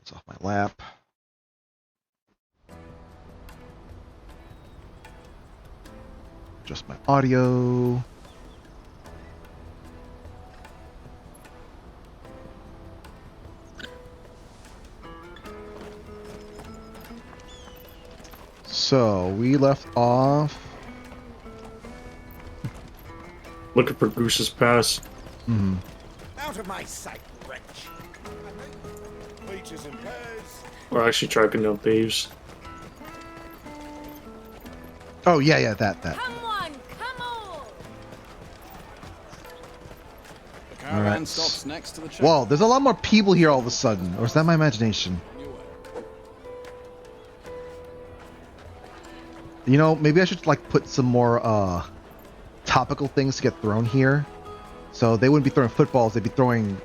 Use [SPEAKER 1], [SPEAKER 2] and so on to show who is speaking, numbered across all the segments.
[SPEAKER 1] It's off my lap. Just my audio. So we left off.
[SPEAKER 2] Looking for Goose's pass.
[SPEAKER 1] Hmm.
[SPEAKER 3] Out of my sight, wretch. Peaches and pears.
[SPEAKER 2] Or actually tracking down thieves.
[SPEAKER 1] Oh yeah, that.
[SPEAKER 4] Come on, come on!
[SPEAKER 3] The caravan
[SPEAKER 1] Alright.
[SPEAKER 3] stops next to the church.
[SPEAKER 1] Whoa, there's a lot more people here all of a sudden. Or is that my imagination? You know, maybe I should like put some more topical things to get thrown here. So they wouldn't be throwing footballs, they'd be throwing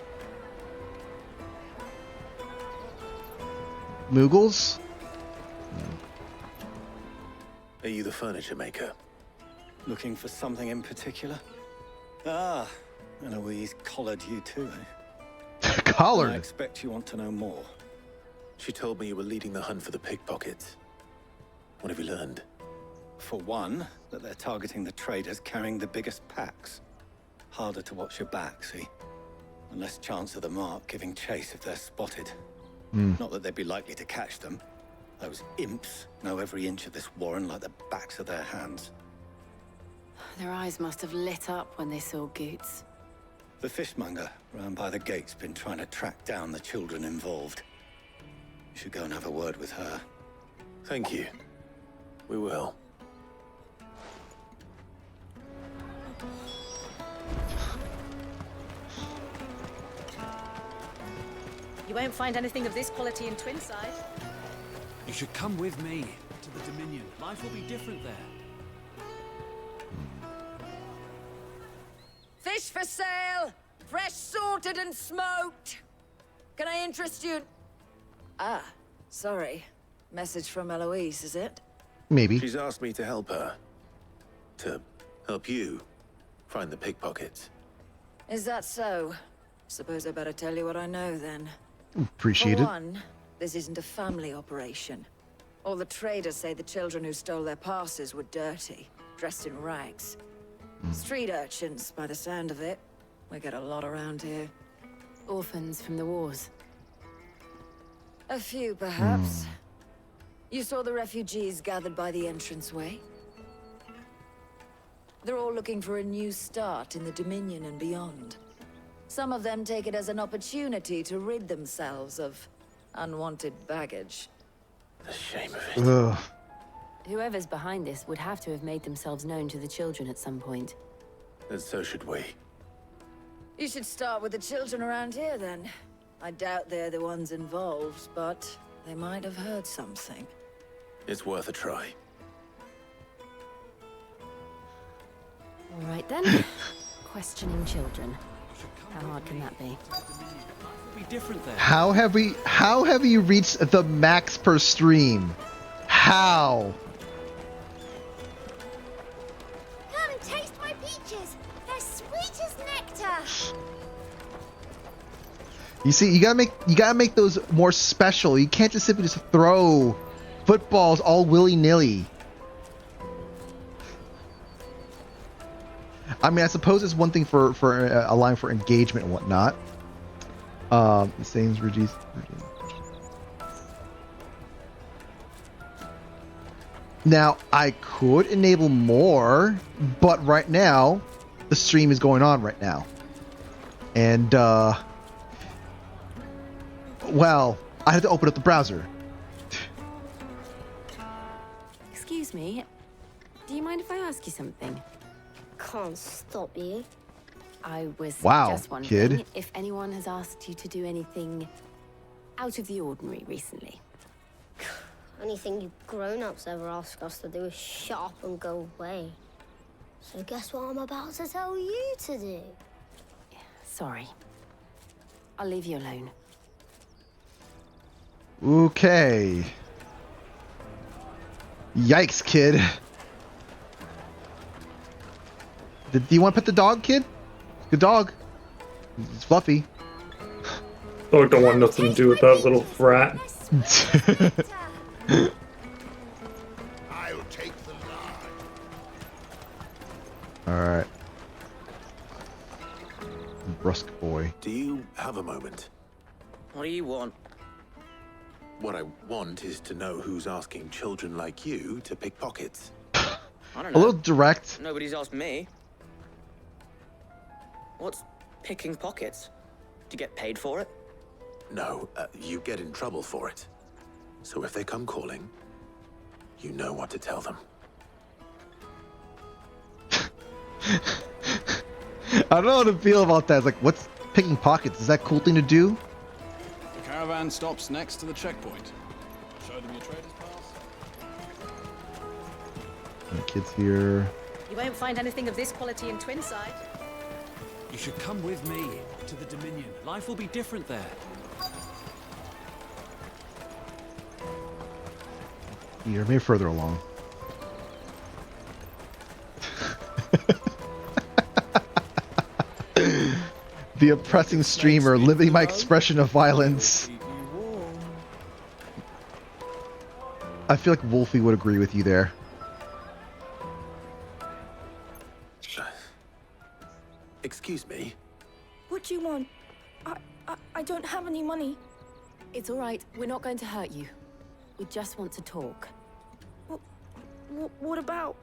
[SPEAKER 1] Moogles?
[SPEAKER 5] Are you the furniture maker?
[SPEAKER 6] Looking for something in particular? Ah, Eloise collared you too, eh? I
[SPEAKER 1] Collared.
[SPEAKER 6] expect you want to know more.
[SPEAKER 5] She told me you were leading the hunt for the pickpockets. What have you learned?
[SPEAKER 6] For one, that they're targeting the traders carrying the biggest packs. Harder to watch your back, see? And less chance of the mark giving chase if they're spotted. Not that they'd be likely to catch them. Those imps know every inch of this warren like the backs of their hands.
[SPEAKER 4] Their eyes must have lit up when they saw Goots.
[SPEAKER 6] The fishmonger round by the gate's been trying to track down the children involved. You should go and have a word with her.
[SPEAKER 5] Thank you. We will.
[SPEAKER 7] You won't find anything of this quality in Twinside.
[SPEAKER 8] You should come with me to the Dominion. Life will be different there.
[SPEAKER 4] Fish for sale! Fresh sorted and smoked! Can I interest you? Ah, sorry. Message from Eloise, is it?
[SPEAKER 1] Maybe.
[SPEAKER 5] She's asked me to help her. To help you find the pickpockets.
[SPEAKER 4] Is that so? Suppose I better tell you what I know then.
[SPEAKER 1] Appreciate
[SPEAKER 4] For
[SPEAKER 1] it.
[SPEAKER 4] one, this isn't a family operation. All the traders say the children who stole their passes were dirty, dressed in rags. Street urchins, by the sound of it. We get a lot around here.
[SPEAKER 7] Orphans from the wars.
[SPEAKER 4] A few, perhaps. You saw the refugees gathered by the entranceway? They're all looking for a new start in the Dominion and beyond. Some of them take it as an opportunity to rid themselves of unwanted baggage.
[SPEAKER 5] The shame of it.
[SPEAKER 1] Ugh.
[SPEAKER 7] Whoever's behind this would have to have made themselves known to the children at some point.
[SPEAKER 5] And so should we.
[SPEAKER 4] You should start with the children around here, then. I doubt they're the ones involved, but they might have heard something.
[SPEAKER 5] It's worth a try.
[SPEAKER 7] All right then. Questioning children. How hard can that be?
[SPEAKER 8] Life will be different there.
[SPEAKER 1] How have you reached the max per stream? How?
[SPEAKER 9] Come and taste my peaches. They're sweet as nectar.
[SPEAKER 1] You see, you gotta make those more special. You can't just simply just throw footballs all willy-nilly. I mean, I suppose it's one thing for allowing for engagement and whatnot. The sayings reduce. Now, I could enable more, but right now, the stream is going on right now. And, well, I had to open up the browser.
[SPEAKER 7] Excuse me. Do you mind if I ask you something?
[SPEAKER 9] Can't stop you.
[SPEAKER 7] I was
[SPEAKER 1] Wow,
[SPEAKER 7] just wondering
[SPEAKER 1] kid.
[SPEAKER 7] if anyone has asked you to do anything out of the ordinary recently.
[SPEAKER 9] Anything you grown-ups ever ask us to do is shut up and go away. So guess what I'm about to tell you to do?
[SPEAKER 7] Sorry. I'll leave you alone.
[SPEAKER 1] Okay. Yikes, kid. Do you want to pet the dog, kid? Good dog. It's fluffy.
[SPEAKER 2] Oh, I don't want nothing to do with that little brat.
[SPEAKER 3] I'll take the line.
[SPEAKER 1] All right. Brusque boy.
[SPEAKER 5] Do you have a moment?
[SPEAKER 10] What do you want?
[SPEAKER 5] What I want is to know who's asking children like you to pick pockets.
[SPEAKER 10] I don't
[SPEAKER 1] A
[SPEAKER 10] know.
[SPEAKER 1] little direct.
[SPEAKER 10] Nobody's asked me. What's picking pockets? Do you get paid for it?
[SPEAKER 5] No, you get in trouble for it. So if they come calling, you know what to tell them.
[SPEAKER 1] I don't know how to feel about that. It's like, what's picking pockets? Is that a cool thing to do?
[SPEAKER 8] The caravan stops next to the checkpoint. Show them your trader's pass.
[SPEAKER 1] The kids here.
[SPEAKER 11] You won't find anything of this quality in Twinside.
[SPEAKER 8] You should come with me to the Dominion. Life will be different there.
[SPEAKER 1] You're maybe further along. The oppressing streamer, limiting my expression of violence. I feel like Wolfie would agree with you there.
[SPEAKER 5] Excuse me?
[SPEAKER 11] What do you want? I don't have any money.
[SPEAKER 7] It's all right. We're not going to hurt you. We just want to talk.
[SPEAKER 11] What about?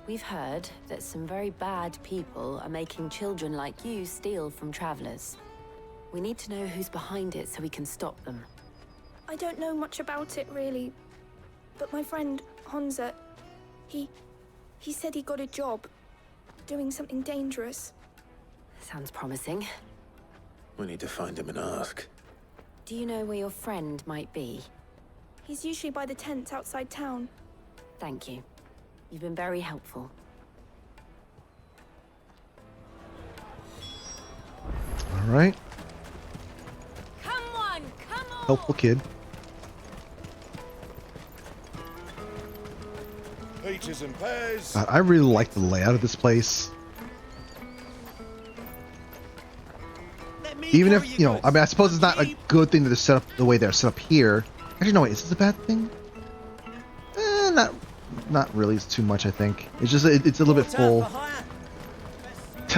[SPEAKER 7] We've heard that some very bad people are making children like you steal from travelers. We need to know who's behind it so we can stop them.
[SPEAKER 11] I don't know much about it, really. But my friend, Honza, he said he got a job doing something dangerous.
[SPEAKER 7] Sounds promising.
[SPEAKER 5] We need to find him and ask.
[SPEAKER 7] Do you know where your friend might be?
[SPEAKER 11] He's usually by the tents outside town.
[SPEAKER 7] Thank you. You've been very helpful.
[SPEAKER 1] All right.
[SPEAKER 11] Come on!
[SPEAKER 1] Helpful kid.
[SPEAKER 3] Peaches and pears.
[SPEAKER 1] I really like the layout of this place. Even if, you know, I mean, I suppose it's not a good thing that they're set up the way they're set up here. Actually, no, wait, is this a bad thing? Not really. It's too much, I think. It's just, it's a little bit full.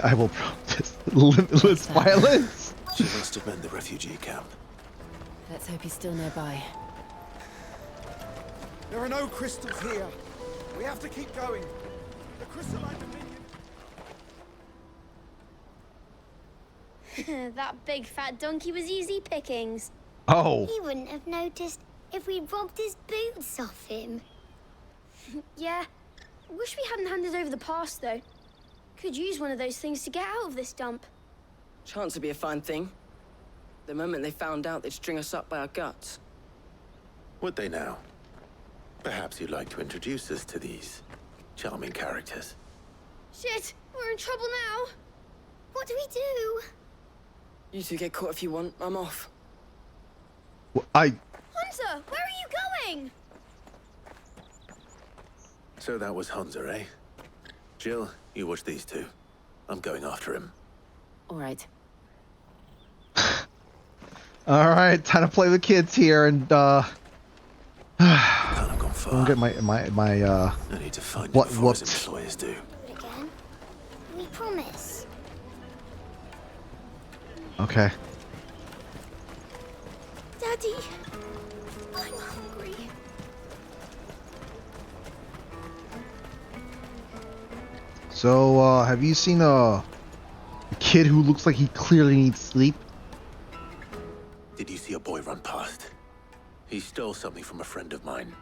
[SPEAKER 1] I will protest limitless violence.
[SPEAKER 5] She must have been the refugee camp.
[SPEAKER 7] Let's hope he's still nearby.
[SPEAKER 3] There are no crystals here. We have to keep going. The crystalline dominion.
[SPEAKER 9] That big fat donkey was easy pickings.
[SPEAKER 1] Oh.
[SPEAKER 9] He wouldn't have noticed if we robbed his boots off him.
[SPEAKER 12] Yeah. Wish we hadn't handed over the pass, though. Could use one of those things to get out of this dump.
[SPEAKER 10] Chance would be a fine thing. The moment they found out, they'd string us up by our guts.
[SPEAKER 5] Would they now? Perhaps you'd like to introduce us to these charming characters.
[SPEAKER 12] Shit, we're in trouble now.
[SPEAKER 9] What do we do?
[SPEAKER 10] You two get caught if you want. I'm off.
[SPEAKER 1] I...
[SPEAKER 12] Hunter, where are you going?
[SPEAKER 5] So that was Hunza, eh? Jill, you watch these two. I'm going after him.
[SPEAKER 7] All right.
[SPEAKER 1] All right, time to play with kids here, and
[SPEAKER 5] Can't have gone far.
[SPEAKER 1] I'll get my
[SPEAKER 5] I need to find
[SPEAKER 1] what
[SPEAKER 5] him before his
[SPEAKER 1] whooped.
[SPEAKER 5] employers do.
[SPEAKER 9] Again? We promise.
[SPEAKER 1] Okay.
[SPEAKER 12] Daddy, I'm hungry.
[SPEAKER 1] So, have you seen a kid who looks like he clearly needs sleep?
[SPEAKER 5] Did you see a boy run past? He stole something from a friend of mine.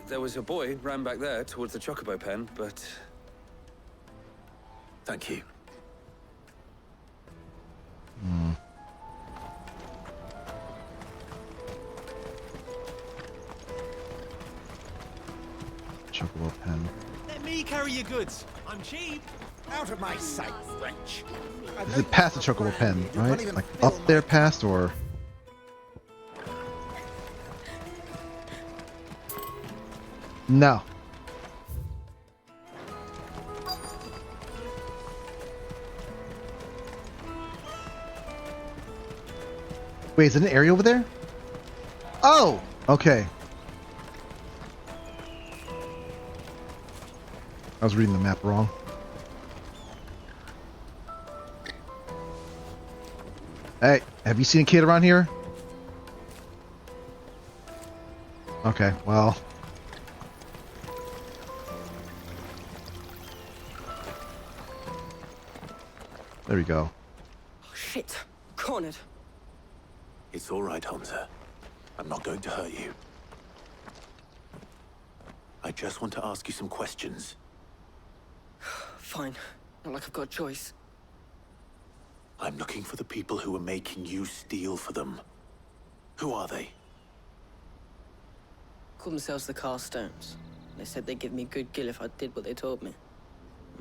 [SPEAKER 13] There was a boy ran back there towards the Chocobo pen, but...
[SPEAKER 5] Thank you.
[SPEAKER 1] Chocobo pen.
[SPEAKER 8] Let me carry your goods. I'm cheap.
[SPEAKER 3] Out of my sight, wretch.
[SPEAKER 1] Is it past the Chocobo pen, right? Like up there past, or... No. Wait, is it an area over there? Oh, okay. I was reading the map wrong. Hey, have you seen a kid around here? Okay, well. There we go.
[SPEAKER 10] Oh, shit. Cornered.
[SPEAKER 5] It's all right, Hansa. I'm not going to hurt you. I just want to ask you some questions.
[SPEAKER 10] Fine. Not like I've got a choice.
[SPEAKER 5] I'm looking for the people who are making you steal for them. Who are they?
[SPEAKER 10] Call themselves the Carstones. They said they'd give me good gil if I did what they told me.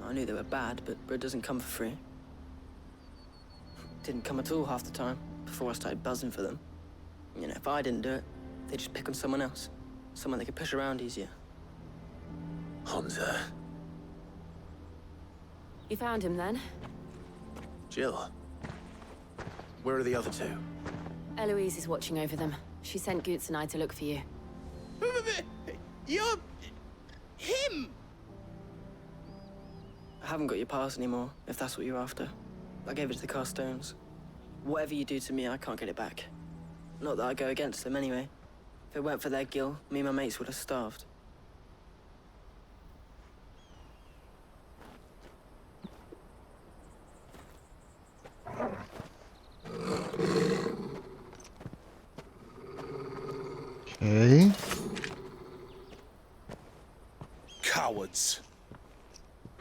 [SPEAKER 10] I knew they were bad, but bread doesn't come for free. Didn't come at all half the time, before I started buzzing for them. You know, if I didn't do it, they'd just pick on someone else. Someone they could push around easier.
[SPEAKER 5] Hansa.
[SPEAKER 7] You found him then?
[SPEAKER 5] Jill. Where are the other two?
[SPEAKER 7] Eloise is watching over them. She sent Goots and I to look for you.
[SPEAKER 10] You're... him! I haven't got your pass anymore, if that's what you're after. I gave it to the Carstones. Whatever you do to me, I can't get it back. Not that I go against them anyway. If it weren't for their gil, me and my mates would have starved.
[SPEAKER 1] Okay.
[SPEAKER 14] Cowards.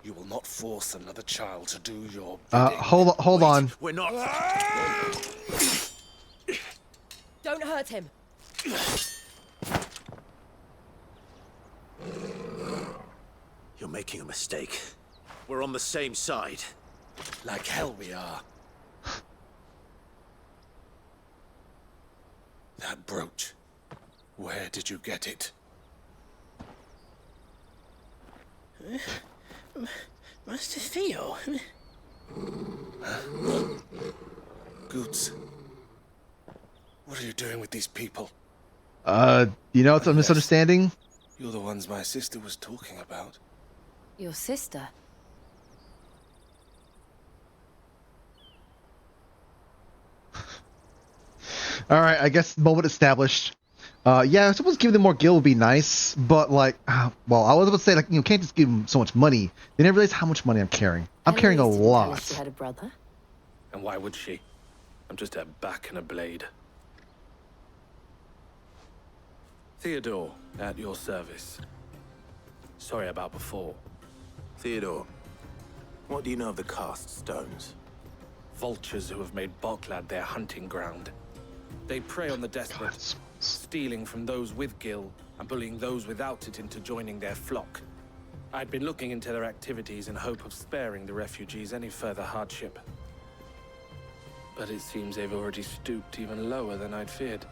[SPEAKER 14] You will not force another child to do your
[SPEAKER 1] hold on.
[SPEAKER 5] We're not.
[SPEAKER 7] Don't hurt him.
[SPEAKER 5] You're making a mistake. We're on the same side.
[SPEAKER 14] Like hell we are. That brooch. Where did you get it?
[SPEAKER 10] Master Theo.
[SPEAKER 14] Goots. What are you doing with these people?
[SPEAKER 1] You know it's a misunderstanding?
[SPEAKER 14] You're the ones my sister was talking about.
[SPEAKER 7] Your sister?
[SPEAKER 1] Alright, I guess moment established. Yeah, I suppose giving them more gil would be nice, but like, well, I was about to say, like, you can't just give them so much money. They never realize how much money I'm carrying. I'm carrying a lot.
[SPEAKER 7] You had a brother?
[SPEAKER 13] And why would she? I'm just a back and a blade. Theodore, at your service. Sorry about before.
[SPEAKER 5] Theodore, what do you know of the Carstones?
[SPEAKER 13] Vultures who have made Boklad their hunting ground. They prey on the desperate, stealing from those with gil and bullying those without it into joining their flock. I'd been looking into their activities in hope of sparing the refugees any further hardship. But it seems they've already stooped even lower than I'd feared.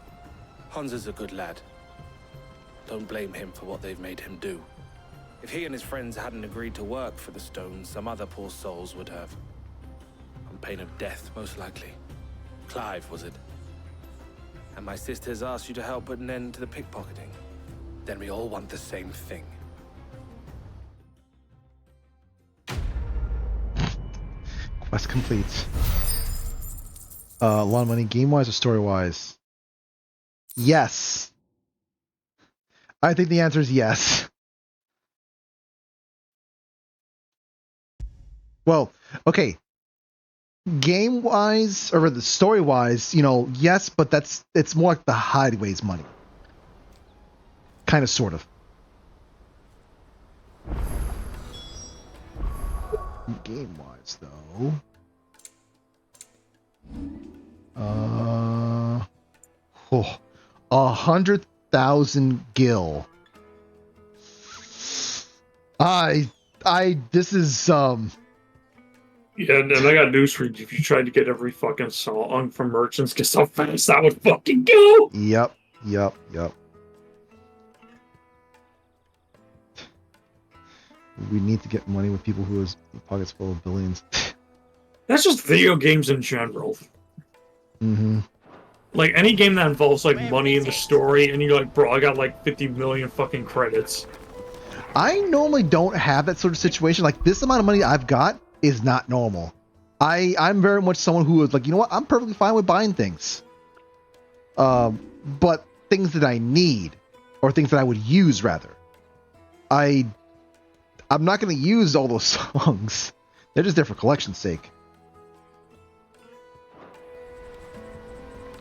[SPEAKER 13] Hansa's a good lad. Don't blame him for what they've made him do. If he and his friends hadn't agreed to work for the Stones, some other poor souls would have. On pain of death, most likely. Clive, was it? And my sisters asked you to help put an end to the pickpocketing. Then we all want the same thing.
[SPEAKER 1] Quest complete. A lot of money game-wise or story-wise? Yes. I think the answer is yes. Well, okay. Game-wise, or the story-wise, you know, yes, but it's more like the hideaways money. Kind of, sort of. Game-wise, though. 100,000 gil. This is,
[SPEAKER 2] Yeah, and I got news for you. If you tried to get every fucking song from merchants, guess how fast that would fucking go?
[SPEAKER 1] Yep. We need to get money with people who has pockets full of billions.
[SPEAKER 2] That's just video games in general.
[SPEAKER 1] Mm-hmm.
[SPEAKER 2] Like any game that involves like money in the story, and you're like, bro, I got like 50 million fucking credits.
[SPEAKER 1] I normally don't have that sort of situation. Like this amount of money I've got is not normal. I'm very much someone who is like, you know what? I'm perfectly fine with buying things. But things that I need, or things that I would use rather, I'm not going to use all those songs. They're just there for collection's sake.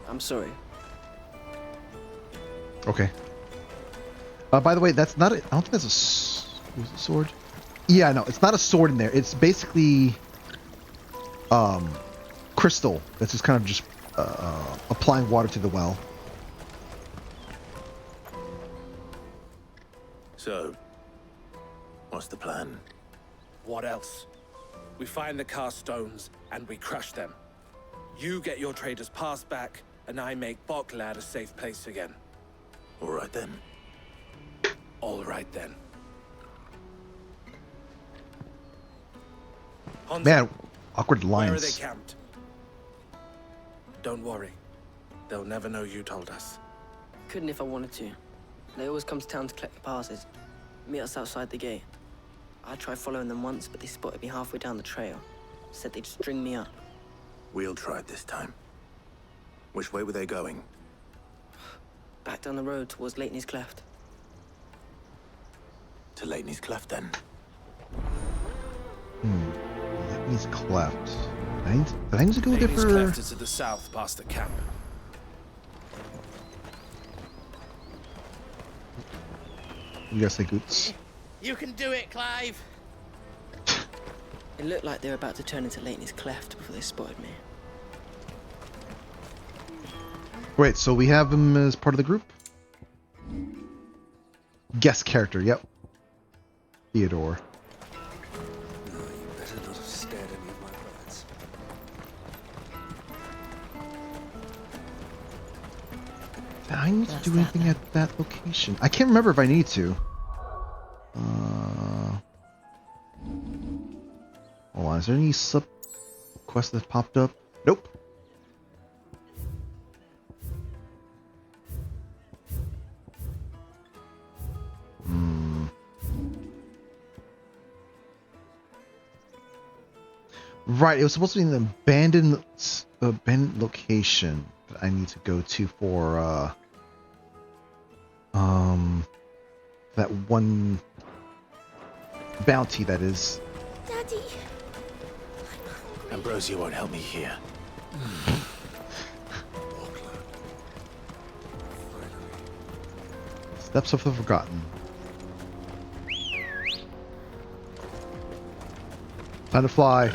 [SPEAKER 10] I'm sorry.
[SPEAKER 1] Okay. By the way, that's not. I don't think that's a sword. Yeah, no, it's not a sword in there. It's basically crystal that's just kind of just applying water to the well.
[SPEAKER 5] So, what's the plan?
[SPEAKER 13] What else? We find the cast stones and we crush them. You get your trader's pass back, and I make Boklad a safe place again.
[SPEAKER 5] All right then.
[SPEAKER 13] All right then. Hansa,
[SPEAKER 1] Man, awkward
[SPEAKER 13] where are they
[SPEAKER 1] lines.
[SPEAKER 13] camped? Don't worry. They'll never know you told us.
[SPEAKER 10] Couldn't if I wanted to. They always come to town to collect the passes. Meet us outside the gate. I tried following them once, but they spotted me halfway down the trail. Said they'd string me up.
[SPEAKER 5] We'll try it this time. Which way were they going?
[SPEAKER 10] Back down the road towards Leitney's Cleft.
[SPEAKER 5] To Leitney's Cleft, then.
[SPEAKER 1] Leitney's Cleft. I think to go there
[SPEAKER 14] Leitney's
[SPEAKER 1] for.
[SPEAKER 14] Cleft is to the south, past the camp.
[SPEAKER 1] You guys say Goots?
[SPEAKER 15] You can do it, Clive.
[SPEAKER 10] It looked like they were about to turn into Leitney's Cleft before they spotted me.
[SPEAKER 1] Wait, so we have him as part of the group? Guest character, yep. Theodore.
[SPEAKER 8] No, you better not have spared any of my bullets.
[SPEAKER 1] Do I need to do anything at that location? I can't remember if I need to. Hold on, is there any sub quest that popped up? Nope. Right, it was supposed to be an abandoned location that I need to go to for that one bounty that is.
[SPEAKER 12] Daddy.
[SPEAKER 5] Ambrosia won't help me here.
[SPEAKER 1] Steps of the Forgotten. Time to fly.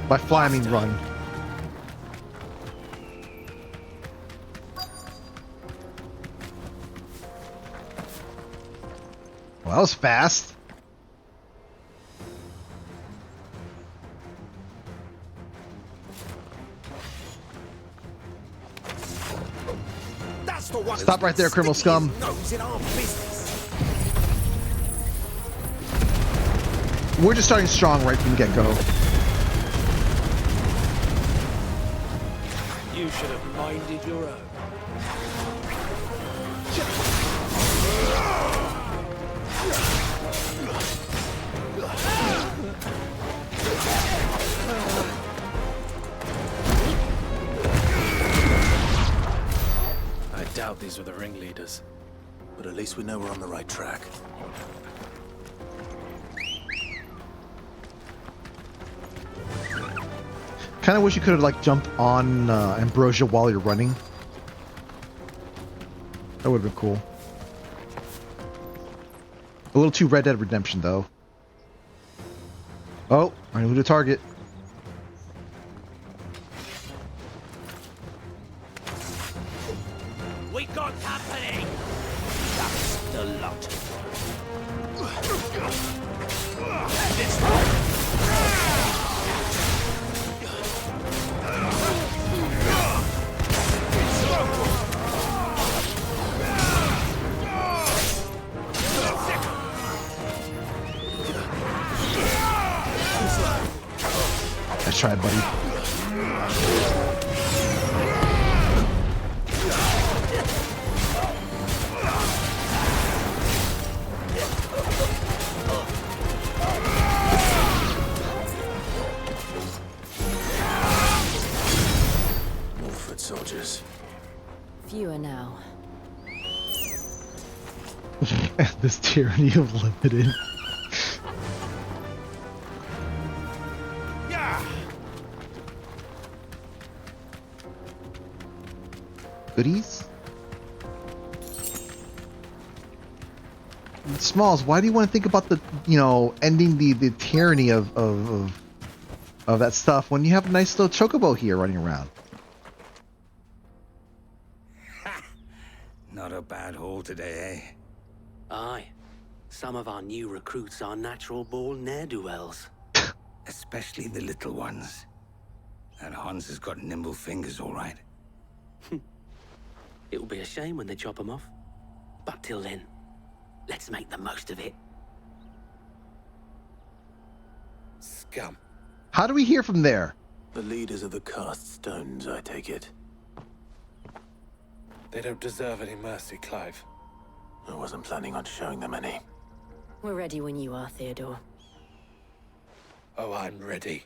[SPEAKER 1] By fly, I mean run. Well, that was fast.
[SPEAKER 3] That's the one.
[SPEAKER 1] Stop right there, criminal scum.
[SPEAKER 3] Nose in our business.
[SPEAKER 1] We're just starting strong right from the get-go.
[SPEAKER 14] You should have minded your own.
[SPEAKER 13] I doubt these were the ringleaders.
[SPEAKER 5] But at least we know we're on the right track.
[SPEAKER 1] Kind of wish you could have like jumped on Ambrosia while you're running. That would have been cool. A little too Red Dead Redemption though. Oh, I know who to target.
[SPEAKER 15] We got company. That's the lot. This way.
[SPEAKER 1] Nice try, buddy.
[SPEAKER 7] Fewer now.
[SPEAKER 1] This tyranny of limited.
[SPEAKER 14] Yeah.
[SPEAKER 1] Goodies? Smalls, why do you want to think about the, ending the tyranny of that stuff when you have a nice little chocobo here running around?
[SPEAKER 15] Not a bad haul today, eh?
[SPEAKER 16] Aye. Some of our new recruits are natural-born ne'er-do-wells.
[SPEAKER 15] Especially the little ones. That Hans has got nimble fingers, all right.
[SPEAKER 16] It'll be a shame when they chop them off. But till then, let's make the most of it.
[SPEAKER 14] Scum.
[SPEAKER 1] How do we hear from there?
[SPEAKER 5] The leaders of the cast stones, I take it.
[SPEAKER 13] They don't deserve any mercy, Clive.
[SPEAKER 5] I wasn't planning on showing them any.
[SPEAKER 7] We're ready when you are, Theodore.
[SPEAKER 13] Oh, I'm ready.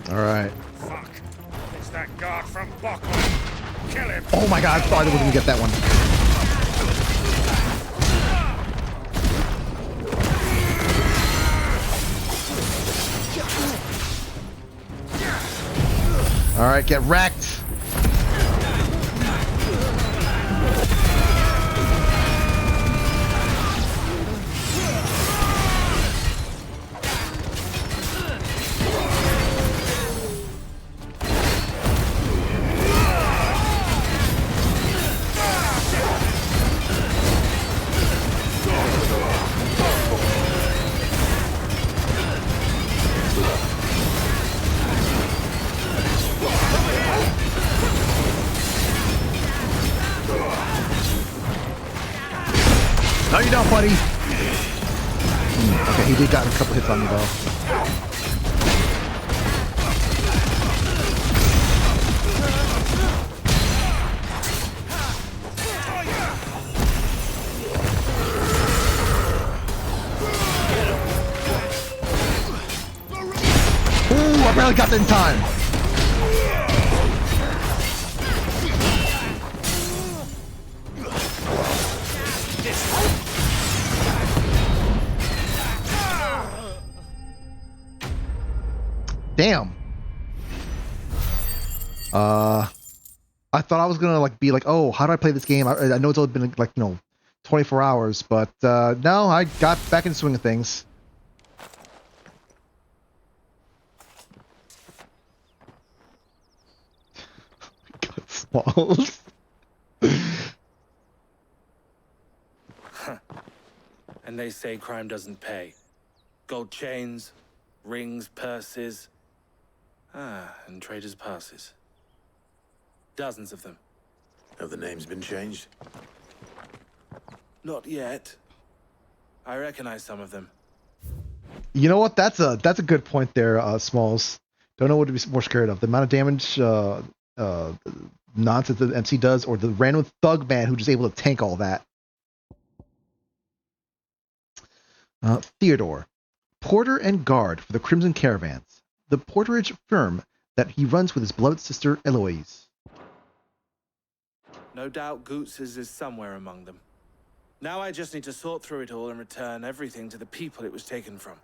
[SPEAKER 1] All right.
[SPEAKER 14] Fuck. It's that guard from Bockland. Kill him.
[SPEAKER 1] Oh my god, I thought I was going to get that one. All right, get wrecked. No, you don't, buddy. Okay, he did got a couple hits on me, though. Ooh, I barely got that in time. Damn. I thought I was gonna be like, oh, how do I play this game? I know it's only been 24 hours, but no, I got back in the swing of things. God, Smalls.
[SPEAKER 13] And they say crime doesn't pay. Gold chains, rings, purses. And traders' passes. Dozens of them.
[SPEAKER 5] Have the names been changed?
[SPEAKER 13] Not yet. I recognize some of them.
[SPEAKER 1] You know what? That's a good point there, Smalls. Don't know what to be more scared of: the amount of damage, nonsense that the MC does, or the random thug man who's just able to tank all that. Theodore, porter and guard for the Crimson Caravans, the porterage firm that he runs with his beloved sister Eloise.
[SPEAKER 13] No doubt Goots's is somewhere among them. Now I just need to sort through it all and return everything to the people it was taken from.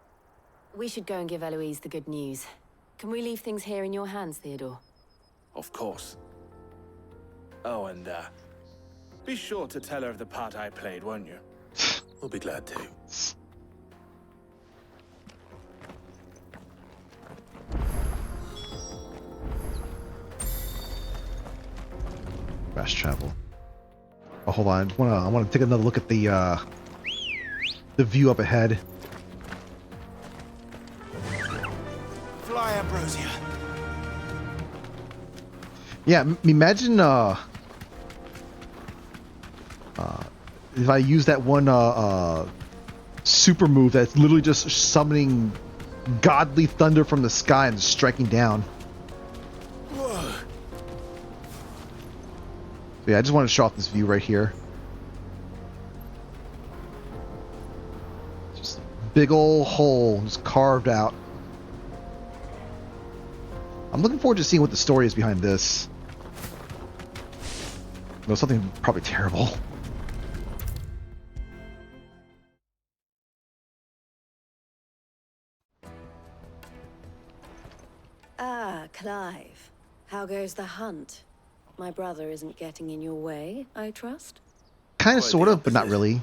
[SPEAKER 7] We should go and give Eloise the good news. Can we leave things here in your hands, Theodore?
[SPEAKER 13] Of course. Oh, and be sure to tell her of the part I played, won't you?
[SPEAKER 5] We'll be glad to.
[SPEAKER 1] Fast travel. Oh, hold on. I want to take another look at the view up ahead.
[SPEAKER 3] Fly, Ambrosia.
[SPEAKER 1] Yeah, imagine if I use that one super move that's literally just summoning godly thunder from the sky and striking down. So yeah, I just want to show off this view right here. Just big ol' hole just carved out. I'm looking forward to seeing what the story is behind this. There's something probably terrible.
[SPEAKER 7] Ah, Clive. How goes the hunt? My brother isn't getting in your way, I trust?
[SPEAKER 1] Kind of, sort of, but not really.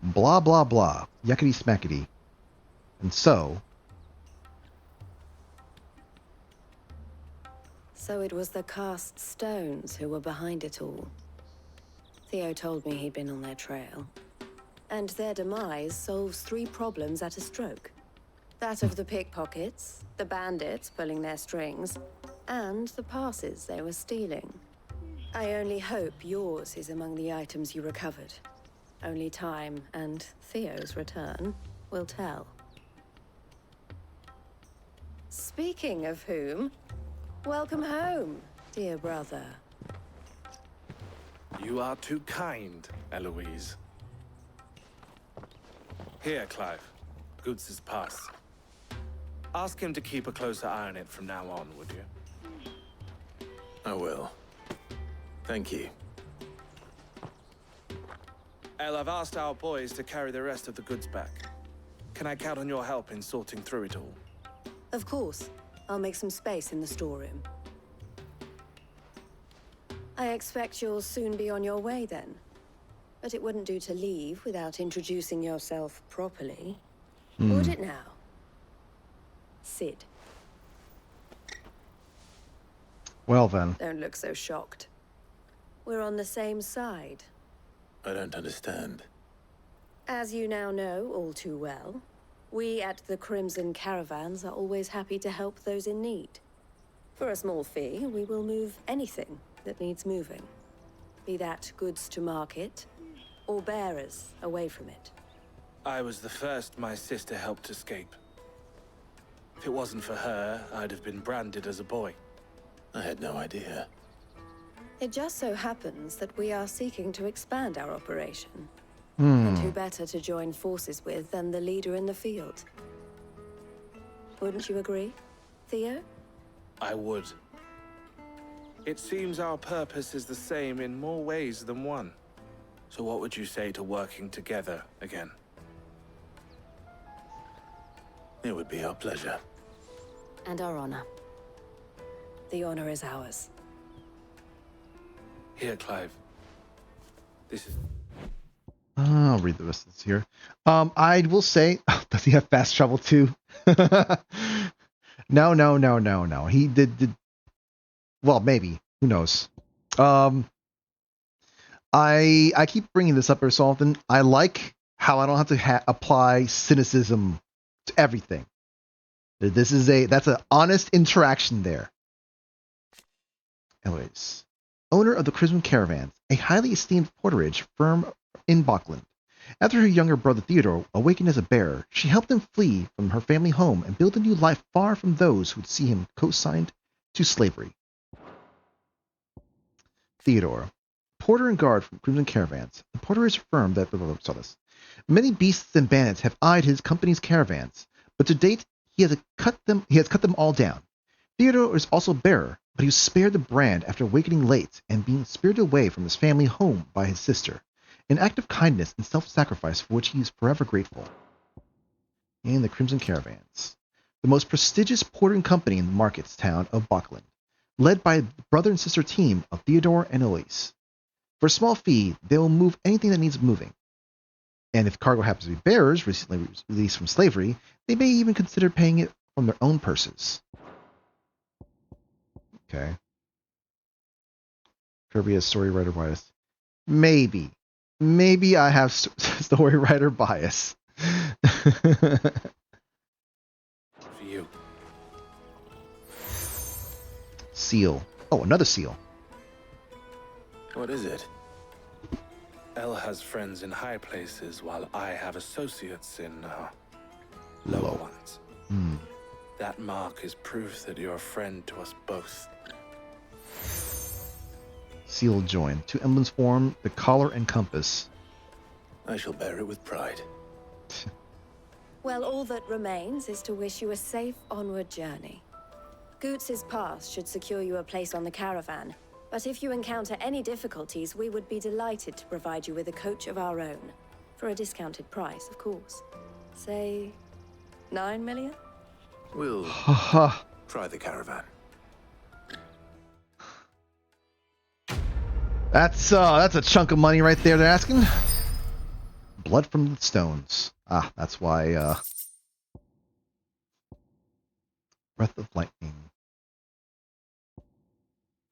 [SPEAKER 1] Blah, blah, blah. Yuckity smackety. And so...
[SPEAKER 7] So it was the cast stones who were behind it all. Theo told me he'd been on their trail. And their demise solves 3 problems at a stroke. That of the pickpockets, the bandits pulling their strings, and the passes they were stealing. I only hope yours is among the items you recovered. Only time and Theo's return will tell. Speaking of whom, welcome home, dear brother.
[SPEAKER 13] You are too kind, Eloise. Here, Clive. Goods' pass. Ask him to keep a closer eye on it from now on, would you?
[SPEAKER 5] I will. Thank you.
[SPEAKER 13] El, I've asked our boys to carry the rest of the goods back. Can I count on your help in sorting through it all?
[SPEAKER 7] Of course. I'll make some space in the storeroom. I expect you'll soon be on your way then. But it wouldn't do to leave without introducing yourself properly. Would it now? Sid.
[SPEAKER 1] Well then.
[SPEAKER 7] Don't look so shocked. We're on the same side.
[SPEAKER 5] I don't understand.
[SPEAKER 7] As you now know all too well, we at the Crimson Caravans are always happy to help those in need. For a small fee, we will move anything that needs moving. Be that goods to market, or bearers away from it.
[SPEAKER 13] I was the first my sister helped escape. If it wasn't for her, I'd have been branded as a boy.
[SPEAKER 5] I had no idea.
[SPEAKER 7] It just so happens that we are seeking to expand our operation. And who better to join forces with than the leader in the field? Wouldn't you agree, Theo?
[SPEAKER 13] I would. It seems our purpose is the same in more ways than one. So what would you say to working together again?
[SPEAKER 5] It would be our pleasure.
[SPEAKER 7] And our honor. The honor is ours.
[SPEAKER 13] Here, Clive. This is...
[SPEAKER 1] I'll read the rest of this here. I will say, does he have fast travel too? No. He did. Well, maybe. Who knows? I keep bringing this up every so often. I like how I don't have to apply cynicism to everything. That's an honest interaction there. Anyways, owner of the Crimson Caravans, a highly esteemed porterage firm in Bockland. After her younger brother Theodore awakened as a bear, she helped him flee from her family home and build a new life far from those who would see him co-signed to slavery. Theodore, porter and guard from Crimson Caravans. The porter is affirmed that many beasts and bandits have eyed his company's caravans, but to date he has cut them all down. Theodore is also bearer, but he was spared the brand after awakening late and being spirited away from his family home by his sister. An act of kindness and self-sacrifice for which he is forever grateful. In the Crimson Caravans, the most prestigious portering company in the markets town of Bockland, led by the brother and sister team of Theodore and Elise. For a small fee, they will move anything that needs moving. And if cargo happens to be bearers recently released from slavery, they may even consider paying it from their own purses. Okay. Kirby has story writer bias. Maybe I have story writer bias.
[SPEAKER 13] For you.
[SPEAKER 1] Seal. Oh, another seal.
[SPEAKER 5] What is it?
[SPEAKER 13] El has friends in high places, while I have associates in lower ones. That mark is proof that you're a friend to us both.
[SPEAKER 1] Seal joined. 2 emblems form the collar and compass.
[SPEAKER 5] I shall bear it with pride.
[SPEAKER 7] Well, all that remains is to wish you a safe onward journey. Goots's pass should secure you a place on the caravan, but if you encounter any difficulties, we would be delighted to provide you with a coach of our own. For a discounted price, of course. Say, 9 million?
[SPEAKER 5] We'll try the caravan.
[SPEAKER 1] That's a chunk of money right there they're asking. Blood from the stones. Ah, that's why, Breath of Lightning.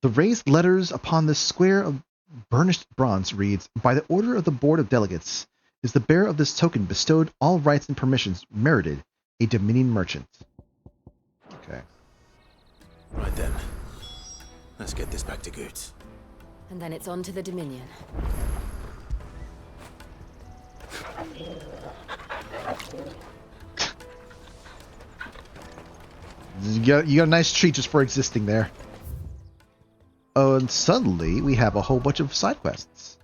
[SPEAKER 1] The raised letters upon the square of burnished bronze reads, "By the order of the Board of Delegates, is the bearer of this token bestowed all rights and permissions merited, a Dominion merchant." Okay.
[SPEAKER 5] Right then. Let's get this back to Goots.
[SPEAKER 7] And then it's on to the Dominion.
[SPEAKER 1] You got a nice treat just for existing there. Oh, and suddenly we have a whole bunch of side quests.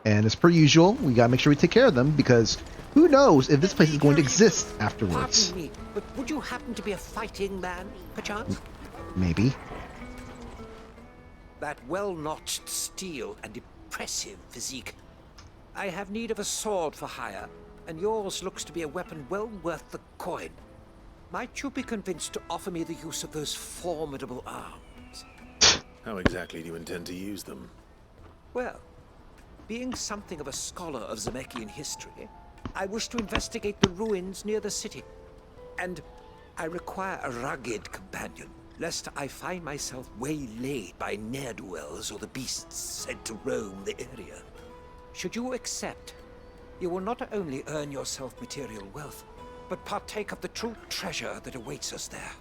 [SPEAKER 1] And as per usual, we gotta make sure we take care of them because who knows if this place is going to exist afterwards.
[SPEAKER 17] Pardon me, but would you happen to be a fighting man, perchance?
[SPEAKER 1] Maybe.
[SPEAKER 17] That well-notched steel and impressive physique. I have need of a sword for hire, and yours looks to be a weapon well worth the coin. Might you be convinced to offer me the use of those formidable arms?
[SPEAKER 5] How exactly do you intend to use them?
[SPEAKER 17] Well, being something of a scholar of Zemeckis history, I wish to investigate the ruins near the city. And I require a rugged companion, lest I find myself waylaid by ne'er-do-wells or the beasts said to roam the area. Should you accept, you will not only earn yourself material wealth, but partake of the true treasure that awaits us there.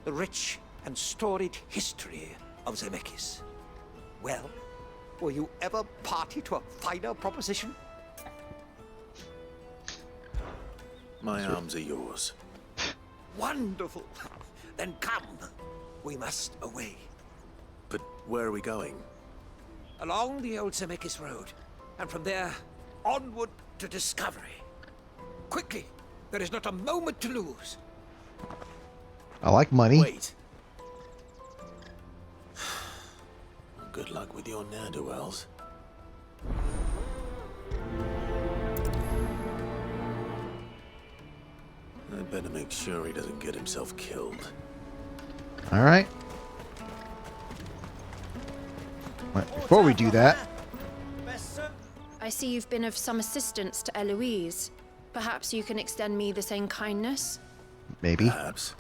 [SPEAKER 17] The rich and storied history of Zemeckis. Well, will you ever party to a finer proposition?
[SPEAKER 5] My arms are yours.
[SPEAKER 17] Wonderful! Then come. We must away.
[SPEAKER 5] But where are we going?
[SPEAKER 17] Along the old Zemeckis Road, and from there, onward to discovery. Quickly! There is not a moment to lose.
[SPEAKER 1] I like money.
[SPEAKER 5] Wait. Good luck with your ne'er-do-wells. I'd better make sure he doesn't get himself killed.
[SPEAKER 1] All right. But before we do that,
[SPEAKER 11] I see you've been of some assistance to Eloise. Perhaps you can extend me the same kindness?
[SPEAKER 1] maybe.
[SPEAKER 5] Perhaps.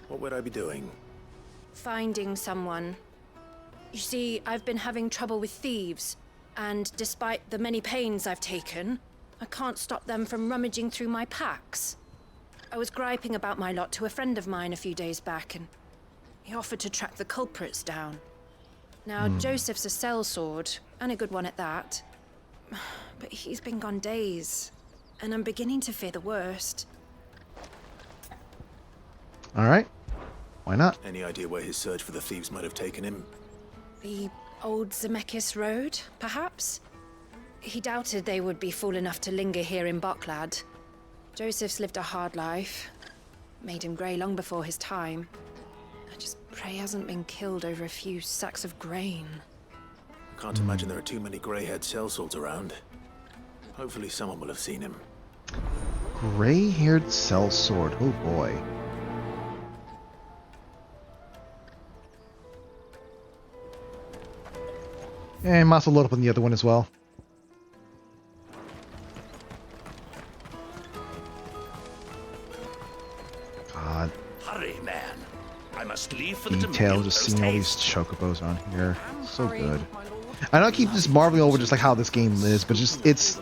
[SPEAKER 5] What would I be doing?
[SPEAKER 11] Finding someone. You see, I've been having trouble with thieves, and despite the many pains I've taken, I can't stop them from rummaging through my packs. I was griping about my lot to a friend of mine a few days back, and he offered to track the culprits down. Now, Joseph's a sellsword, and a good one at that. But he's been gone days, and I'm beginning to fear the worst.
[SPEAKER 1] All right. Why not?
[SPEAKER 5] Any idea where his search for the thieves might have taken him?
[SPEAKER 11] The old Zemeckis Road, perhaps? He doubted they would be fool enough to linger here in Boklad. Joseph's lived a hard life. Made him grey long before his time. I just pray he hasn't been killed over a few sacks of grain.
[SPEAKER 5] Can't imagine there are too many grey-haired sellswords around. Hopefully someone will have seen him.
[SPEAKER 1] Gray-haired sellsword. Oh boy. And might as well load up on the other one as well. God.
[SPEAKER 14] Hurry, man. I must leave for the
[SPEAKER 1] Detail,
[SPEAKER 14] Dominion
[SPEAKER 1] just seeing all these
[SPEAKER 14] post-haste.
[SPEAKER 1] chocobos on here. So good. I know I keep just marveling over just like how this game is, but just it's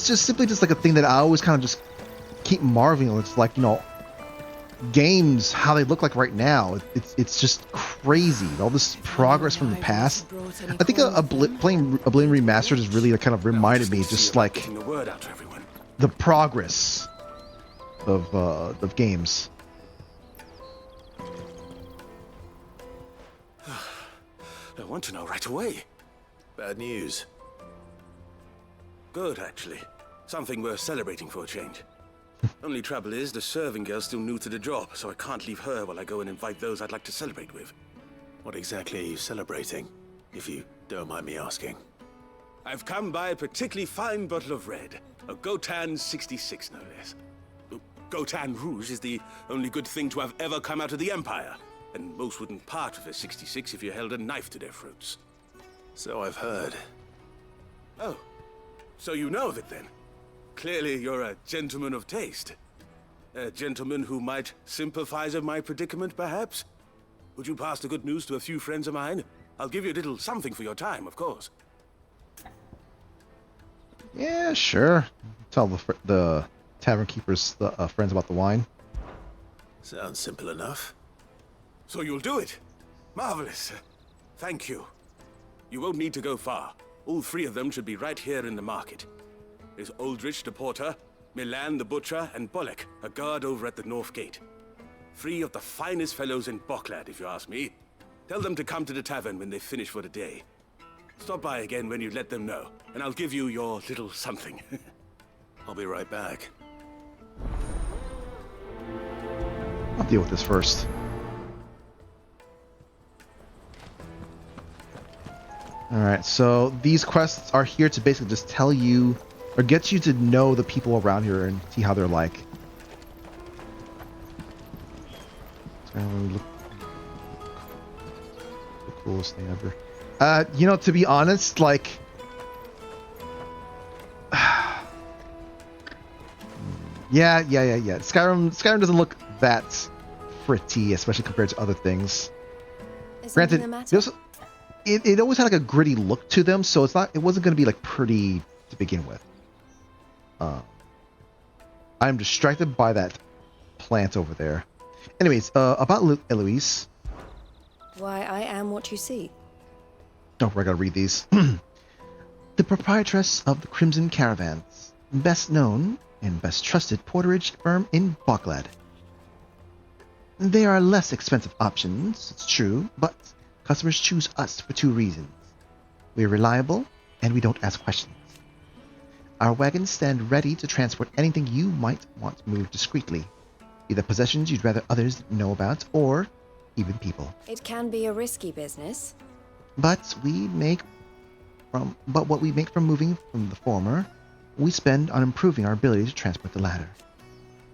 [SPEAKER 1] just simply just like a thing that I always kind of just keep marveling on. It's like, you know, games, how they look like right now. It's just crazy. All this progress from the past. I think playing Oblivion Remastered has really kind of reminded me just like the progress of games.
[SPEAKER 5] I want to know right away. Bad news. Good, actually.
[SPEAKER 14] Something worth celebrating for a change. Only trouble is, the serving girl's still new to the job, so I can't leave her while I go and invite those I'd like to celebrate with.
[SPEAKER 5] What exactly are you celebrating, if you don't mind me asking?
[SPEAKER 14] I've come by a particularly fine bottle of red. A Gotan 66, no less. Gotan Rouge is the only good thing to have ever come out of the Empire, and most wouldn't part with a 66 if you held a knife to their throats.
[SPEAKER 5] So I've heard.
[SPEAKER 14] Oh, so you know of it then? Clearly you're a gentleman of taste. A gentleman who might sympathize with my predicament, perhaps? Would you pass the good news to a few friends of mine? I'll give you a little something for your time, of course.
[SPEAKER 1] Yeah, sure. Tell the tavern keepers, the friends about the wine.
[SPEAKER 5] Sounds simple enough.
[SPEAKER 14] So you'll do it? Marvelous. Thank you. You won't need to go far. All three of them should be right here in the market. There's Aldrich the porter, Milan the butcher, and Bolek, a guard over at the north gate. Three of the finest fellows in Boklad, if you ask me. Tell them to come to the tavern when they finish for the day. Stop by again when you let them know, and I'll give you your little something.
[SPEAKER 5] I'll be right back.
[SPEAKER 1] I'll deal with this first. Alright, so these quests are here to basically just tell you, or get you to know the people around here and see how they're like. It's gonna look the coolest thing ever. You know, to be honest, like... Yeah. Skyrim doesn't look that pretty, especially compared to other things.
[SPEAKER 7] Is
[SPEAKER 1] Granted,
[SPEAKER 7] something the matter?
[SPEAKER 1] it always had like a gritty look to them, so it wasn't going to be like pretty to begin with. I'm distracted by that plant over there. Anyways, about Eloise.
[SPEAKER 7] Why, I am what you see.
[SPEAKER 1] Oh, I gotta read these. The proprietress of the Crimson Caravans, best known and best trusted porterage firm in Boklad. They are less expensive options, it's true, but customers choose us for two reasons. We're reliable, and we don't ask questions. Our wagons stand ready to transport anything you might want moved discreetly, either possessions you'd rather others know about, or even people.
[SPEAKER 7] It can be a risky business.
[SPEAKER 1] But what we make from moving from the former, we spend on improving our ability to transport the latter.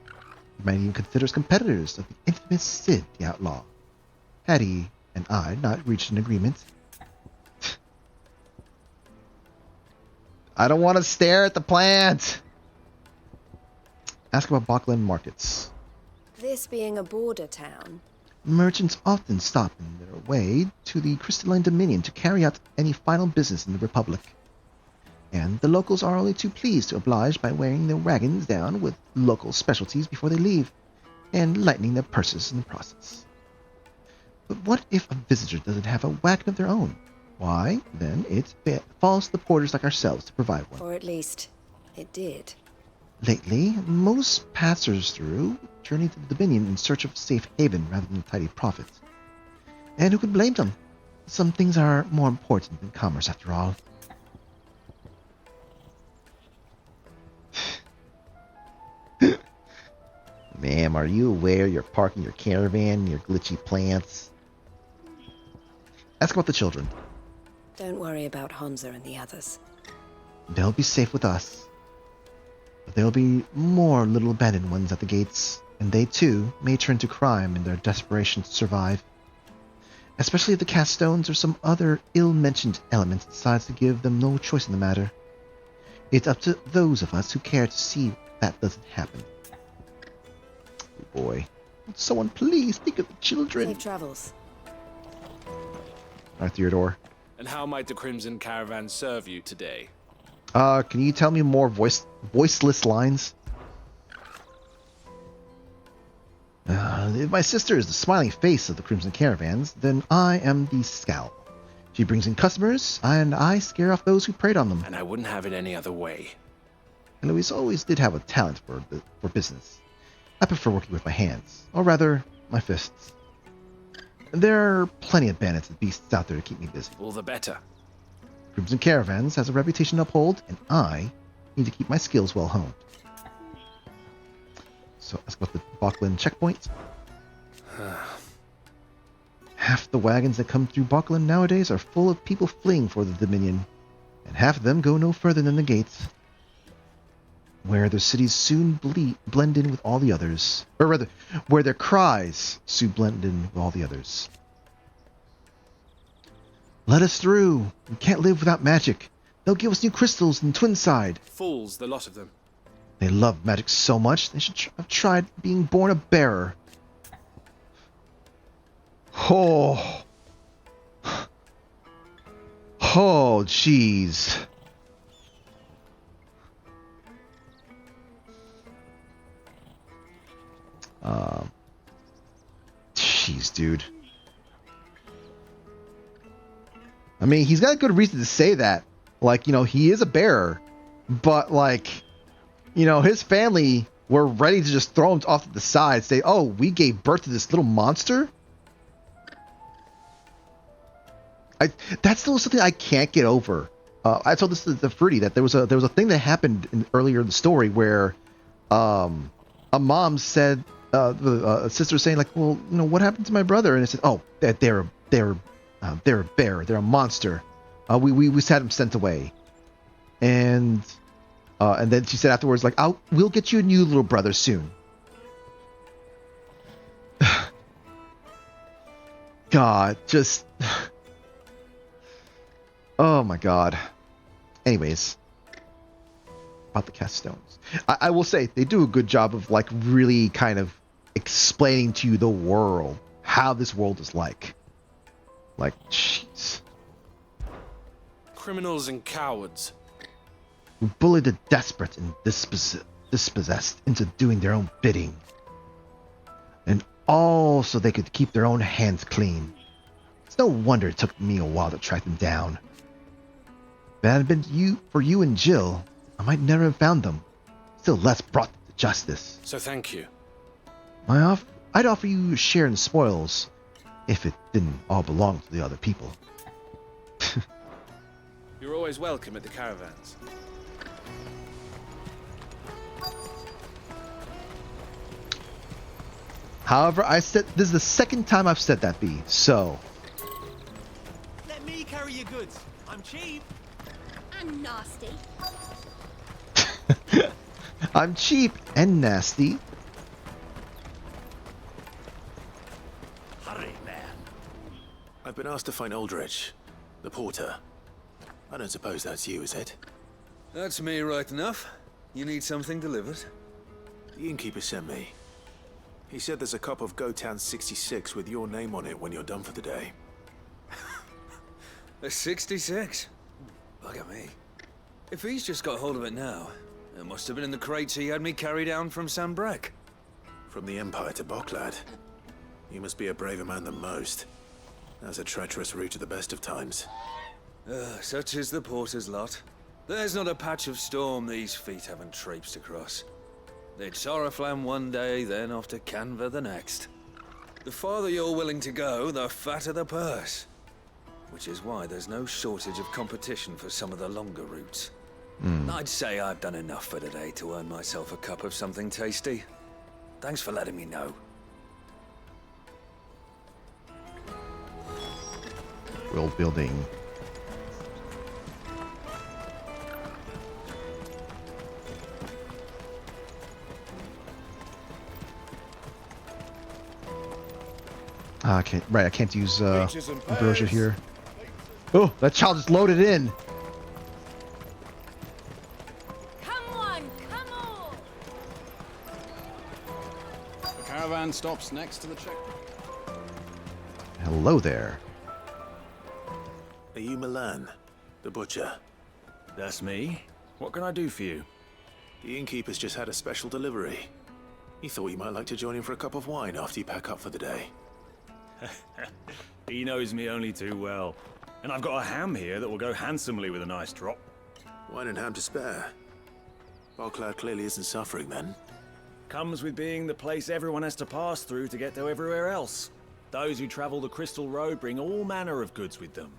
[SPEAKER 1] You might even consider us competitors of the infamous Sid the Outlaw. Had he and I not reached an agreement. I don't want to stare at the plant! Ask about Boklad markets.
[SPEAKER 7] This being a border town,
[SPEAKER 1] Merchants often stop in their way to the Crystalline Dominion to carry out any final business in the Republic. And the locals are only too pleased to oblige by wearing their wagons down with local specialties before they leave, and lightening their purses in the process. But what if a visitor doesn't have a wagon of their own? Why, then it falls to the porters like ourselves to provide one.
[SPEAKER 7] or at least it did.
[SPEAKER 1] Lately, most passers-through journey to the Dominion in search of a safe haven rather than a tidy profit. And who could blame them? Some things are more important than commerce, after all. Ma'am, are you aware you're parking your caravan near glitchy plants? Ask about the children.
[SPEAKER 7] Don't worry about Hansa and the others.
[SPEAKER 1] They'll be safe with us. But there'll be more little abandoned ones at the gates, and they too may turn to crime in their desperation to survive. Especially if the cast stones or some other ill-mentioned element decides to give them no choice in the matter. It's up to those of us who care to see that doesn't happen. Oh boy. Would someone please think of the children?
[SPEAKER 7] Safe travels.
[SPEAKER 1] Right, Theodore.
[SPEAKER 8] And how might the Crimson Caravan serve you today?
[SPEAKER 1] Can you tell me more voiceless lines? If my sister is the smiling face of the Crimson Caravans, then I am the scowl. She brings in customers, and I scare off those who preyed on them.
[SPEAKER 8] And I wouldn't have it any other way.
[SPEAKER 1] Eloise always did have a talent for business. I prefer working with my hands, or rather, my fists. There are plenty of bandits and beasts out there to keep me busy.
[SPEAKER 8] All the better.
[SPEAKER 1] Crimson Caravans has a reputation to uphold, and I need to keep my skills well honed. So let's go to the Bokland checkpoint. Half the wagons that come through Bokland nowadays are full of people fleeing for the Dominion, and half of them go no further than the gates, where their cities soon blend in with all the others. Or rather, where their cries soon blend in with all the others. Let us through. We can't live without magic. They'll give us new crystals in Twinside.
[SPEAKER 13] Fools, the lot of them.
[SPEAKER 1] They love magic so much, they should have tried being born a bearer. Oh. Oh, jeez. Jeez, dude. I mean, he's got a good reason to say that. Like, you know, he is a bearer. But, like, you know, his family were ready to just throw him off to the side. Say, oh, we gave birth to this little monster? That's still something I can't get over. I told this to Fruity that there was a thing that happened earlier in the story where a mom said, a sister saying like, well, you know, what happened to my brother? And it said, oh, they're a bear, they're a monster. We had him sent away. And then she said afterwards, like, we'll get you a new little brother soon. God, just. Oh my God. Anyways, about the cast stones. I will say they do a good job of like really kind of explaining to you the world, how this world is like. Like, jeez.
[SPEAKER 13] Criminals and cowards.
[SPEAKER 1] Who bully the desperate and dispossessed into doing their own bidding. And all so they could keep their own hands clean. It's no wonder it took me a while to track them down. If it hadn't been for you and Jill, I might never have found them. Still less brought to justice.
[SPEAKER 13] So thank you.
[SPEAKER 1] I'd offer you a share in the spoils, if it didn't all belong to the other people.
[SPEAKER 13] You're always welcome at the caravans.
[SPEAKER 1] However, this is the second time I've said that, B. So.
[SPEAKER 8] Let me carry your goods. I'm cheap.
[SPEAKER 12] And nasty.
[SPEAKER 1] I'm cheap and nasty.
[SPEAKER 5] Hurry, man. I've been asked to find Aldrich, the porter. I don't suppose that's you, is it?
[SPEAKER 18] That's me right enough. You need something delivered?
[SPEAKER 5] The innkeeper sent me. He said there's a cup of Gotown 66 with your name on it when you're done for the day.
[SPEAKER 18] A 66? Look at me. If he's just got hold of it now, it must have been in the crates he had me carry down from Sanbreque.
[SPEAKER 5] From the Empire to Boklad. You must be a braver man than most. That's a treacherous route at the best of times.
[SPEAKER 18] Such is the porter's lot. There's not a patch of storm these feet haven't traipsed across. It's Oriflamme one day, then off to Canva the next. The farther you're willing to go, the fatter the purse. Which is why there's no shortage of competition for some of the longer routes. I'd say I've done enough for today to earn myself a cup of something tasty. Thanks for letting me know.
[SPEAKER 1] World building. I can't use ambrosia here. Oh, that child just loaded in.
[SPEAKER 12] Come on, come on!
[SPEAKER 8] The caravan stops next to the check.
[SPEAKER 1] Hello there.
[SPEAKER 5] Are you Milan, the butcher?
[SPEAKER 19] That's me. What can I do for you?
[SPEAKER 5] The innkeeper's just had a special delivery. He thought you might like to join him for a cup of wine after you pack up for the day.
[SPEAKER 19] He knows me only too well. And I've got a ham here that will go handsomely with a nice drop.
[SPEAKER 5] Wine and ham to spare. Boklad clearly isn't suffering then.
[SPEAKER 19] Comes with being the place everyone has to pass through to get to everywhere else. Those who travel the Crystal Road bring all manner of goods with them.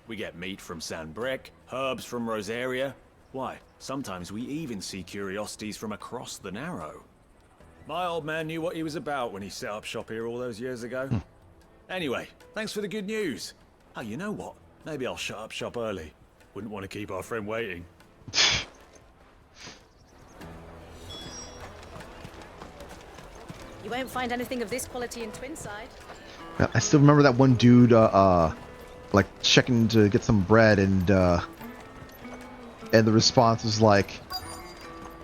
[SPEAKER 19] We get meat from Sanbreque, herbs from Rosaria, Why, sometimes we even see curiosities from across the Narrow. My old man knew what he was about when he set up shop here all those years ago. Anyway, thanks for the good news. Oh, you know what? Maybe I'll shut up shop early. Wouldn't want to keep our friend waiting.
[SPEAKER 20] You won't find anything of this quality in Twinside.
[SPEAKER 1] I still remember that one dude, like checking to get some bread, and the response was like,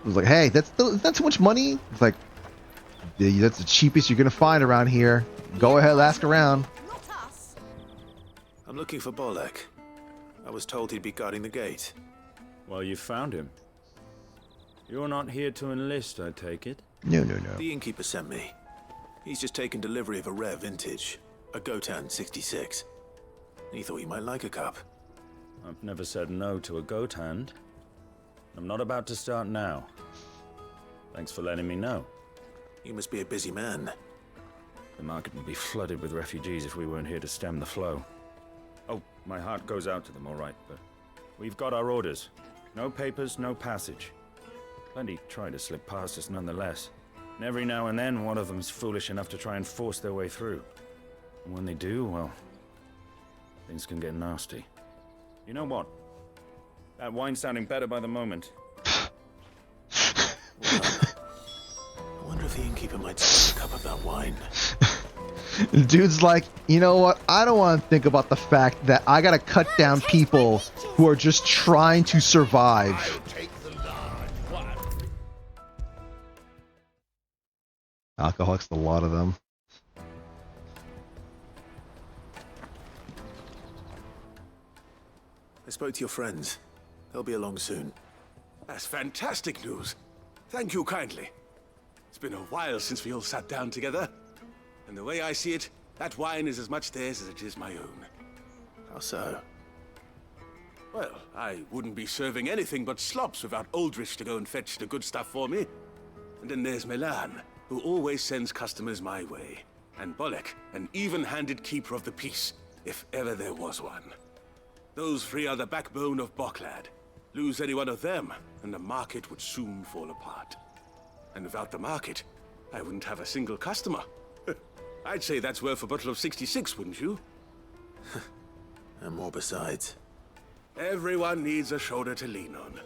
[SPEAKER 1] "Hey, that's not too much money." It's like, "Yeah, that's the cheapest you're gonna find around here. Go ahead, ask around."
[SPEAKER 5] I'm looking for Bolek. I was told he'd be guarding the gate.
[SPEAKER 19] Well, you found him. You're not here to enlist, I take it?
[SPEAKER 1] No.
[SPEAKER 5] The innkeeper sent me. He's just taken delivery of a rare vintage, a Gotan 66. He thought you might like a cup.
[SPEAKER 19] I've never said no to a goat hand. I'm not about to start now. Thanks for letting me know.
[SPEAKER 5] You must be a busy man.
[SPEAKER 19] The market would be flooded with refugees if we weren't here to stem the flow. Oh, my heart goes out to them, all right, but we've got our orders. No papers, no passage. Plenty try to slip past us nonetheless. And every now and then, one of them's foolish enough to try and force their way through. And when they do, well, things can get nasty. You know what? That wine's sounding better by the moment.
[SPEAKER 5] I wonder if the innkeeper might spill a cup of that wine.
[SPEAKER 1] The dude's like, you know what? I don't want to think about the fact that I gotta cut down people who are just trying to survive. Alcoholics, a lot of them.
[SPEAKER 5] I spoke to your friends. They'll be along soon.
[SPEAKER 14] That's fantastic news. Thank you kindly. It's been a while since we all sat down together. And the way I see it, that wine is as much theirs as it is my own.
[SPEAKER 5] How so?
[SPEAKER 14] Well, I wouldn't be serving anything but slops without Aldrich to go and fetch the good stuff for me. And then there's Milan, who always sends customers my way. And Bolek, an even-handed keeper of the peace, if ever there was one. Those three are the backbone of Boklad. Lose any one of them, and the market would soon fall apart. And without the market, I wouldn't have a single customer. I'd say that's worth a bottle of 66, wouldn't you?
[SPEAKER 5] And more besides.
[SPEAKER 14] Everyone needs a shoulder to lean on.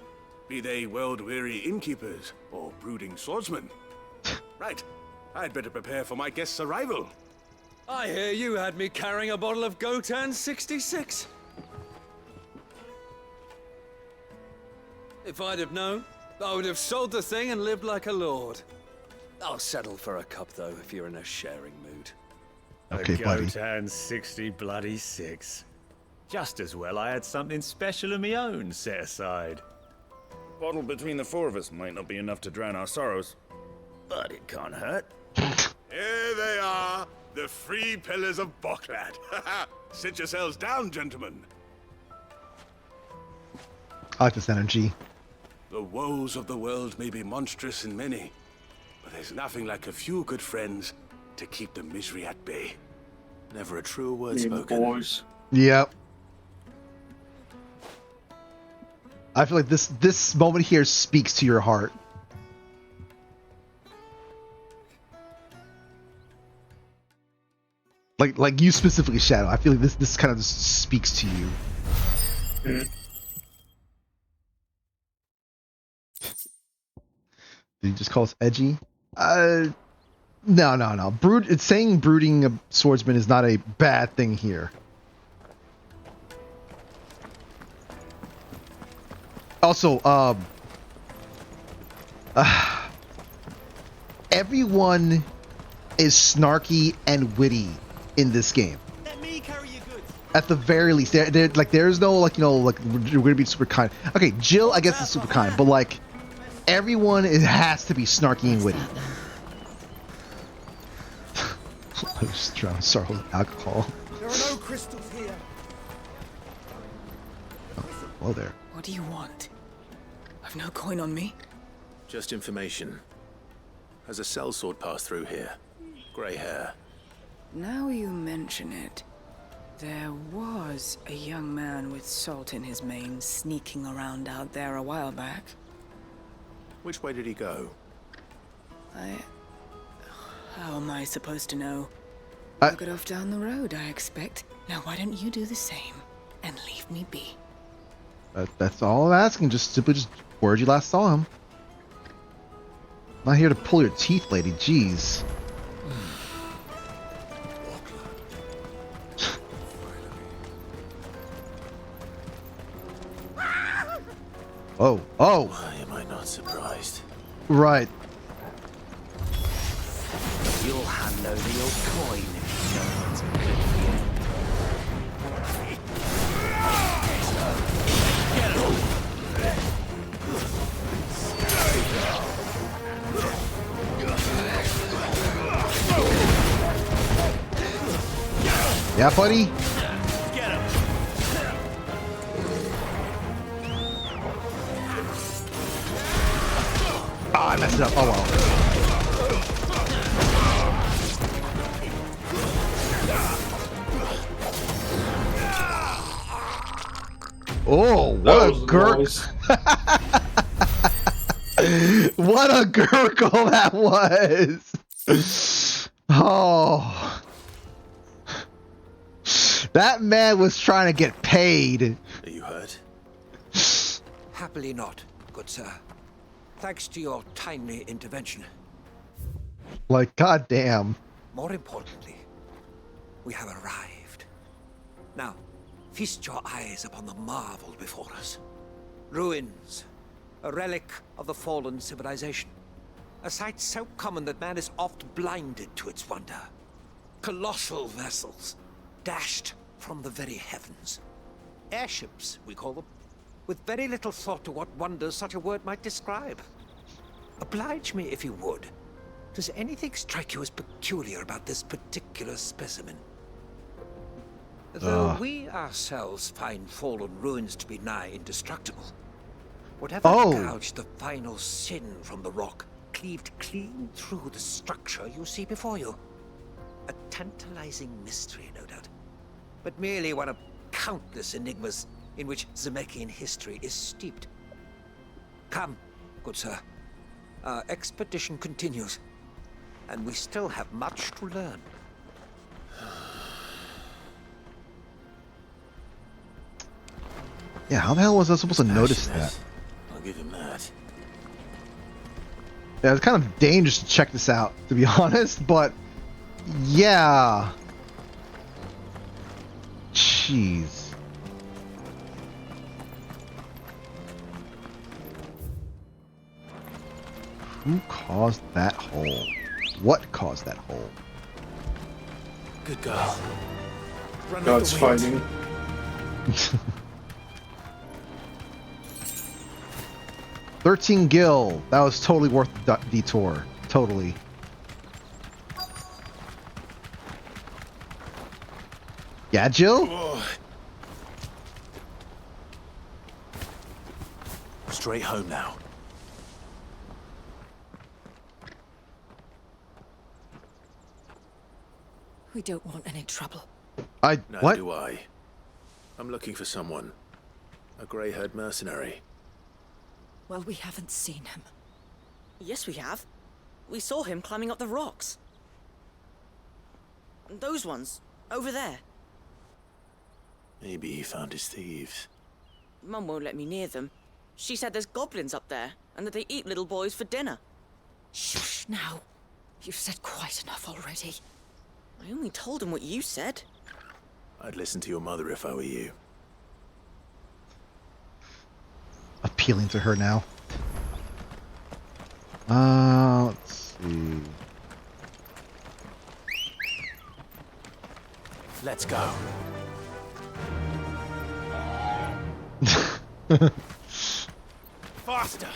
[SPEAKER 14] Be they world-weary innkeepers or brooding swordsmen. Right. I'd better prepare for my guest's arrival.
[SPEAKER 18] I hear you had me carrying a bottle of Gotan 66. If I'd have known, I would have sold the thing and lived like a lord. I'll settle for a cup, though, if you're in a sharing mood.
[SPEAKER 1] Okay, buddy.
[SPEAKER 19] Gotan 60 Just as well I had something special of my own set aside. A bottle between the four of us might not be enough to drown our sorrows, but it can't hurt.
[SPEAKER 14] Here they are, the three pillars of Boklad. Sit yourselves down, gentlemen.
[SPEAKER 1] I like this energy.
[SPEAKER 14] The woes of the world may be monstrous in many, but there's nothing like a few good friends to keep the misery at bay.
[SPEAKER 5] Never a truer word spoken.
[SPEAKER 2] Boys.
[SPEAKER 1] Yep. I feel like this moment here speaks to your heart. Like you specifically, Shadow. I feel like this kind of just speaks to you. Did you just call us edgy? No. It's saying brooding a swordsman is not a bad thing here. Also, everyone is snarky and witty in this game.
[SPEAKER 16] Let me carry your goods.
[SPEAKER 1] At the very least, there's no like we're gonna be super kind. Okay, Jill, I guess is super kind, but like everyone has to be snarky and witty. I was just trying to start with alcohol.
[SPEAKER 3] There are no crystals here.
[SPEAKER 1] Well, there.
[SPEAKER 10] What do you want? I've no coin on me.
[SPEAKER 5] Just information. Has a sellsword passed through here? Grey hair.
[SPEAKER 10] Now you mention it.
[SPEAKER 21] There was a young man with salt in his mane sneaking around out there a while back.
[SPEAKER 5] Which way did he go?
[SPEAKER 21] How am I supposed to know?
[SPEAKER 1] I
[SPEAKER 21] Took it off down the road, I expect. Now why don't you do the same and leave me be?
[SPEAKER 1] That's all I'm asking. Just simply just where'd you last saw him? Not here to pull your teeth, lady. Jeez. Oh, oh.
[SPEAKER 5] Why am I not surprised?
[SPEAKER 1] Right.
[SPEAKER 17] You'll hand over your coin if you know what's good
[SPEAKER 1] for you. Yeah, buddy. I messed it up. Oh well. Oh, what a gurk! What a gurgle that was! Oh, that man was trying to get paid.
[SPEAKER 5] Are you hurt?
[SPEAKER 17] Happily not, good sir. Thanks to your timely intervention.
[SPEAKER 1] Like, goddamn.
[SPEAKER 17] More importantly, we have arrived. Now, feast your eyes upon the marvel before us. Ruins, a relic of the fallen civilization. A sight so common that man is oft blinded to its wonder. Colossal vessels, dashed from the very heavens. Airships, we call them, with very little thought to what wonders such a word might describe. Oblige me if you would. Does anything strike you as peculiar about this particular specimen? Though we ourselves find fallen ruins to be nigh indestructible, whatever gouged the final sin from the rock cleaved clean through the structure you see before you. A tantalizing mystery, no doubt, but merely one of countless enigmas in which Zemeckis history is steeped. Come, good sir. Our expedition continues, and we still have much to learn.
[SPEAKER 1] Yeah, how the hell was I supposed to notice that?
[SPEAKER 5] I'll give him that.
[SPEAKER 1] Yeah, it's kind of dangerous to check this out, to be honest, but yeah. Jeez. Who caused that hole? What caused that hole?
[SPEAKER 5] Good girl.
[SPEAKER 2] God's fighting.
[SPEAKER 1] $13 gil. That was totally worth the detour. Totally. Yeah, Jill?
[SPEAKER 5] Oh. Straight home now.
[SPEAKER 4] We don't want any trouble.
[SPEAKER 5] Neither do I. I'm looking for someone. A grey-haired mercenary.
[SPEAKER 4] Well, we haven't seen him.
[SPEAKER 10] Yes, we have. We saw him climbing up the rocks. Those ones, over there.
[SPEAKER 5] Maybe he found his thieves.
[SPEAKER 10] Mum won't let me near them. She said there's goblins up there, and that they eat little boys for dinner.
[SPEAKER 4] Shush now. You've said quite enough already.
[SPEAKER 10] I only told him what you said.
[SPEAKER 5] I'd listen to your mother if I were you.
[SPEAKER 1] Appealing to her now. Let's see.
[SPEAKER 5] Let's go. Faster!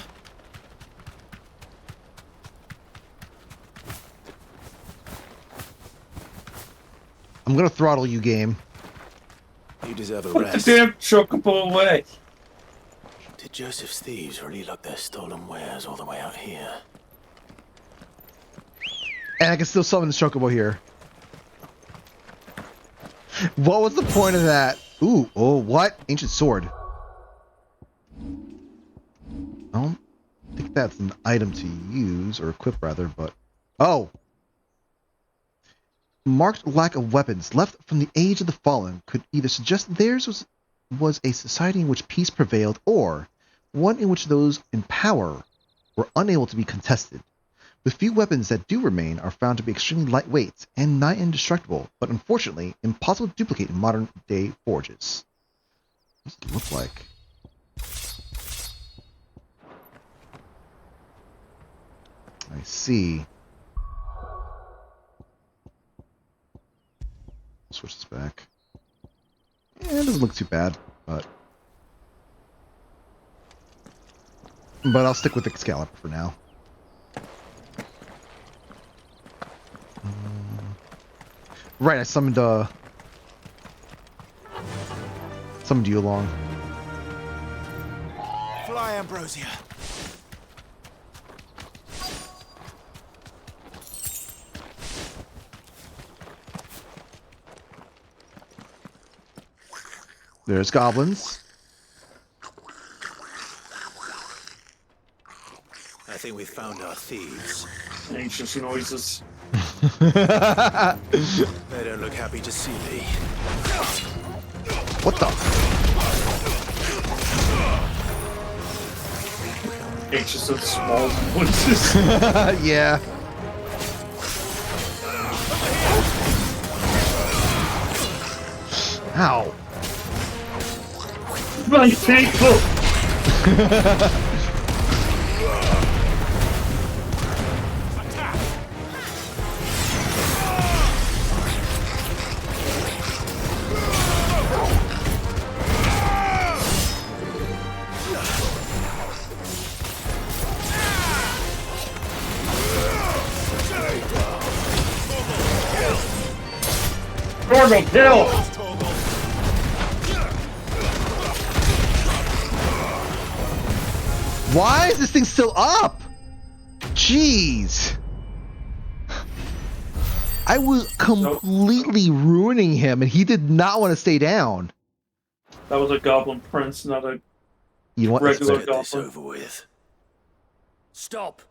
[SPEAKER 1] I'm gonna throttle you, game.
[SPEAKER 5] You deserve a
[SPEAKER 2] Put
[SPEAKER 5] rest.
[SPEAKER 2] the damn chocobo away.
[SPEAKER 5] Did Joseph's thieves really lug their stolen wares all the way out here?
[SPEAKER 1] And I can still summon the chocobo here. What was the point of that? Ooh, oh, what? Ancient sword. I don't think that's an item to use, or equip rather, but... Oh! Marked lack of weapons left from the Age of the Fallen could either suggest theirs was a society in which peace prevailed, or one in which those in power were unable to be contested. The few weapons that do remain are found to be extremely lightweight and nigh indestructible, but unfortunately impossible to duplicate in modern-day forges. What does it look like? I see. Switch this back. Yeah, it doesn't look too bad, but I'll stick with the Excalibur for now. Right, I summoned you along.
[SPEAKER 3] Fly, Ambrosia.
[SPEAKER 1] There's goblins.
[SPEAKER 5] I think we found our thieves.
[SPEAKER 2] Anxious noises.
[SPEAKER 5] They don't look happy to see me.
[SPEAKER 1] What the?
[SPEAKER 2] Anxious of small noises.
[SPEAKER 1] Yeah. Ow.
[SPEAKER 2] My thankful. Torgal, kill!
[SPEAKER 1] Why is this thing still up? Jeez. I was completely ruining him, and he did not want to stay down.
[SPEAKER 2] That was a goblin prince, not a
[SPEAKER 1] You want
[SPEAKER 2] regular
[SPEAKER 5] Let's get this
[SPEAKER 2] goblin.
[SPEAKER 5] over with.
[SPEAKER 16] Stop!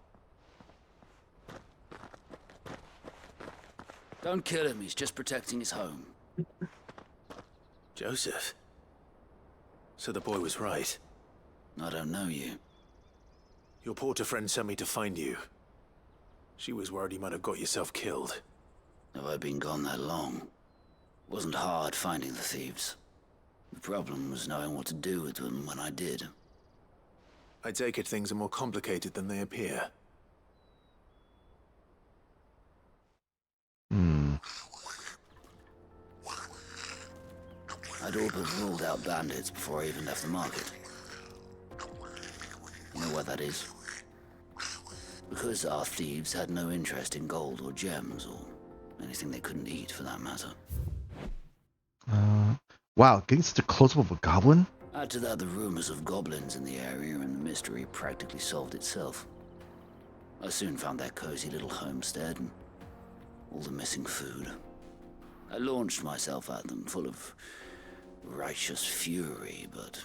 [SPEAKER 16] Don't kill him, he's just protecting his home.
[SPEAKER 5] Joseph. So the boy was right.
[SPEAKER 16] I don't know you.
[SPEAKER 5] Your porter friend sent me to find you. She was worried you might have got yourself killed.
[SPEAKER 16] Have I been gone that long? Wasn't hard finding the thieves. The problem was knowing what to do with them when I did.
[SPEAKER 5] I take it things are more complicated than they appear.
[SPEAKER 16] I'd all but ruled out bandits before I even left the market. You know why that is? Because our thieves had no interest in gold or gems, or anything they couldn't eat for that matter.
[SPEAKER 1] Wow, getting such a close-up of a goblin?
[SPEAKER 16] Add to that the rumors of goblins in the area, and the mystery practically solved itself. I soon found their cozy little homestead, and all the missing food. I launched myself at them, full of righteous fury, but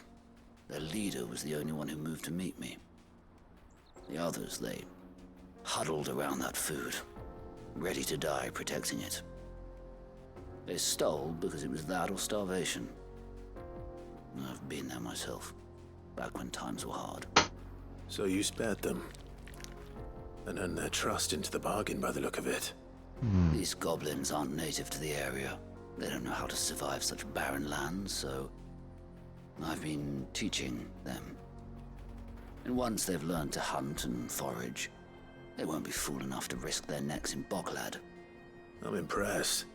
[SPEAKER 16] their leader was the only one who moved to meet me. The others, they huddled around that food, ready to die protecting it. They stole because it was that or starvation. I've been there myself, back when times were hard.
[SPEAKER 5] So you spared them. And earned their trust into the bargain by the look of it.
[SPEAKER 16] These goblins aren't native to the area. They don't know how to survive such barren lands, so I've been teaching them. And once they've learned to hunt and forage, they won't be fool enough to risk their necks in Boklad.
[SPEAKER 5] I'm impressed.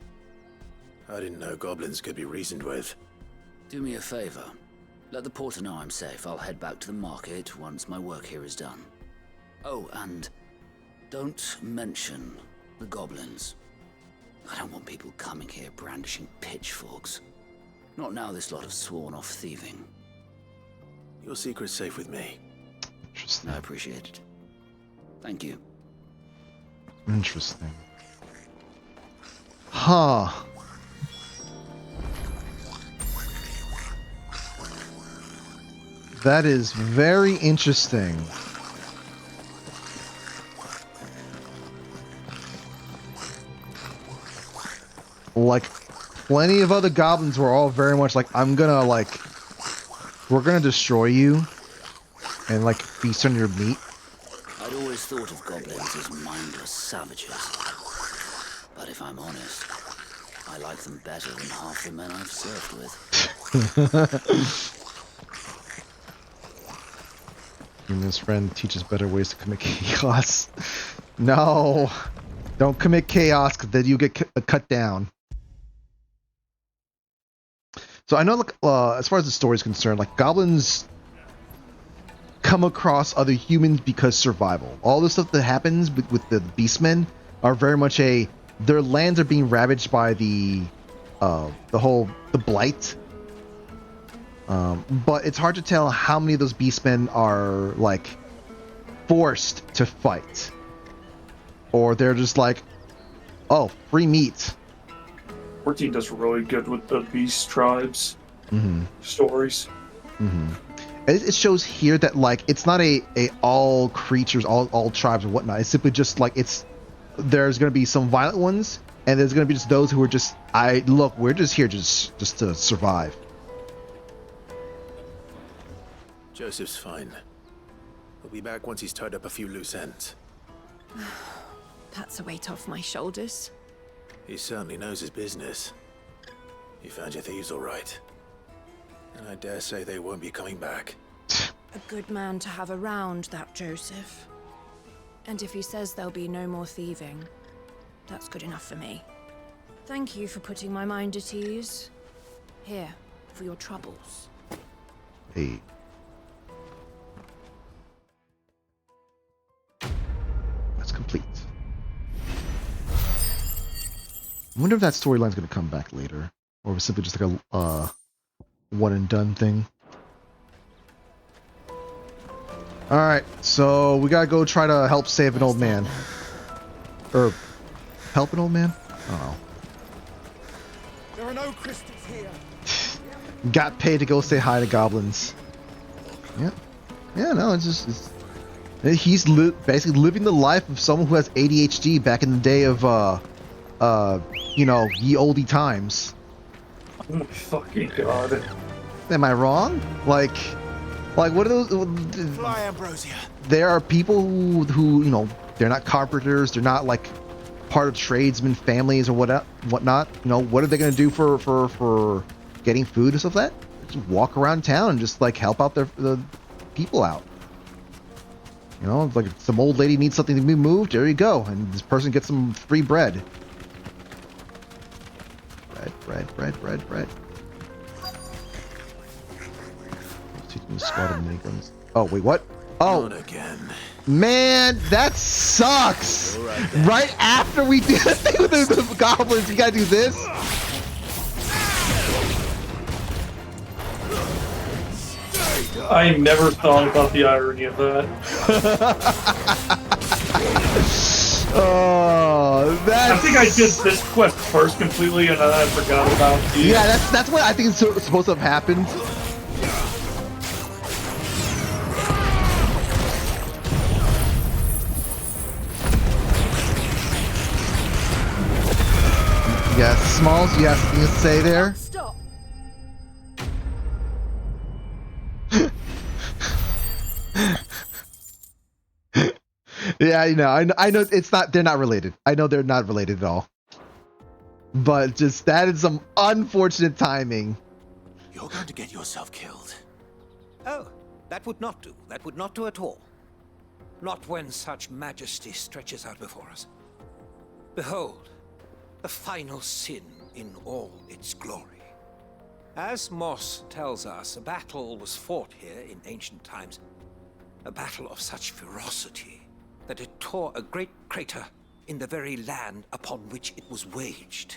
[SPEAKER 5] I didn't know goblins could be reasoned with.
[SPEAKER 16] Do me a favor. Let the porter know I'm safe. I'll head back to the market once my work here is done. Oh, and don't mention the goblins. I don't want people coming here brandishing pitchforks. Not now this lot have sworn off thieving.
[SPEAKER 5] Your secret's safe with me.
[SPEAKER 1] Interesting.
[SPEAKER 16] I appreciate it. Thank you.
[SPEAKER 1] Interesting. Huh. That is very interesting. Like, plenty of other goblins were all very much like, we're gonna destroy you and like feast on your meat.
[SPEAKER 16] I'd always thought of goblins as mindless savages. But if I'm honest, I like them better than half the men I've served with.
[SPEAKER 1] And his friend teaches better ways to commit chaos. No, don't commit chaos, because then you get cut down. So I know, like, as far as the story is concerned, like, goblins come across other humans because survival. All the stuff that happens with the beastmen are very much their lands are being ravaged by the blight. But it's hard to tell how many of those beastmen are like forced to fight, or they're just like, oh, free meat.
[SPEAKER 2] 14 does really good with the beast tribes stories.
[SPEAKER 1] It shows here that like it's not a all creatures, all tribes or whatnot. It's simply just like there's going to be some violent ones, and there's going to be just those who are just we're just here just to survive.
[SPEAKER 5] Joseph's fine. He'll be back once he's tied up a few loose ends.
[SPEAKER 11] That's a weight off my shoulders.
[SPEAKER 5] He certainly knows his business. You found your thieves all right. And I dare say they won't be coming back.
[SPEAKER 11] A good man to have around, that Joseph. And if he says there'll be no more thieving, that's good enough for me. Thank you for putting my mind at ease. Here, for your troubles.
[SPEAKER 1] Hey. That's complete. I wonder if that storyline's going to come back later, or if it's simply just like a one and done thing. All right, so we gotta go try to help save an old man, or help an old man. Oh,
[SPEAKER 3] There are no crystals here.
[SPEAKER 1] got paid to go say hi to goblins. Yeah, no, he's basically living the life of someone who has ADHD back in the day of ye olde times.
[SPEAKER 2] Oh my fucking god.
[SPEAKER 1] Am I wrong? Like what are those?
[SPEAKER 3] Fly, Ambrosia.
[SPEAKER 1] There are people who they're not carpenters, they're not like part of tradesmen families or whatnot. What are they gonna do for getting food and stuff like that? Just walk around town and just like help out the people out. Like if some old lady needs something to be moved, there you go, and this person gets some free bread. Bread. Oh wait, what? Oh,
[SPEAKER 5] again.
[SPEAKER 1] Man, that sucks. Right after we do the thing with the goblins, you gotta do this.
[SPEAKER 2] I never thought about the irony of that.
[SPEAKER 1] Oh,
[SPEAKER 2] I think I did this quest first completely, and then I forgot about it.
[SPEAKER 1] Yeah, that's what I think is supposed to have happened. Yes, Smalls, you have something to say there?
[SPEAKER 11] Stop.
[SPEAKER 1] Yeah, I know they're not related. I know they're not related at all. But just that is some unfortunate timing.
[SPEAKER 17] You're going to get yourself killed. Oh, that would not do. That would not do at all. Not when such majesty stretches out before us. Behold, the final sin in all its glory. As Moss tells us, a battle was fought here in ancient times. A battle of such ferocity that it tore a great crater in the very land upon which it was waged.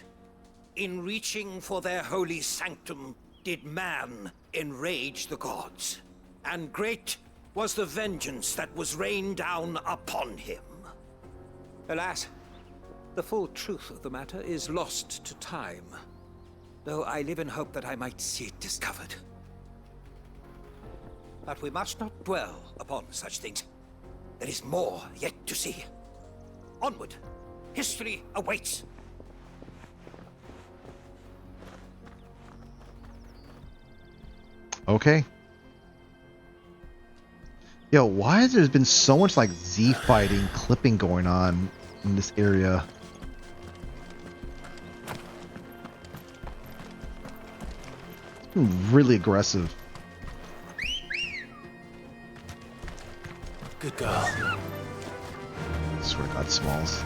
[SPEAKER 17] In reaching for their holy sanctum, did man enrage the gods, and great was the vengeance that was rained down upon him. Alas, the full truth of the matter is lost to time, though I live in hope that I might see it discovered. But we must not dwell upon such things. There is more yet to see. Onward. History awaits.
[SPEAKER 1] Okay. Yo, why has there been so much like Z fighting, clipping going on in this area? It's been really aggressive.
[SPEAKER 5] Good girl.
[SPEAKER 1] I swear to God, Smalls.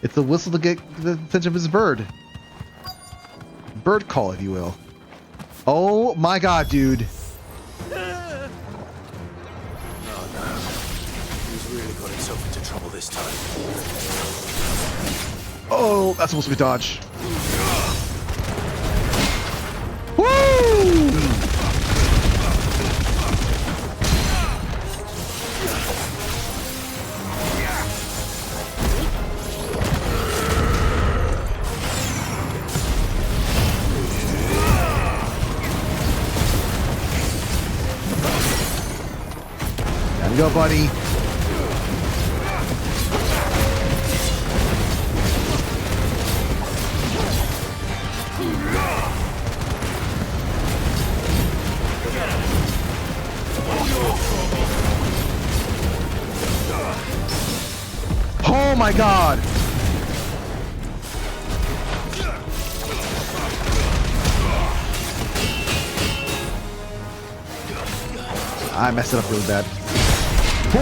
[SPEAKER 1] It's a whistle to get the attention of his bird. Bird call, if you will. Oh my God, dude.
[SPEAKER 5] Oh no. He's really got himself into trouble this time.
[SPEAKER 1] Oh, that's supposed to be dodge. Woo! There you go, buddy. Oh my God! I messed it up really bad. Ooh!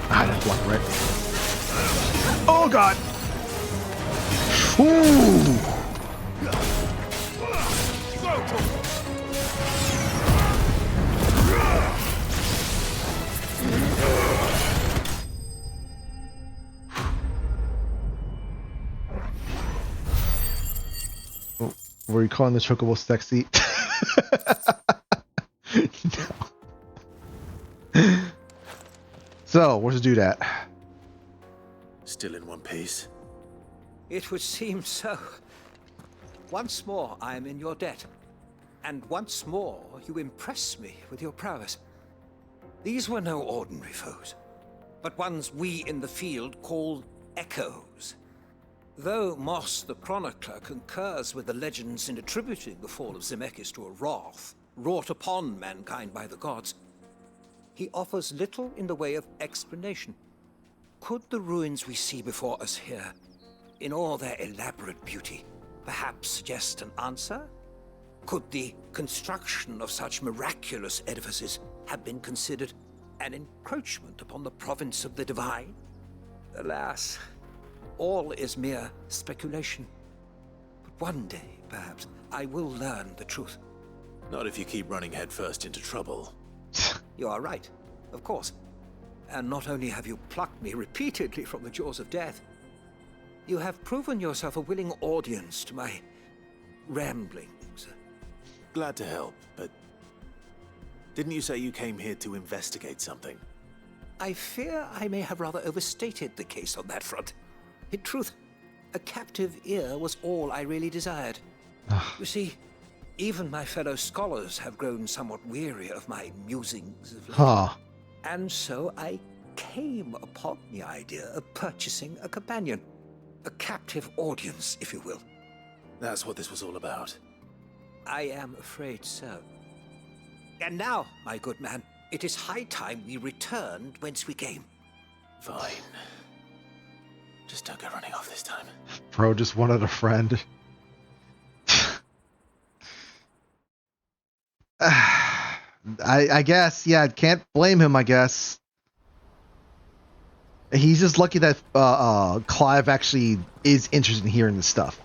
[SPEAKER 1] Ah, that's blocked right. Oh God! Ooh! Oh, were you calling the chocobo sexy? No. So, where's the dude at?
[SPEAKER 5] Still in one piece.
[SPEAKER 17] It would seem so. Once more I am in your debt. And once more you impress me with your prowess. These were no ordinary foes, but ones we in the field call echoes. Though Moss the Chronicler concurs with the legends in attributing the fall of Zemeckis to a wrath wrought upon mankind by the gods, he offers little in the way of explanation. Could the ruins we see before us here, in all their elaborate beauty, perhaps suggest an answer? Could the construction of such miraculous edifices have been considered an encroachment upon the province of the divine? Alas, all is mere speculation. But one day, perhaps, I will learn the truth.
[SPEAKER 5] Not if you keep running headfirst into trouble.
[SPEAKER 17] You are right, of course. And not only have you plucked me repeatedly from the jaws of death, you have proven yourself a willing audience to my ramblings.
[SPEAKER 5] Glad to help, but didn't you say you came here to investigate something?
[SPEAKER 17] I fear I may have rather overstated the case on that front. In truth, a captive ear was all I really desired. You see, even my fellow scholars have grown somewhat weary of my musings of late. And so I came upon the idea of purchasing a companion. A captive audience, if you will.
[SPEAKER 5] That's what this was all about.
[SPEAKER 17] I am afraid so. And now, my good man, it is high time we returned whence we came.
[SPEAKER 5] Fine. Just don't go running off this time.
[SPEAKER 1] Bro just wanted a friend. I guess, yeah, can't blame him, I guess. He's just lucky that Clive actually is interested in hearing this stuff.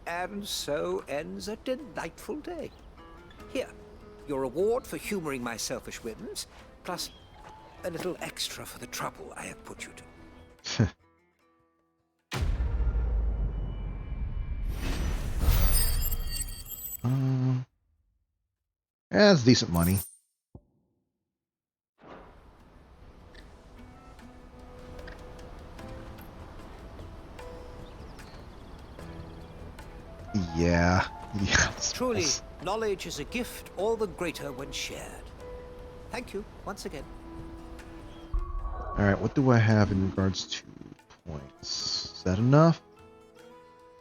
[SPEAKER 17] And so ends a delightful day. Here, your reward for humoring my selfish whims, plus a little extra for the trouble I have put you to.
[SPEAKER 1] Yeah, that's decent money. Yeah.
[SPEAKER 17] Truly, knowledge is a gift all the greater when shared. Thank you once again.
[SPEAKER 1] Alright, what do I have in regards to points? Is that enough?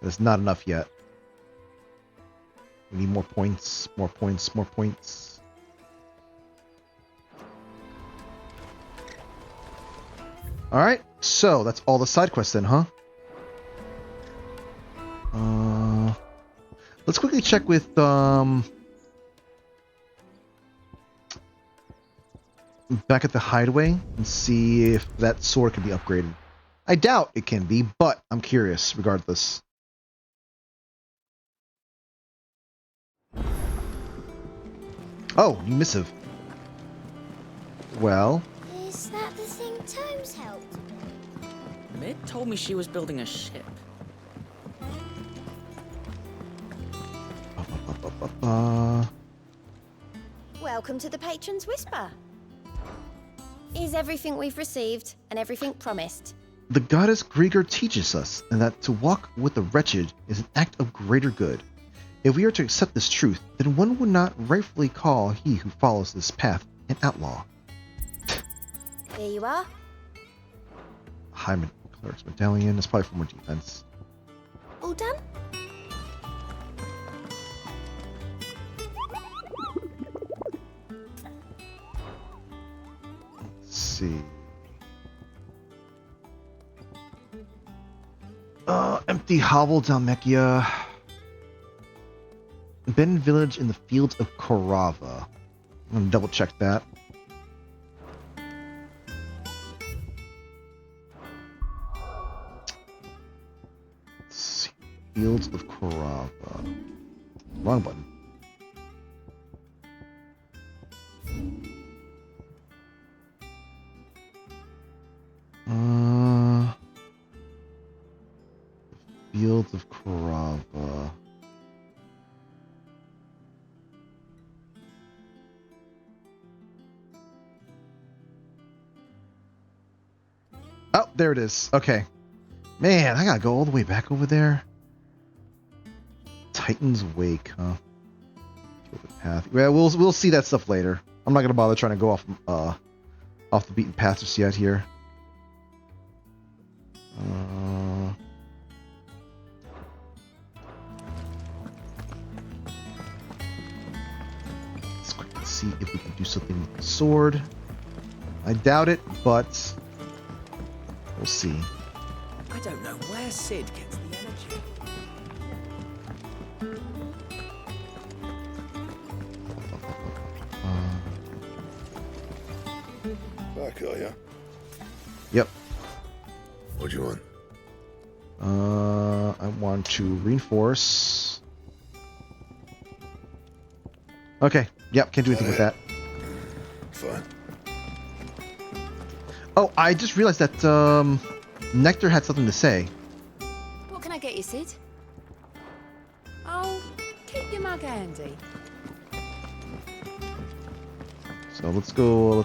[SPEAKER 1] That's not enough yet. We need more points, more points, more points. Alright, so that's all the side quests then, huh? Let's quickly check with back at the hideaway and see if that sword can be upgraded. I doubt it can be, but I'm curious regardless. Oh, new missive. Well,
[SPEAKER 9] Is that the thing Tomes helped?
[SPEAKER 6] Mid told me she was building a ship.
[SPEAKER 22] Welcome to the Patron's Whisper. Is everything we've received and everything promised?
[SPEAKER 1] the goddess Grieger teaches us, and that to walk with the wretched is an act of greater good. If we are to accept this truth, then one would not rightfully call he who follows this path an outlaw.
[SPEAKER 22] Here you are.
[SPEAKER 1] Hyman Cleric's Medallion is probably for more defense.
[SPEAKER 22] All done?
[SPEAKER 1] Let's see. Empty hovel Dalmekia. Ben village in the fields of Korava. I'm gonna double check that. Let's see. Fields of Korava. Wrong button. Fields of Korava. Oh, there it is. Okay. Man, I gotta go all the way back over there. Titan's Wake, huh? Path. Yeah, we'll see that stuff later. I'm not gonna bother trying to go off the beaten path just yet here. Let's quickly see if we can do something with the sword. I doubt it, but we'll see.
[SPEAKER 17] I don't know where Sid gets the energy.
[SPEAKER 5] Back, are ya?
[SPEAKER 1] Yep.
[SPEAKER 5] What do you want?
[SPEAKER 1] I want to reinforce. Okay. Yep. Can't do anything with that.
[SPEAKER 5] Fine.
[SPEAKER 1] Oh, I just realized that Nectar had something to say.
[SPEAKER 23] What can I get you, Sid? Oh, keep your mug handy.
[SPEAKER 1] So let's go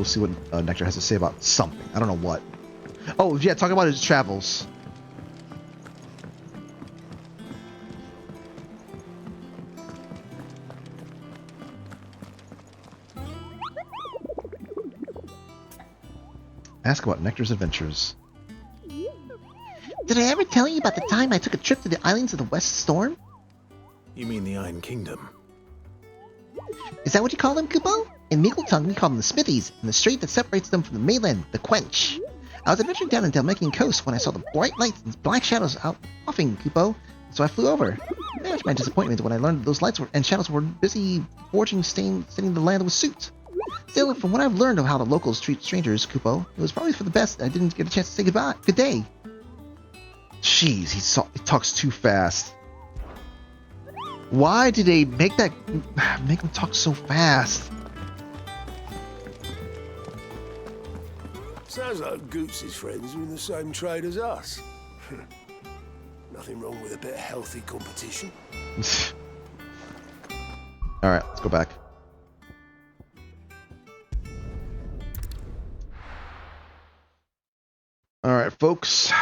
[SPEAKER 1] see what Nectar has to say about something. I don't know what. Oh yeah, talk about his travels. Ask about Nectar's adventures.
[SPEAKER 24] Did I ever tell you about the time I took a trip to the islands of the West Storm?
[SPEAKER 5] You mean the Iron Kingdom?
[SPEAKER 24] Is that what you call them, Kupo? In Meagletongue, we call them the Smithies, and the strait that separates them from the mainland, the Quench. I was adventuring down in Dalmekian coast when I saw the bright lights and black shadows out offing, Kupo, so I flew over. Much my disappointment when I learned that those lights and shadows were busy forging, staining the land with soot. Still, from what I've learned of how the locals treat strangers, Kupo, it was probably for the best that I didn't get a chance to say goodbye. Good day.
[SPEAKER 1] Jeez, he talks too fast. Why did they make him talk so fast?
[SPEAKER 7] Sounds like Goots' friends are in the same trade as us. Nothing wrong with a bit of healthy competition.
[SPEAKER 1] Alright, let's go back. Alright, folks.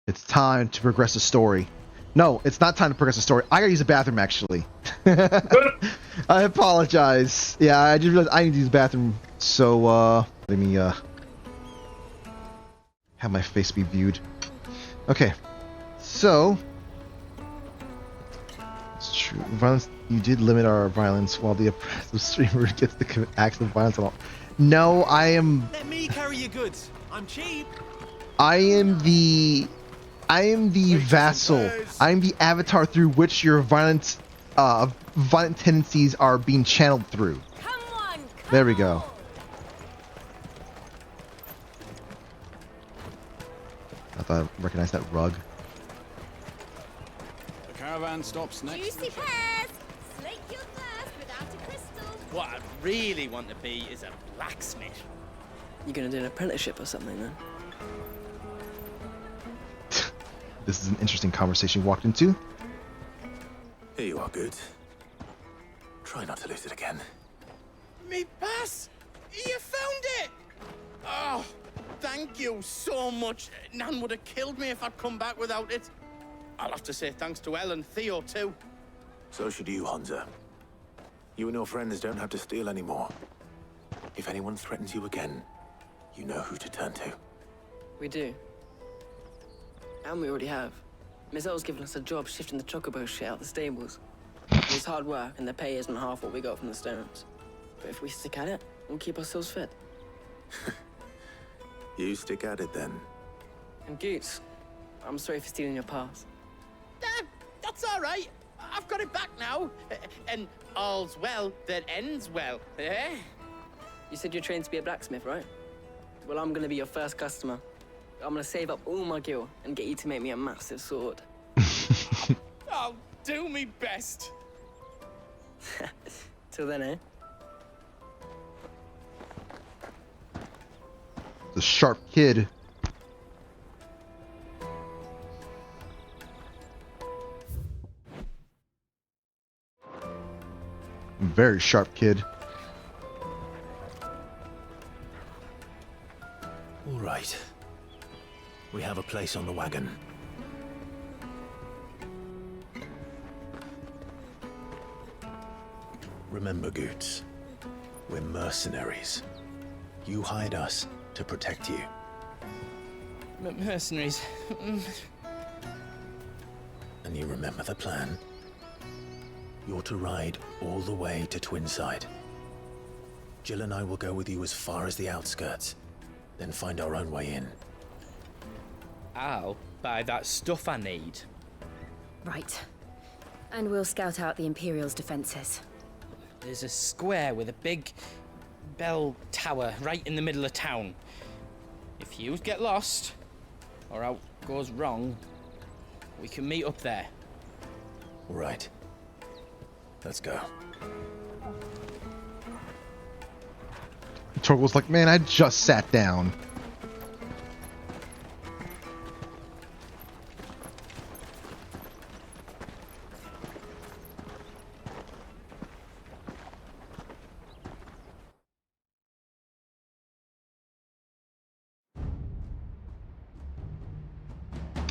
[SPEAKER 1] It's time to progress the story. No, it's not time to progress the story. I gotta use the bathroom, actually. I apologize. Yeah, I just realized I need to use the bathroom. So, let me, have my face be viewed. Okay. So... It's true. Violence. You did limit our violence while the oppressive streamer gets to commit acts of violence. No, I am...
[SPEAKER 8] Let me carry your goods. I'm cheap.
[SPEAKER 1] I am the vassal. I am the avatar through which your violent tendencies are being channeled through. There we go. I thought I recognized that rug.
[SPEAKER 8] The caravan stops next.
[SPEAKER 22] Juicy pears! Slake your thirst without a crystal.
[SPEAKER 6] What I really want to be is a blacksmith.
[SPEAKER 10] You gonna do an apprenticeship or something then?
[SPEAKER 1] This is an interesting conversation we walked into.
[SPEAKER 5] Here you are, good. Try not to lose it again.
[SPEAKER 6] Me pass! You found it! Oh, thank you so much. Nan would have killed me if I'd come back without it. I'll have to say thanks to Elle and Theo too.
[SPEAKER 5] So should you, Hansa. You and your friends don't have to steal anymore. If anyone threatens you again, you know who to turn to.
[SPEAKER 10] We do. And we already have. Miss Elle's given us a job shifting the chocobo shit out the stables. It's hard work, and the pay isn't half what we got from the Stones. But if we stick at it, we'll keep ourselves fit.
[SPEAKER 5] You stick at it then.
[SPEAKER 10] And Goots, I'm sorry for stealing your pass.
[SPEAKER 6] That's all right. I've got it back now. And all's well that ends well. Eh?
[SPEAKER 10] You said you're trained to be a blacksmith, right? Well, I'm gonna be your first customer. I'm gonna save up all my gil and get you to make me a massive sword.
[SPEAKER 6] I'll do me best.
[SPEAKER 10] Till then, eh?
[SPEAKER 1] The sharp kid. Very sharp kid.
[SPEAKER 5] All right. We have a place on the wagon. Remember, Goots, we're mercenaries. You hired us to protect you.
[SPEAKER 6] Mercenaries.
[SPEAKER 5] And you remember the plan? You're to ride all the way to Twinside. Jill and I will go with you as far as the outskirts, then find our own way in.
[SPEAKER 6] I'll buy that stuff I need.
[SPEAKER 23] Right. And we'll scout out the Imperial's defenses.
[SPEAKER 6] There's a square with a big bell tower right in the middle of town. If you get lost, or out goes wrong, we can meet up there.
[SPEAKER 5] All right. Let's go.
[SPEAKER 1] Torgal's like, man, I just sat down.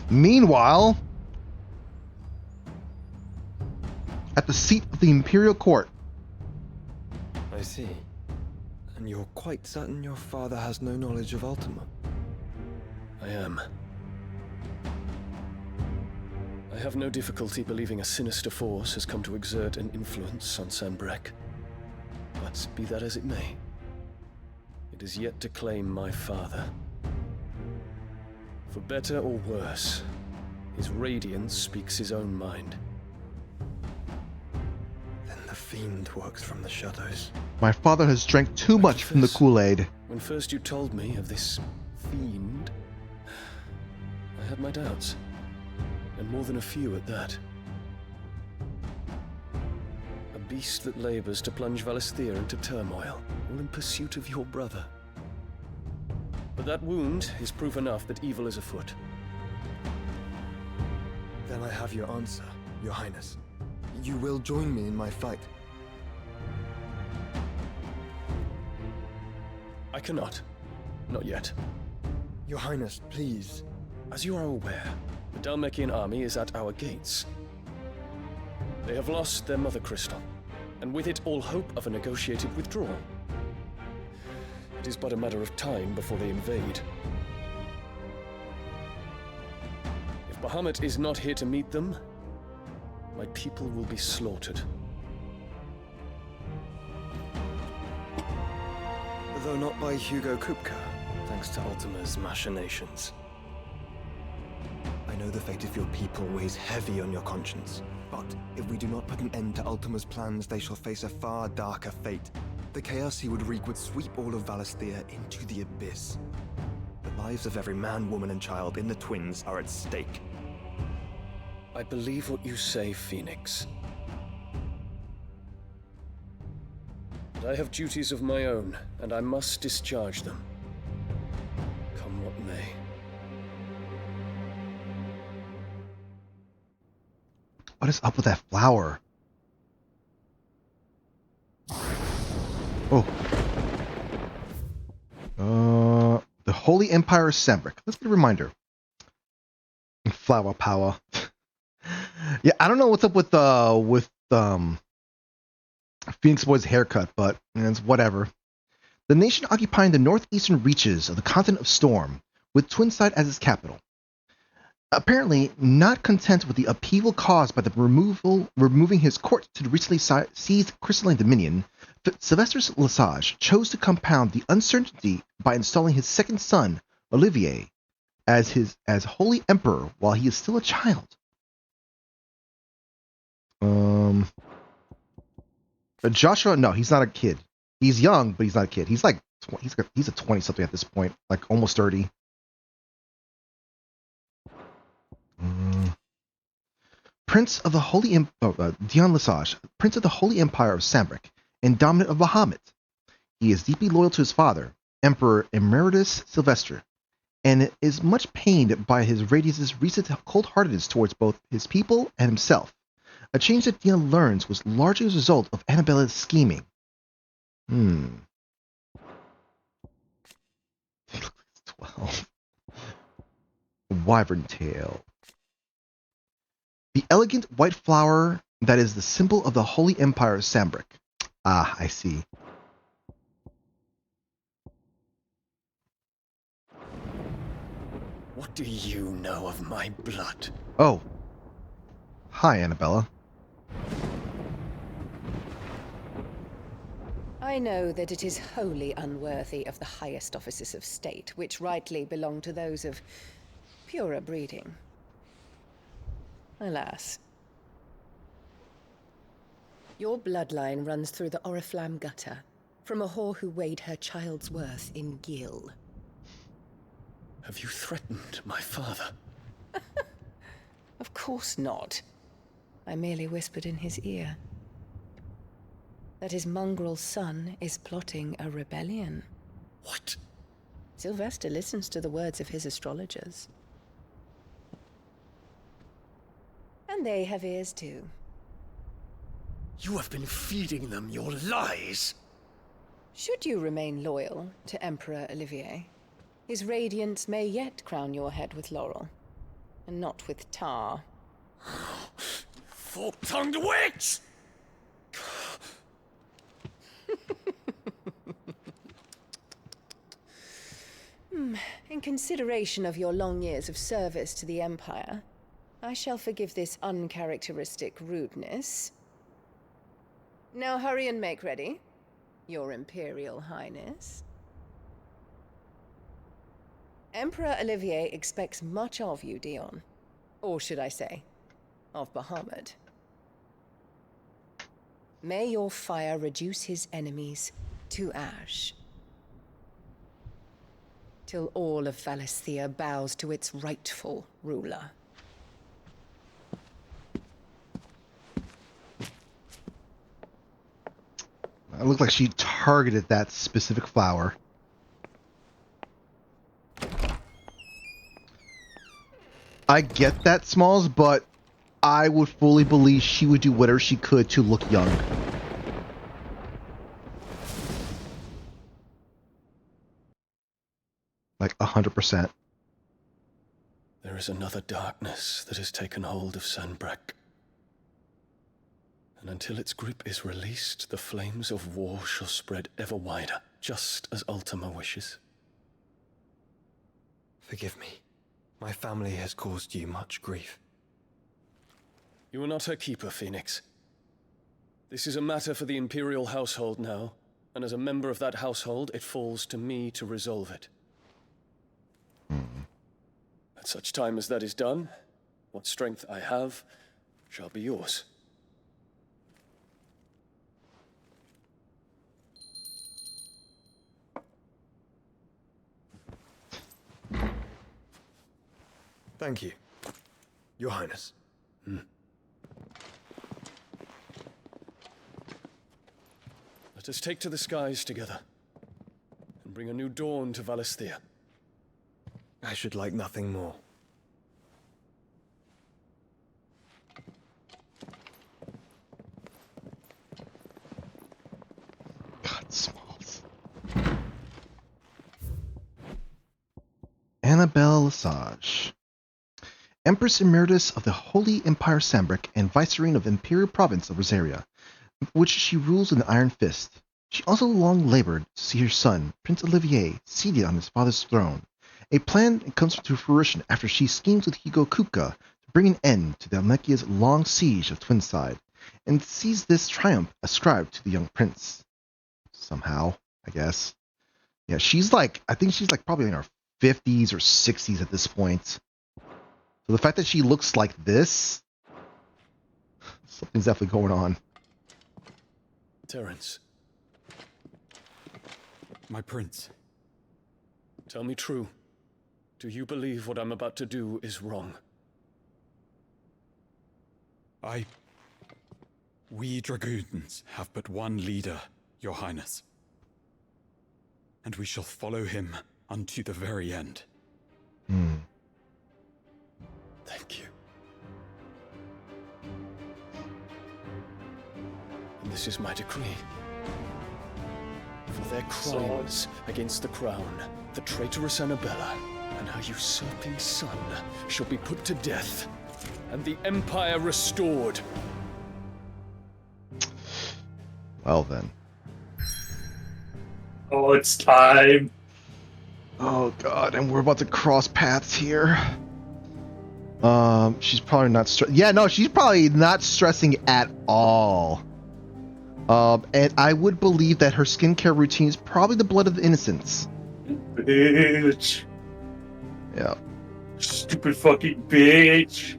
[SPEAKER 1] Meanwhile, at the seat of the Imperial Court.
[SPEAKER 12] I see. And you're quite certain your father has no knowledge of Ultima?
[SPEAKER 13] I am. I have no difficulty believing a sinister force has come to exert an influence on Sanbreque. But be that as it may, it is yet to claim my father. For better or worse, his radiance speaks his own mind.
[SPEAKER 12] Then the fiend works from the shadows.
[SPEAKER 1] My father has drank too much from the Kool-Aid.
[SPEAKER 13] When first you told me of this fiend, I had my doubts. And more than a few at that. beast that labors to plunge Valisthea into turmoil, all in pursuit of your brother. But that wound is proof enough that evil is afoot.
[SPEAKER 12] Then I have your answer, Your Highness. You will join me in my fight.
[SPEAKER 13] I cannot. Not yet.
[SPEAKER 12] Your Highness, please.
[SPEAKER 13] As you are aware, the Dhalmekian army is at our gates. They have lost their mother crystal, and with it all hope of a negotiated withdrawal. It is but a matter of time before they invade. If Bahamut is not here to meet them, my people will be slaughtered.
[SPEAKER 12] Though not by Hugo Kupka, thanks to Ultima's machinations. I know the fate of your people weighs heavy on your conscience, but if we do not put an end to Ultima's plans, they shall face a far darker fate. The chaos he would wreak would sweep all of Valisthea into the abyss. The lives of every man, woman, and child in the Twins are at stake.
[SPEAKER 13] I believe what you say, Phoenix. But I have duties of my own, and I must discharge them. Come what may.
[SPEAKER 1] What is up with that flower? Oh. The Holy Empire of Sambric. Let's get a reminder. Flower power. Yeah, I don't know what's up with Phoenix Boy's haircut, but it's whatever. The nation occupying the northeastern reaches of the continent of Storm, with Twinside as its capital. Apparently, not content with the upheaval caused by the removing his court to the recently seized Crystalline Dominion, Sylvester Lesage chose to compound the uncertainty by installing his second son, Olivier, as Holy Emperor while he is still a child. Joshua, no, he's not a kid. He's young, but he's not a kid. He's like he's a 20-something at this point, like almost 30. Prince of the Holy Dion Lesage, Prince of the Holy Empire of Sambric, and Dominant of Bahamut. He is deeply loyal to his father, Emperor Emeritus Sylvester, and is much pained by his Radius's recent cold-heartedness towards both his people and himself. A change that Dion learns was largely as a result of Annabella's scheming. 12. Wyvern tail. The elegant white flower that is the symbol of the Holy Empire of Sambric. Ah, I see.
[SPEAKER 13] What do you know of my blood?
[SPEAKER 1] Oh. Hi, Annabella.
[SPEAKER 23] I know that it is wholly unworthy of the highest offices of state, which rightly belong to those of purer breeding. Alas. Your bloodline runs through the Oriflamme gutter, from a whore who weighed her child's worth in Gil.
[SPEAKER 13] Have you threatened my father?
[SPEAKER 23] Of course not. I merely whispered in his ear that his mongrel son is plotting a rebellion.
[SPEAKER 13] What?
[SPEAKER 23] Sylvester listens to the words of his astrologers. And they have ears too.
[SPEAKER 13] You have been feeding them your lies!
[SPEAKER 23] Should you remain loyal to Emperor Olivier, his radiance may yet crown your head with laurel, and not with tar.
[SPEAKER 13] Fork-tongued witch!
[SPEAKER 23] In consideration of your long years of service to the Empire, I shall forgive this uncharacteristic rudeness. Now hurry and make ready, Your Imperial Highness. Emperor Olivier expects much of you, Dion. Or should I say, of Bahamut. May your fire reduce his enemies to ash, till all of Valisthea bows to its rightful ruler.
[SPEAKER 1] It looked like she targeted that specific flower. I get that, Smalls, but I would fully believe she would do whatever she could to look young. Like 100%.
[SPEAKER 13] There is another darkness that has taken hold of Sanbreque. And until its grip is released, the flames of war shall spread ever wider, just as Ultima wishes.
[SPEAKER 12] Forgive me. My family has caused you much grief.
[SPEAKER 13] You are not her keeper, Phoenix. This is a matter for the Imperial household now, and as a member of that household, it falls to me to resolve it. At such time as that is done, what strength I have shall be yours.
[SPEAKER 12] Thank you, Your Highness.
[SPEAKER 13] Let us take to the skies together, and bring a new dawn to Valisthea.
[SPEAKER 12] I should like nothing more.
[SPEAKER 1] God, Smalls. Annabelle Lesage. Empress Emeritus of the Holy Empire Sanbreque and Vicereine of Imperial Province of Rosaria, which she rules with an iron fist. She also long labored to see her son, Prince Olivier, seated on his father's throne. A plan comes to fruition after she schemes with Hugo Kupka to bring an end to Dhalmekia's long siege of Twinside, and sees this triumph ascribed to the young prince. Somehow, I guess. Yeah, she's like, I think she's like probably in her 50s or 60s at this point. So the fact that she looks like this, something's definitely going on.
[SPEAKER 13] Terence,
[SPEAKER 8] My prince.
[SPEAKER 13] tell me true. Do you believe what I'm about to do is wrong?
[SPEAKER 8] We dragoons have but one leader, Your Highness. And we shall follow him unto the very end.
[SPEAKER 13] Thank you. And this is my decree. For their crimes against the crown, the traitorous Annabella and her usurping son shall be put to death, and the Empire restored.
[SPEAKER 1] Well then.
[SPEAKER 2] Oh, it's time.
[SPEAKER 1] Oh god, and we're about to cross paths here. She's probably not she's probably not stressing at all. And I would believe that her skincare routine is probably the blood of the innocents.
[SPEAKER 2] Bitch.
[SPEAKER 1] Yeah.
[SPEAKER 2] Stupid fucking bitch.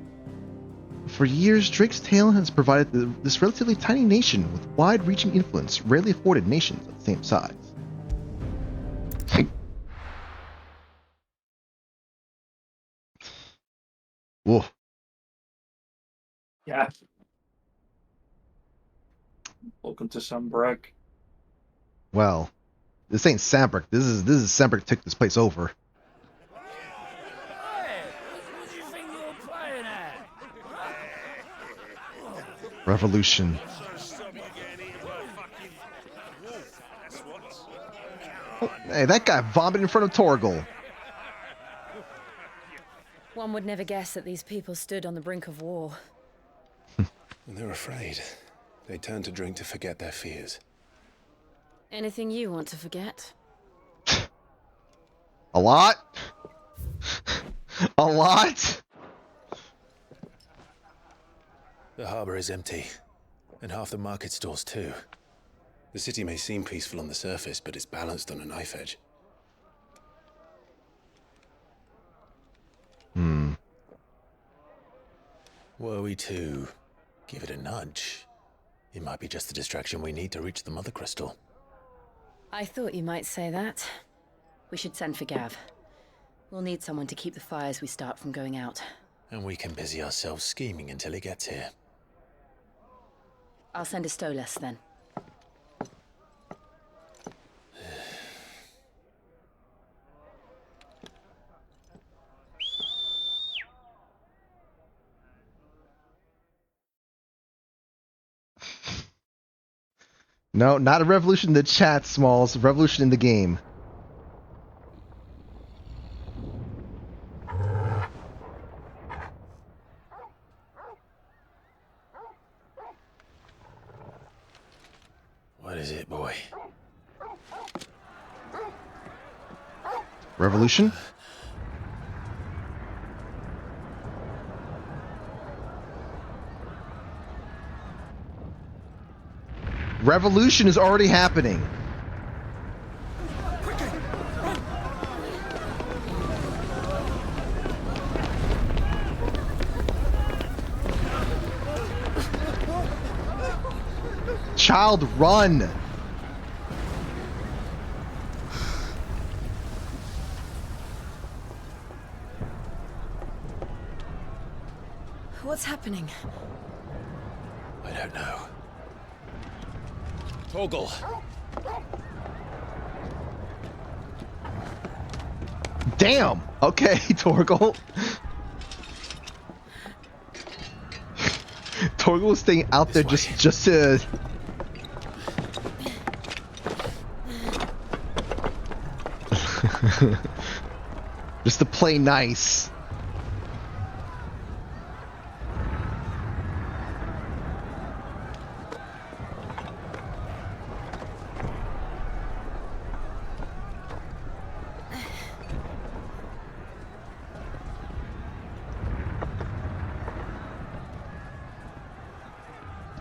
[SPEAKER 1] For years, Drake's Tale has provided this relatively tiny nation with wide-reaching influence rarely afforded nations of the same size. Whoa.
[SPEAKER 2] Yeah. Welcome to Sanbreque.
[SPEAKER 1] Well, this ain't Sanbreque. This is Sanbreque took this place over. Revolution. Oh, hey, that guy vomited in front of Torgal.
[SPEAKER 11] One would never guess that these people stood on the brink of war.
[SPEAKER 5] When they're afraid, they turn to drink to forget their fears.
[SPEAKER 11] Anything you want to forget?
[SPEAKER 1] A lot? A lot?
[SPEAKER 5] The harbor is empty, and half the market stalls too. The city may seem peaceful on the surface, but it's balanced on a knife edge. Were we to give it a nudge, it might be just the distraction we need to reach the Mother Crystal.
[SPEAKER 11] I thought you might say that. We should send for Gav. We'll need someone to keep the fires we start from going out.
[SPEAKER 5] And we can busy ourselves scheming until he gets here.
[SPEAKER 11] I'll send a Stolas then.
[SPEAKER 1] No, not a revolution in the chat, Smalls. Revolution in the game.
[SPEAKER 5] What is it, boy?
[SPEAKER 1] Revolution? Revolution is already happening. Child, run!
[SPEAKER 4] What's happening?
[SPEAKER 5] I don't know. Torgal!
[SPEAKER 1] Damn! Okay, Torgal. Torgal was staying out there just to... just to play nice.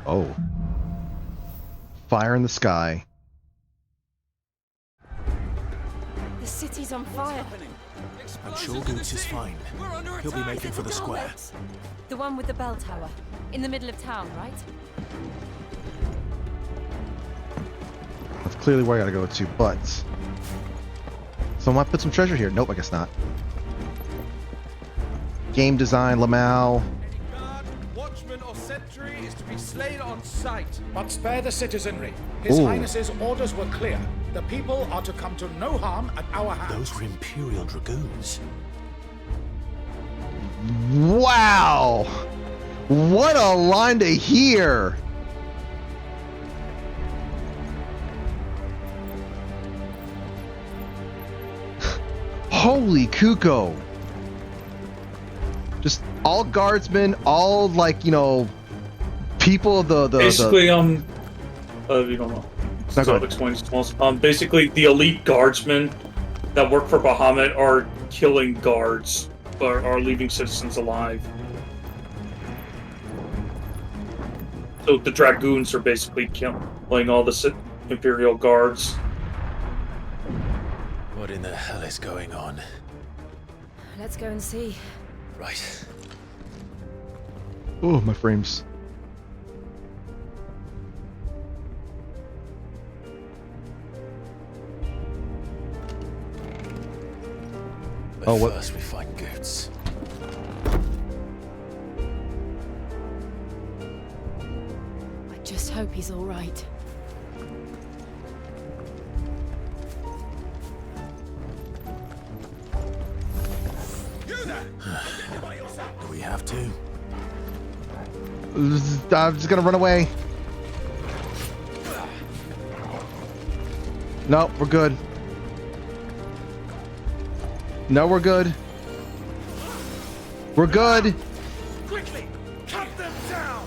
[SPEAKER 1] Oh. Fire in the sky.
[SPEAKER 22] The city's on fire.
[SPEAKER 5] I'm sure Goots is fine. He'll be making for the square.
[SPEAKER 22] The one with the bell tower. In the middle of town, right?
[SPEAKER 1] That's clearly where I gotta go to, but... Someone might put some treasure here. Nope, I guess not. Game design, Lamau.
[SPEAKER 15] Watchman or sentry is to be slain on sight. But spare the citizenry. His
[SPEAKER 1] Ooh.
[SPEAKER 15] Highness's orders were clear. The people are to come to no harm at our hands.
[SPEAKER 5] Those were Imperial Dragoons.
[SPEAKER 1] Wow! What a line to hear! Holy Kuko! Just all guardsmen, all like, you know, people of the
[SPEAKER 2] basically, you don't know. Basically, the elite guardsmen that work for Bahamut are killing guards, or are leaving citizens alive. So the dragoons are basically killing all the Imperial guards.
[SPEAKER 5] What in the hell is going on?
[SPEAKER 22] Let's go and see.
[SPEAKER 5] Right.
[SPEAKER 1] Oh, my frames.
[SPEAKER 5] But first we find Goots.
[SPEAKER 22] I just hope he's all right.
[SPEAKER 5] Do we have to?
[SPEAKER 1] I'm just gonna run away. No, we're good. No, we're good. We're good.
[SPEAKER 15] Quickly, cut them down.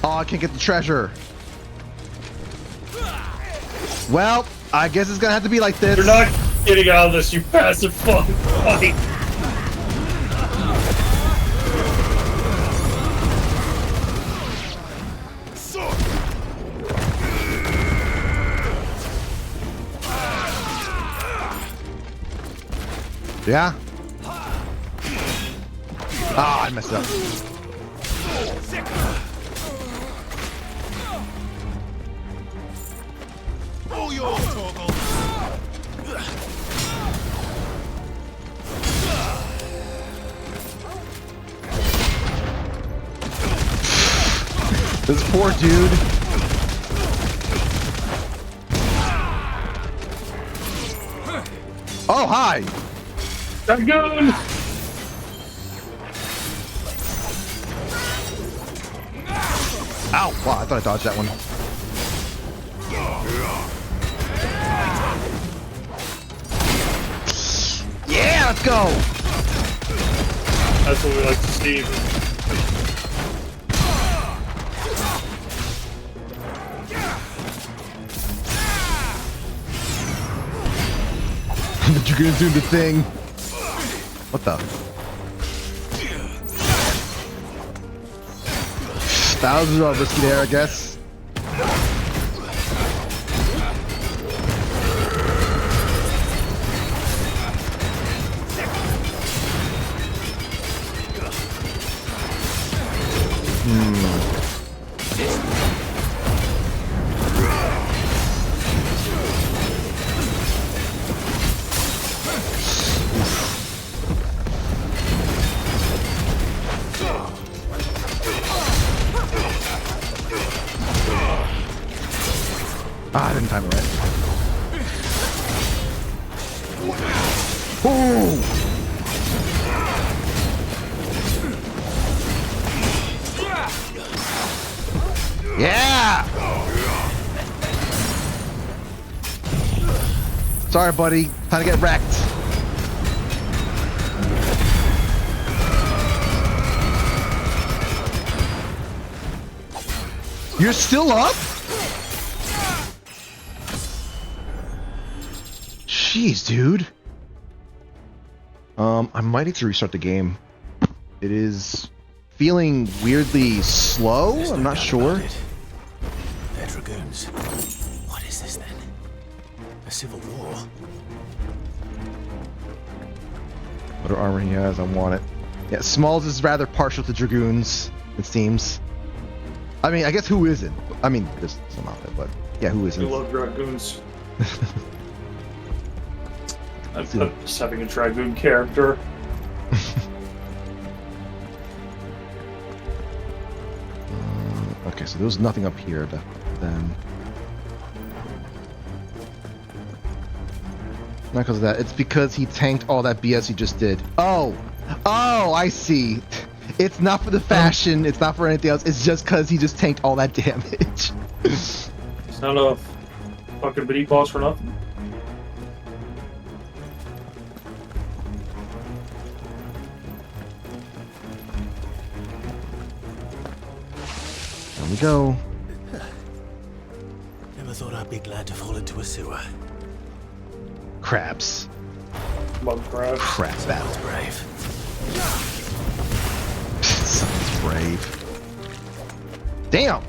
[SPEAKER 1] Oh, I can't get the treasure. Well, I guess it's gonna have to be like this.
[SPEAKER 2] You're not getting out of this, you passive fuck. Fight.
[SPEAKER 1] Yeah? Ah, I messed up.
[SPEAKER 15] All yours, Torgal.
[SPEAKER 1] This poor dude. Oh, hi!
[SPEAKER 2] Dragoon!
[SPEAKER 1] Ow! Wow, I thought I dodged that one. Yeah, let's go!
[SPEAKER 2] That's what we like to see.
[SPEAKER 1] The Dragoon's doing the thing. What the? That was risky there, I guess. I didn't time it right. Ooh! Yeah! Sorry, buddy. Time to get wrecked. You're still up? Jeez, dude. I might need to restart the game. It is feeling weirdly slow. I'm not sure.
[SPEAKER 5] They're dragoons. What is this then? A civil war?
[SPEAKER 1] What armor he has, I want it. Yeah, Smalls is rather partial to dragoons, it seems. I mean, I guess who isn't? I mean, there's some out there, but yeah, who
[SPEAKER 2] I
[SPEAKER 1] isn't?
[SPEAKER 2] love dragoons. I'm just having a dragoon character.
[SPEAKER 1] Okay, so there was nothing up here then. Not because of that. It's because he tanked all that BS he just did. Oh, I see. It's not for the fashion. It's not for anything else. It's just because he just tanked all that damage.
[SPEAKER 2] It's not a fucking mini boss for nothing.
[SPEAKER 1] There we go.
[SPEAKER 5] Never thought I'd be glad to fall into a sewer.
[SPEAKER 1] Crabs.
[SPEAKER 2] Mud crabs.
[SPEAKER 1] Crab battle.
[SPEAKER 5] Brave.
[SPEAKER 1] Sounds brave. Damn!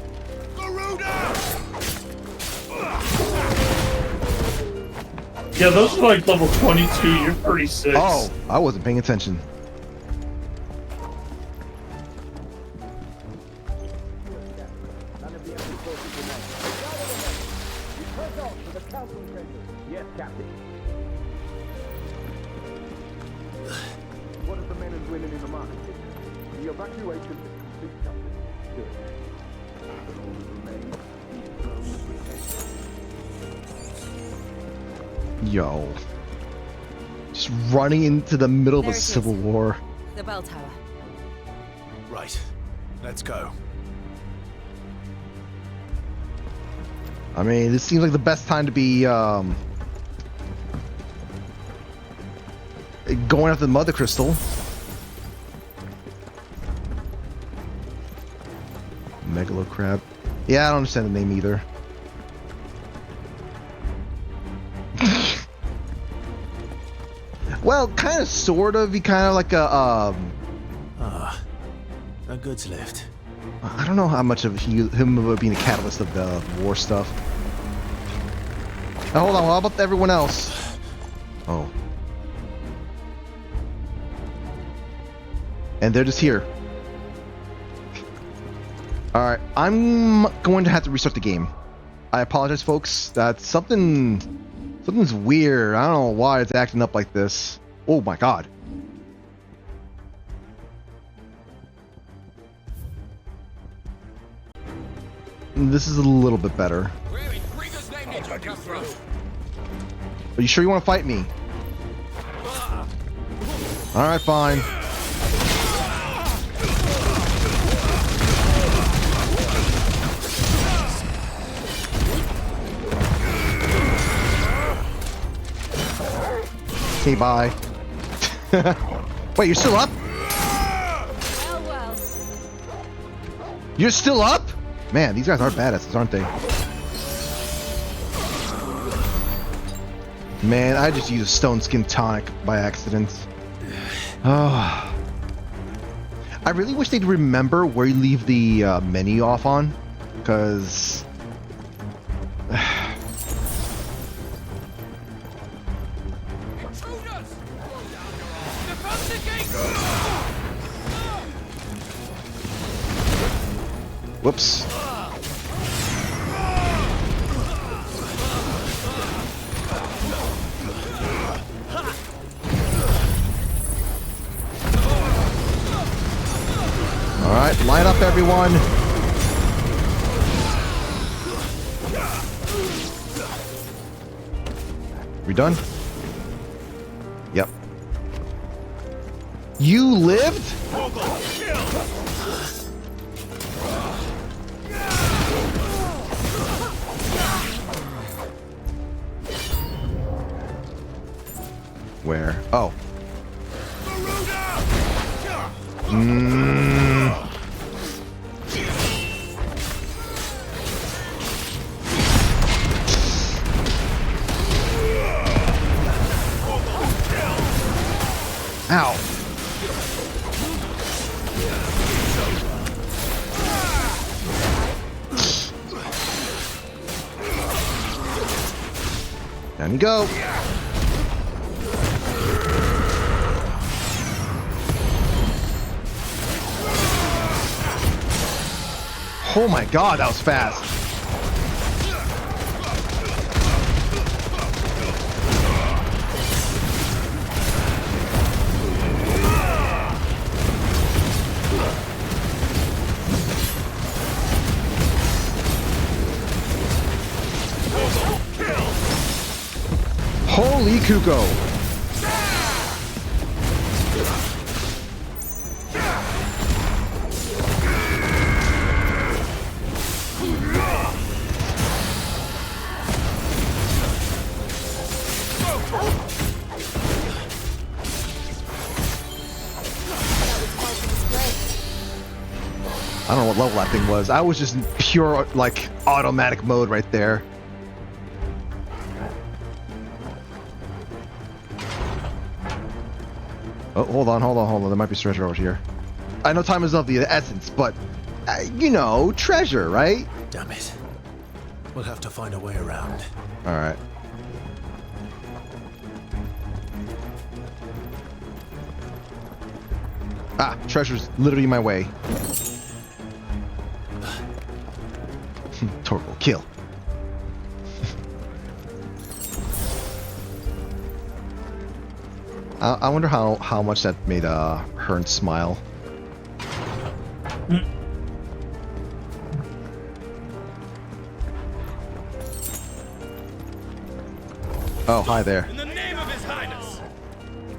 [SPEAKER 2] Yeah, those are like level 22. You're 36.
[SPEAKER 1] Oh, I wasn't paying attention.
[SPEAKER 3] Yes, Captain. What of the men and women in the market? The evacuation is complete, Captain. Good. But all that remains is thrown with
[SPEAKER 1] Yo. Just running into the middle of a civil war.
[SPEAKER 14] The bell tower.
[SPEAKER 5] Right. Let's go.
[SPEAKER 1] I mean, this seems like the best time to be going after the Mother Crystal. Megalo Crab. Yeah, I don't understand the name either. Well, kind of, sort of. He kind of like a
[SPEAKER 5] goods lift.
[SPEAKER 1] I don't know how much of him would being a catalyst of the war stuff. Now, hold on, how about everyone else? Oh. And they're just here. Alright, I'm going to have to restart the game. I apologize, folks. That's something's weird. I don't know why it's acting up like this. Oh my god. This is a little bit better. Are you sure you want to fight me? All right, fine. Okay, bye. Wait, you're still up? You're still up? Man, these guys are badasses, aren't they? Man, I just used a stone skin tonic by accident. Oh. I really wish they'd remember where you leave the menu off on, because... Whoops. All right, line up, everyone. We done? Yep. You lived? Where? Oh. Ow. Down you go. Oh my god, that was fast. Holy Kuko. I don't know what level that thing was. I was just in pure, like, automatic mode right there. Oh, hold on. There might be treasure over here. I know time is of the essence, but, you know, treasure, right?
[SPEAKER 5] Damn it. We'll have to find a way around.
[SPEAKER 1] Alright. Ah, treasure's literally in my way. Torgal, kill. I wonder how much that made Hearn smile. Oh, hi there.
[SPEAKER 6] In the name of His Highness.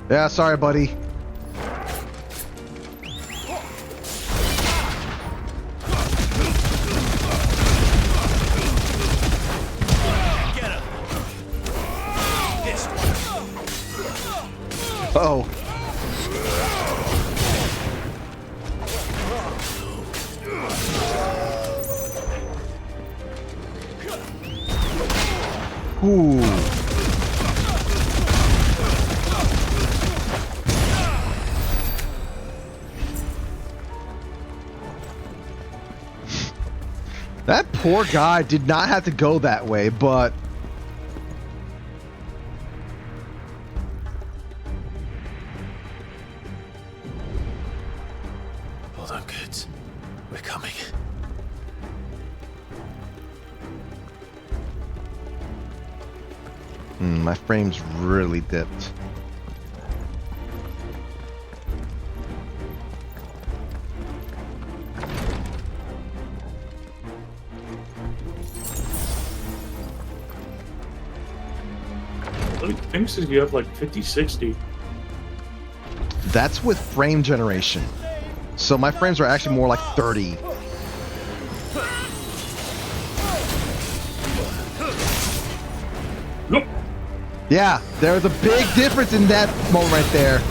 [SPEAKER 1] Yeah, sorry, buddy. Uh-oh. Ooh. That poor guy did not have to go that way, but...
[SPEAKER 5] Hold on, kids. We're coming.
[SPEAKER 1] My frame's really dipped.
[SPEAKER 2] I think says you have like 50, 60.
[SPEAKER 1] That's with frame generation. So my frames are actually more like 30. Yeah, there's a big difference in that moment right there.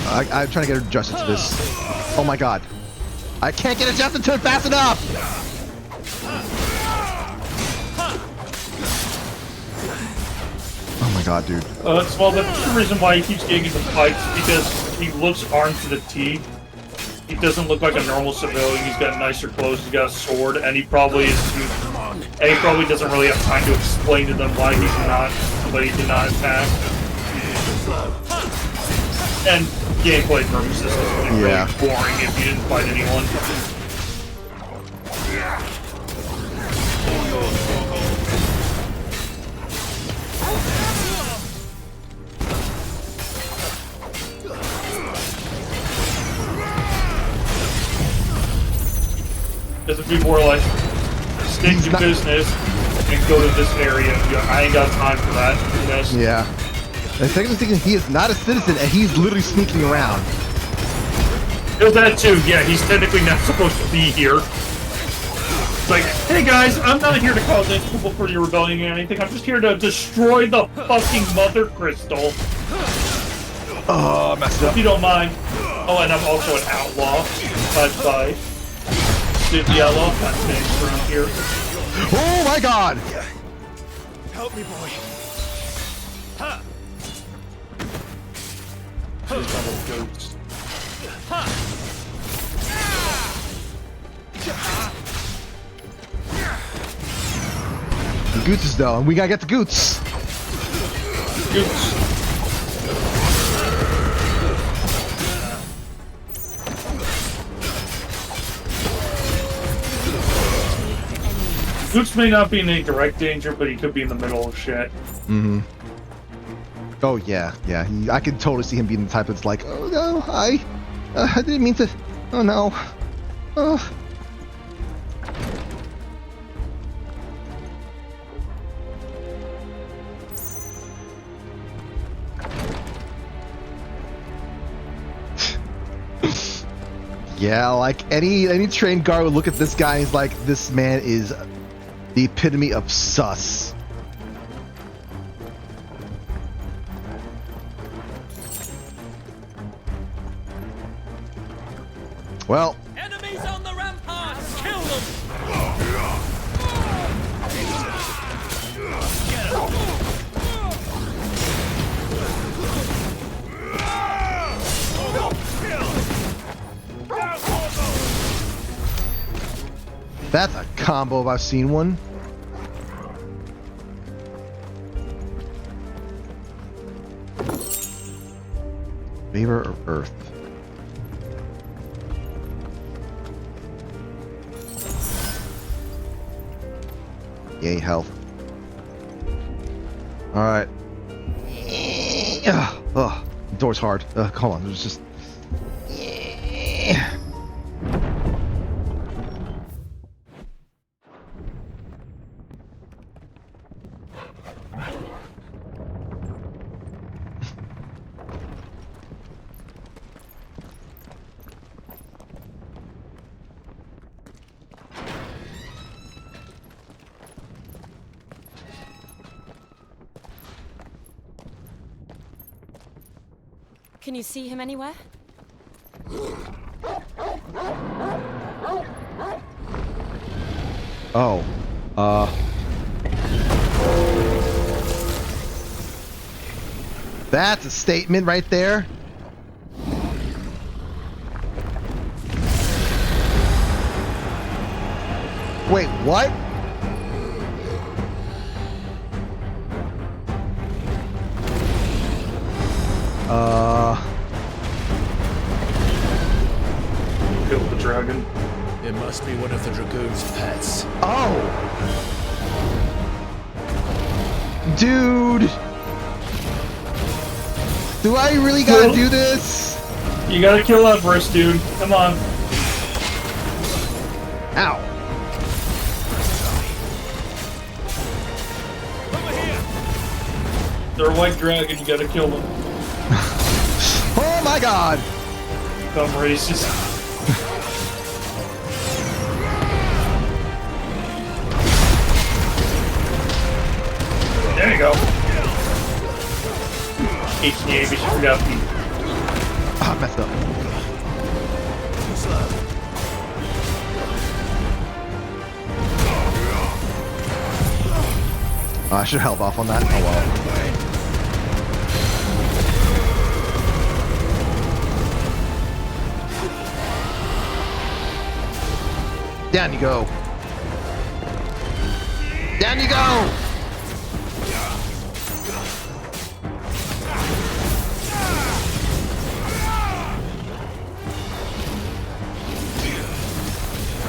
[SPEAKER 1] I'm trying to get adjusted to this. Oh my god. I can't get adjusted to it fast enough! Oh my god, dude.
[SPEAKER 2] Well, the reason why he keeps getting into fights because he looks armed to the teeth. He doesn't look like a normal civilian. He's got nicer clothes. He's got a sword, and he probably doesn't really have time to explain to them why he's not, but he did not attack. And gameplay purposes, this would be really boring if you didn't fight anyone. This would be more like, stick to business and go to this area. I ain't got time for that. Yes.
[SPEAKER 1] Yeah. The second thing is he is not a citizen and he's literally sneaking around.
[SPEAKER 2] There's that too. Yeah, he's technically not supposed to be here. It's like, hey guys, I'm not here to cause any trouble for your rebellion or anything. I'm just here to destroy the fucking mother crystal.
[SPEAKER 1] Oh, messed up.
[SPEAKER 2] If you don't mind. Oh, and I'm also an outlaw. Bye-bye. Yellow, that's names around here.
[SPEAKER 1] Oh my god!
[SPEAKER 7] Help me, boy. Ha!
[SPEAKER 2] Goats.
[SPEAKER 1] The Goots is though, and we gotta get the Goots.
[SPEAKER 2] Goots. Goots may not be in any direct danger, but he could be in the middle of shit.
[SPEAKER 1] Mm-hmm. Oh yeah, yeah. I could totally see him being the type that's like, oh no, I didn't mean to. Oh no. Oh. Yeah, like any trained guard would look at this guy and is like, this man is the epitome of sus. Well,
[SPEAKER 14] Enemies on the ramparts! Kill them!
[SPEAKER 1] that's a combo if I've seen one. Favor or Earth? Yay, health. Alright. Oh, the door's hard. Hold on, there's just...
[SPEAKER 18] Can you see him anywhere?
[SPEAKER 1] Oh. That's a statement right there. Wait, what?
[SPEAKER 2] Killed the dragon.
[SPEAKER 5] It must be one of the Dragoon's pets.
[SPEAKER 1] Oh! Dude! Do I really gotta do this?
[SPEAKER 2] You gotta kill Everest, dude. Come on.
[SPEAKER 1] Ow.
[SPEAKER 2] They're a white dragon, you gotta kill them.
[SPEAKER 1] Oh my god!
[SPEAKER 2] Dumb racist. There you go. HDA, but you forgot the.
[SPEAKER 1] Ah, messed up. Oh, I should have held off on that. Oh well. Down you go. Down you go.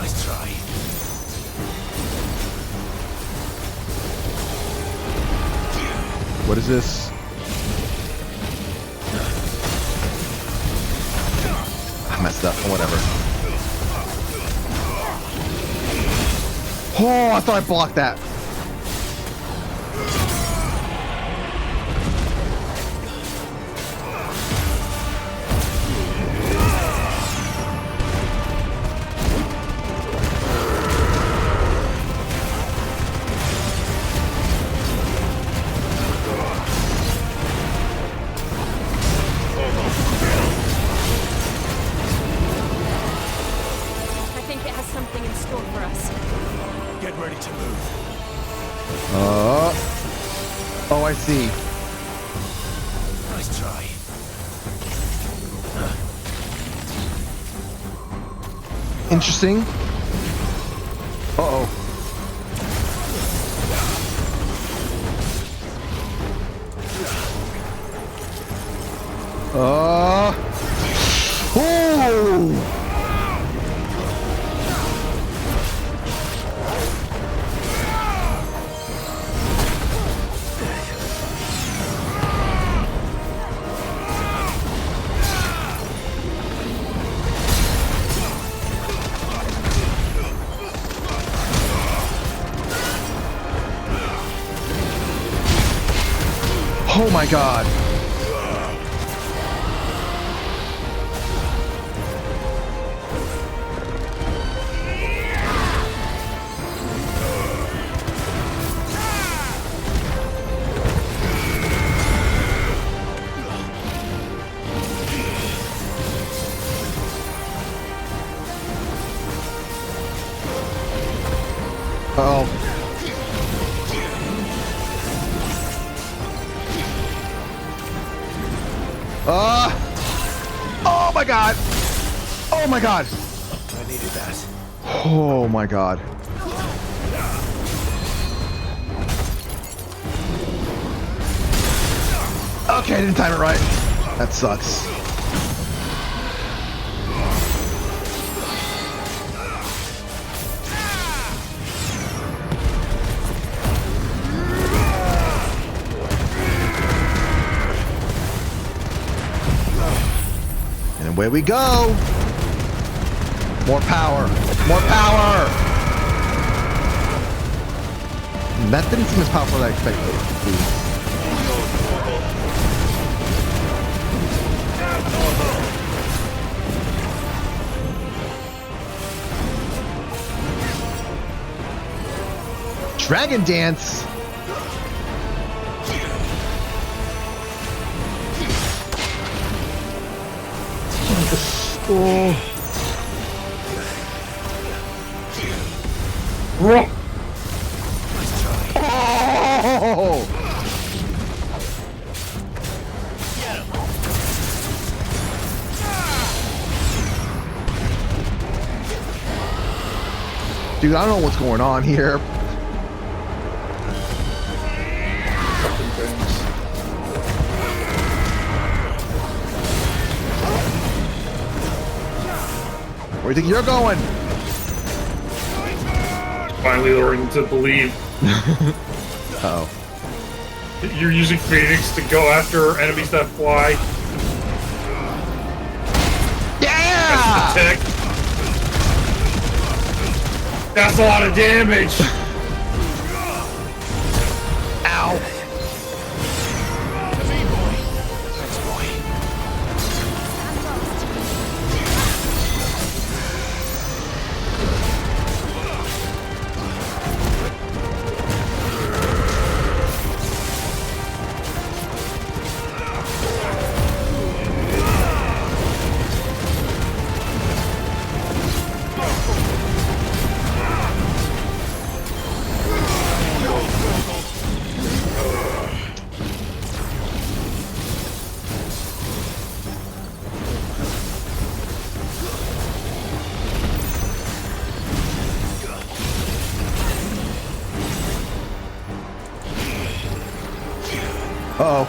[SPEAKER 7] Nice try.
[SPEAKER 1] What is this? I messed up. Whatever. Oh, I thought I blocked that.
[SPEAKER 18] I think it has something in store for us.
[SPEAKER 7] Get ready to move.
[SPEAKER 1] Oh, I see.
[SPEAKER 7] Nice try.
[SPEAKER 1] Interesting. Uh-oh. Ooh. Oh my god. Uh-oh. Oh my god! Oh my god!
[SPEAKER 7] I needed that.
[SPEAKER 1] Oh my god. Okay, I didn't time it right. That sucks. And away we go! More power! More power! That didn't seem as powerful as I expected it to be. Dragon Dance! Oh. Oh. Dude, I don't know what's going on here. Where do you think you're going?
[SPEAKER 2] Finally learning to believe.
[SPEAKER 1] Uh-oh.
[SPEAKER 2] You're using Phoenix to go after enemies that fly.
[SPEAKER 1] Yeah!
[SPEAKER 2] That's the tech. That's a lot of damage.
[SPEAKER 1] Ow. Uh-oh.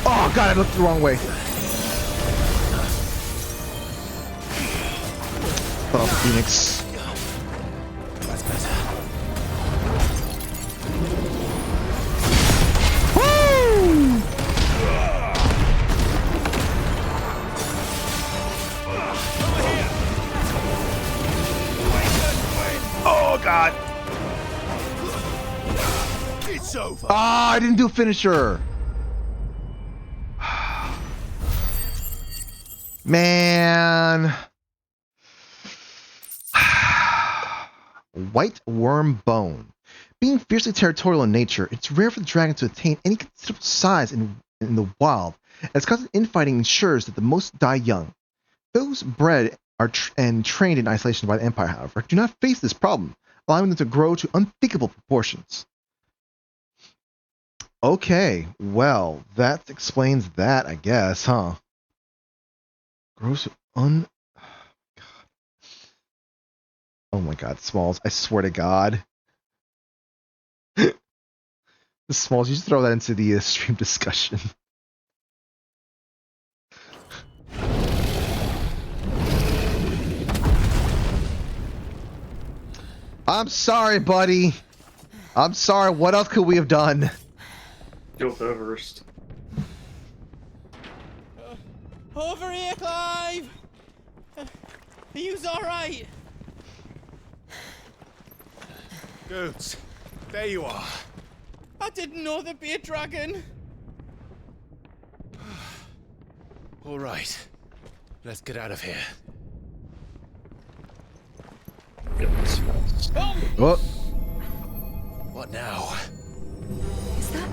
[SPEAKER 1] Oh, God, I looked the wrong way. Oh, Phoenix.
[SPEAKER 5] That's better.
[SPEAKER 1] Woo! Oh, God.
[SPEAKER 7] It's over.
[SPEAKER 1] Ah, I didn't do finisher. Man. White worm bone. Being fiercely territorial in nature, it's rare for the dragon to attain any considerable size in the wild, as constant infighting ensures that the most die young. Those bred and trained in isolation by the Empire, however, do not face this problem, allowing them to grow to unthinkable proportions. Okay, well, that explains that, I guess, huh? Gross Oh my God, Smalls, I swear to God. The Smalls, you just throw that into the stream discussion. I'm sorry, buddy. I'm sorry. What else could we have done?
[SPEAKER 2] Go first.
[SPEAKER 6] Over here, Clive! Are you alright?
[SPEAKER 7] Goods, there you are.
[SPEAKER 6] I didn't know there'd be a dragon.
[SPEAKER 5] All right. Let's get out of here.
[SPEAKER 1] Oh.
[SPEAKER 5] What now?
[SPEAKER 18] Is that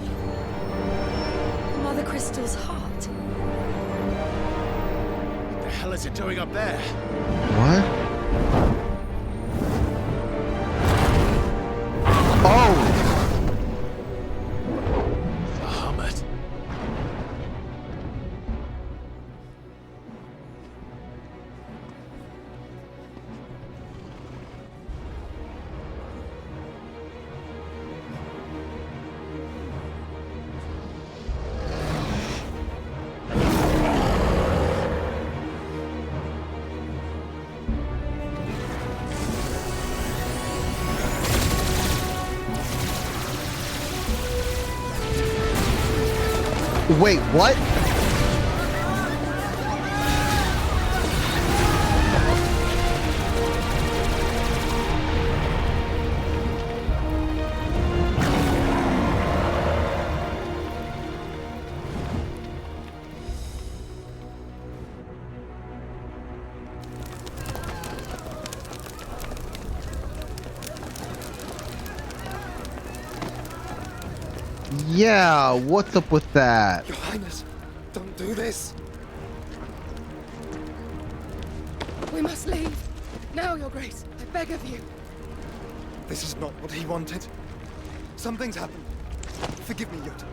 [SPEAKER 18] Mother Crystal's heart?
[SPEAKER 5] What the hell is it doing up there?
[SPEAKER 1] What? Oh!
[SPEAKER 5] Bahamut.
[SPEAKER 1] Wait, what? Yeah, what's up with that?
[SPEAKER 12] Your Highness, don't do this.
[SPEAKER 18] We must leave. Now, Your Grace. I beg of you.
[SPEAKER 12] This is not what he wanted. Something's happened. Forgive me, Yut,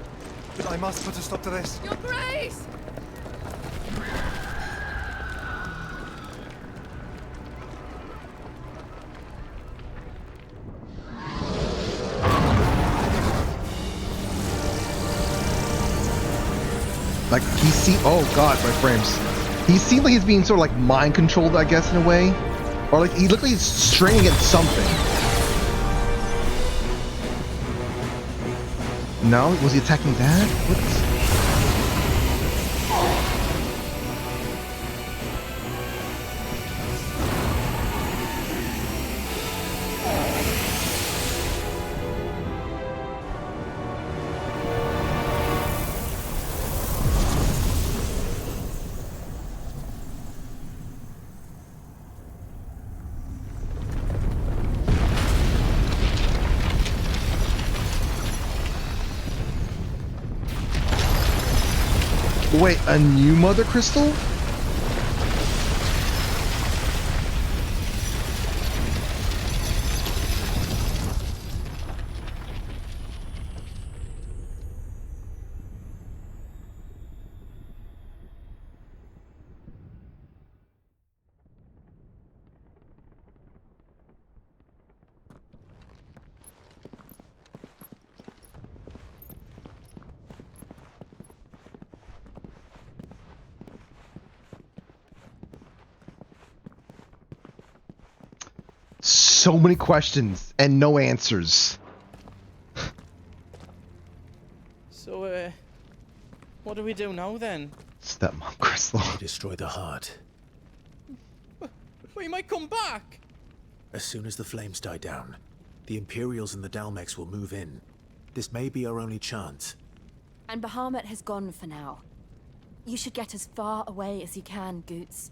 [SPEAKER 12] but I must put a stop to this.
[SPEAKER 18] Your Grace!
[SPEAKER 1] Like, oh God, my frames. He seemed like he's being sort of like mind controlled, I guess, in a way. Or like, he looked like he's straining against something. No? Was he attacking that? What? Wait, a new Mother Crystal? so many questions and no answers.
[SPEAKER 6] So, what do we do now then?
[SPEAKER 1] Stepmom Crystal.
[SPEAKER 5] Destroy the heart.
[SPEAKER 6] We might come back.
[SPEAKER 5] As soon as the flames die down, the Imperials and the Dalmex will move in. This may be our only chance.
[SPEAKER 16] And Bahamut has gone for now. You should get as far away as you can, Goots.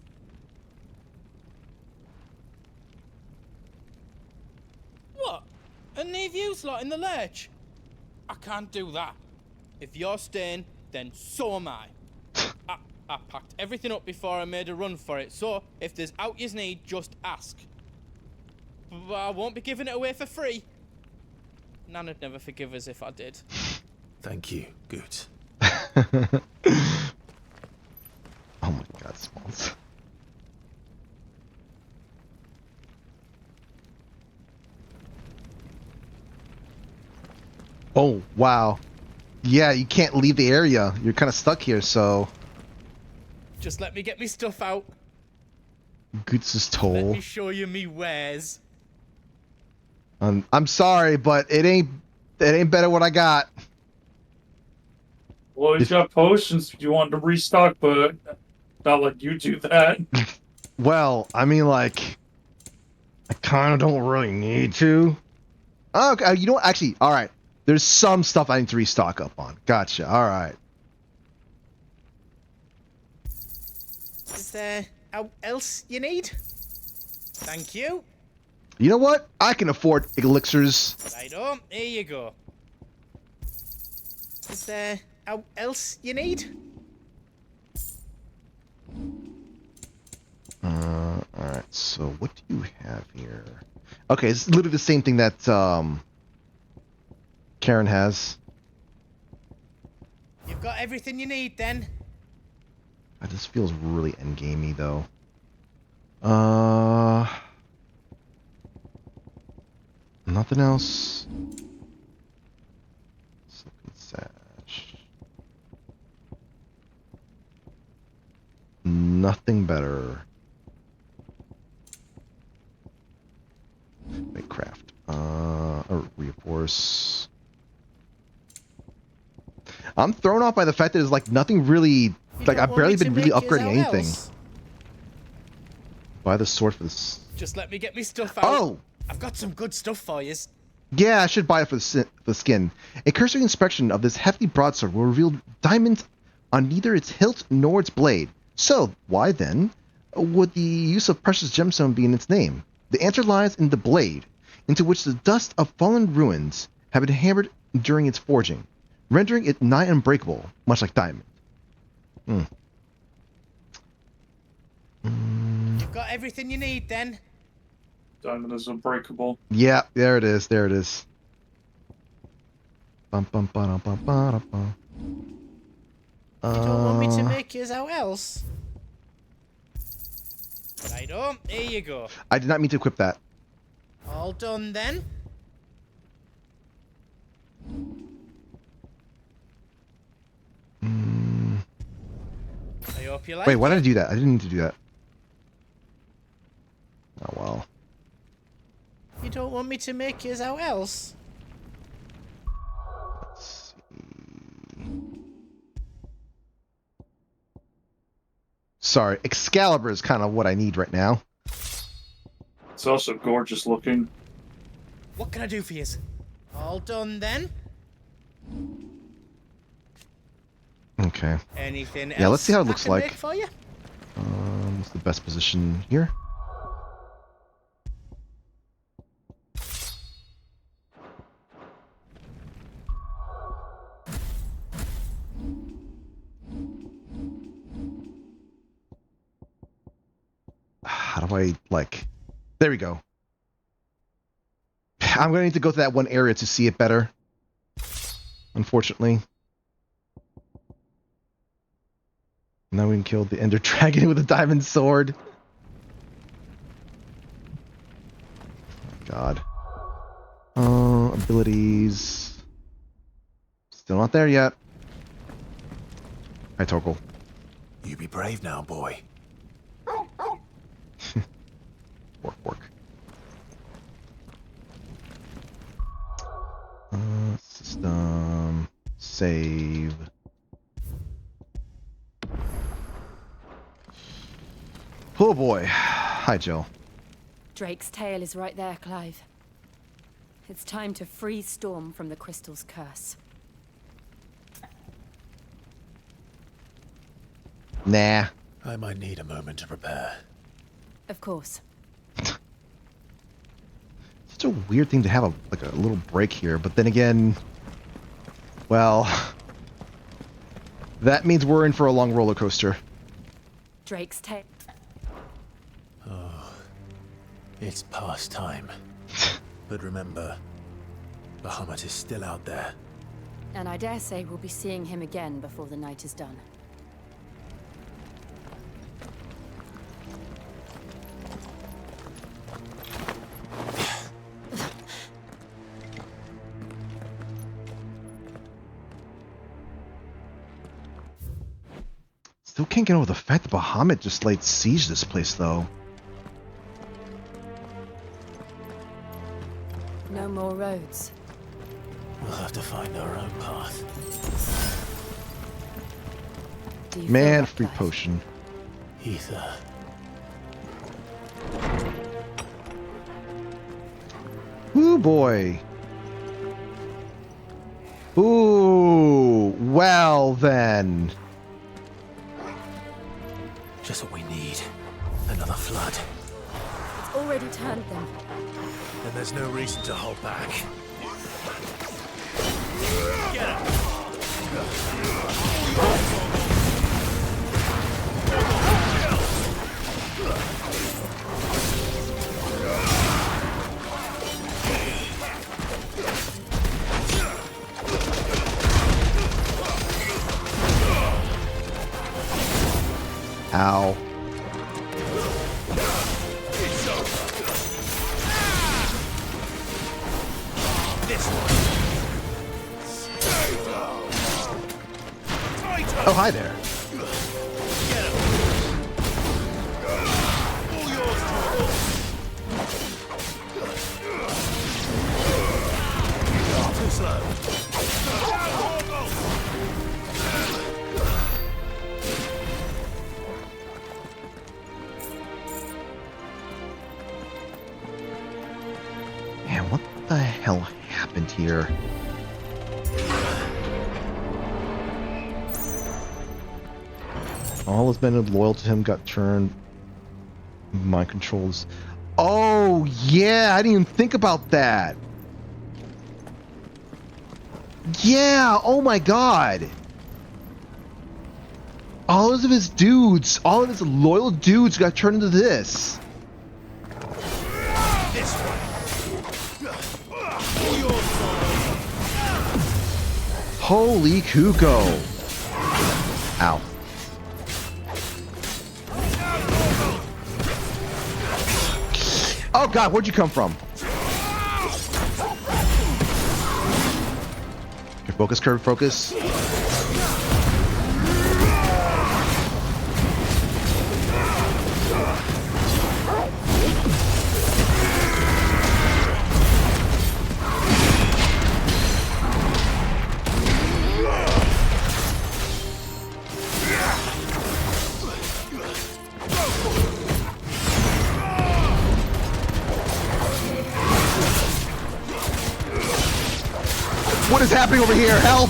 [SPEAKER 6] What? And leave you lot in the lurch? I can't do that. If you're staying, then so am I. I packed everything up before I made a run for it, so if there's out yous need, just ask. But I won't be giving it away for free. Nana'd never forgive us if I did.
[SPEAKER 5] Thank you, Goots.
[SPEAKER 1] Oh my god, Smalls. Oh, wow. Yeah, you can't leave the area. You're kind of stuck here, so...
[SPEAKER 6] Just let me get me stuff out.
[SPEAKER 1] Goots'
[SPEAKER 6] Let
[SPEAKER 1] toll.
[SPEAKER 6] me show you me wares.
[SPEAKER 1] I'm sorry, but it ain't better what I got.
[SPEAKER 2] Well, he's got potions if you want to restock, but not let you do that.
[SPEAKER 1] Well, I mean, like, I kind of don't really need to. Oh, okay, you know what? Actually, all right. There's some stuff I need to restock up on. Gotcha. All right.
[SPEAKER 6] Is there else you need? Thank you.
[SPEAKER 1] You know what? I can afford elixirs.
[SPEAKER 6] Righto, here you go. Is there else you need?
[SPEAKER 1] Alright, so what do you have here? Okay, it's literally the same thing that Karen has.
[SPEAKER 6] You've got everything you need then.
[SPEAKER 1] This feels really endgamey though. Nothing else. Silken Sash. Nothing better. Make craft. Or reinforce. I'm thrown off by the fact that there's like nothing really. Like I've barely been really upgrading anything. Buy the sword for this.
[SPEAKER 6] Just let me get me stuff out.
[SPEAKER 1] Oh!
[SPEAKER 6] I've got some good stuff for you.
[SPEAKER 1] Yeah, I should buy it for the skin. A cursory inspection of this hefty broadsword will reveal diamonds on neither its hilt nor its blade. So, why then would the use of precious gemstone be in its name? The answer lies in the blade, into which the dust of fallen ruins have been hammered during its forging, rendering it nigh unbreakable, much like diamond.
[SPEAKER 6] You've got everything you need then.
[SPEAKER 2] Diamond is unbreakable.
[SPEAKER 1] Yeah, there it is. There it is. Bum, bum, ba, bum, ba, bum.
[SPEAKER 6] You don't want me to make yours out else? Righto, here you go.
[SPEAKER 1] I did not mean to equip that.
[SPEAKER 6] All done then. I hope you like
[SPEAKER 1] Wait, why
[SPEAKER 6] it.
[SPEAKER 1] did I do that? I didn't need to do that. Oh well.
[SPEAKER 6] You don't want me to make yours out else?
[SPEAKER 1] Let's see. Sorry, Excalibur is kind of what I need right now.
[SPEAKER 2] It's also gorgeous looking.
[SPEAKER 6] What can I do for you? All done then.
[SPEAKER 1] Okay.
[SPEAKER 6] Anything else?
[SPEAKER 1] Yeah, let's see how it
[SPEAKER 6] I
[SPEAKER 1] looks
[SPEAKER 6] can
[SPEAKER 1] like.
[SPEAKER 6] make for you?
[SPEAKER 1] What's the best position here? How do I, like... There we go. I'm going to need to go to that one area to see it better. Unfortunately. Now we can kill the Ender Dragon with a diamond sword. God. Abilities. Still not there yet. Hi, Torkel.
[SPEAKER 5] You be brave now, boy.
[SPEAKER 1] Work, work. save. Oh boy. Hi, Jill.
[SPEAKER 16] Drake's tail is right there, Clive. It's time to free Storm from the Crystal's curse.
[SPEAKER 1] Nah.
[SPEAKER 5] I might need a moment to prepare.
[SPEAKER 16] Of course.
[SPEAKER 1] Such a weird thing to have a little break here, but then again, well, that means we're in for a long roller coaster.
[SPEAKER 16] Drake's tail.
[SPEAKER 5] Oh, it's past time. But remember, Bahamut is still out there.
[SPEAKER 16] And I dare say we'll be seeing him again before the night is done.
[SPEAKER 1] Still can't get over the fact that Bahamut just laid siege to this place, though.
[SPEAKER 16] No more roads.
[SPEAKER 5] We'll have to find our own path.
[SPEAKER 16] Do you
[SPEAKER 1] Man,
[SPEAKER 16] feel
[SPEAKER 1] free
[SPEAKER 16] that, Clive?
[SPEAKER 1] potion.
[SPEAKER 5] Ether.
[SPEAKER 1] Ooh, boy. Ooh, well then.
[SPEAKER 5] Just what we need. Another flood.
[SPEAKER 16] It's already turned them.
[SPEAKER 5] And there's no reason to hold back.
[SPEAKER 1] Ow. Oh, hi there.
[SPEAKER 5] Too slow.
[SPEAKER 1] Man, what the hell happened here? All his men loyal to him got turned. Mind controls. Oh, yeah, I didn't even think about that. Yeah, oh my god. All of his dudes, all of his loyal dudes got turned into this. Holy Kuko. Ow. Oh god, where'd you come from? Okay, focus, curve, focus. What is happening over here? Help!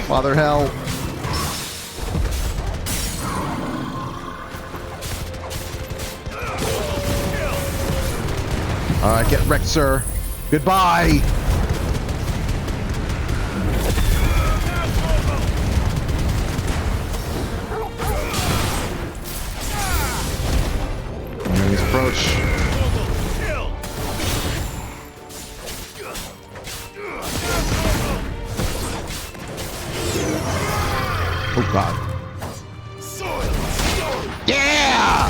[SPEAKER 1] Father, help. Alright, get wrecked, sir. Goodbye! Enemies approach. Oh god. Yeah!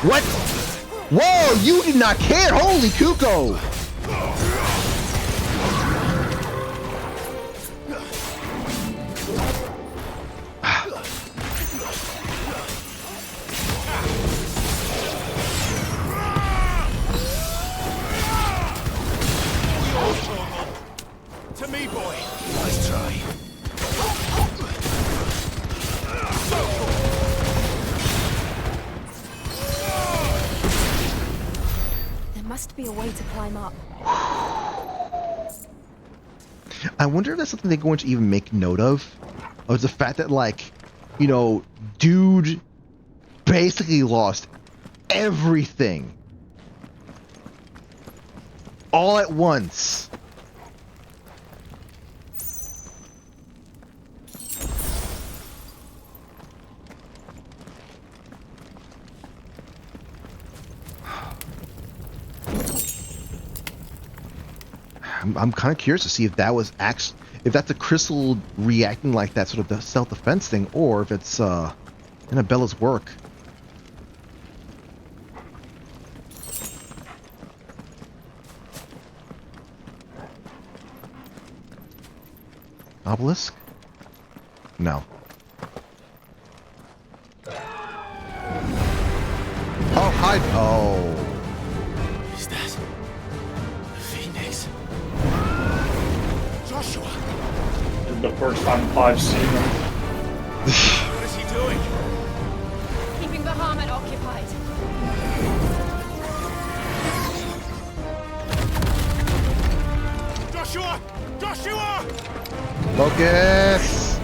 [SPEAKER 1] What? Whoa, you did not care! Holy Kuko!
[SPEAKER 16] be a way to climb up.
[SPEAKER 1] I wonder if that's something they're going to even make note of. Or the fact that, like, you know, dude basically lost everything all at once. I'm kind of curious to see if that was actually, if that's a crystal reacting like that, sort of the self-defense thing, or if it's Annabella's work. Obelisk? No. Oh, hi. Oh.
[SPEAKER 5] Is that the Phoenix?
[SPEAKER 2] Joshua! This is the first time I've seen him.
[SPEAKER 15] What is he doing?
[SPEAKER 16] Keeping Bahamut occupied.
[SPEAKER 15] Joshua! Joshua!
[SPEAKER 1] Focus!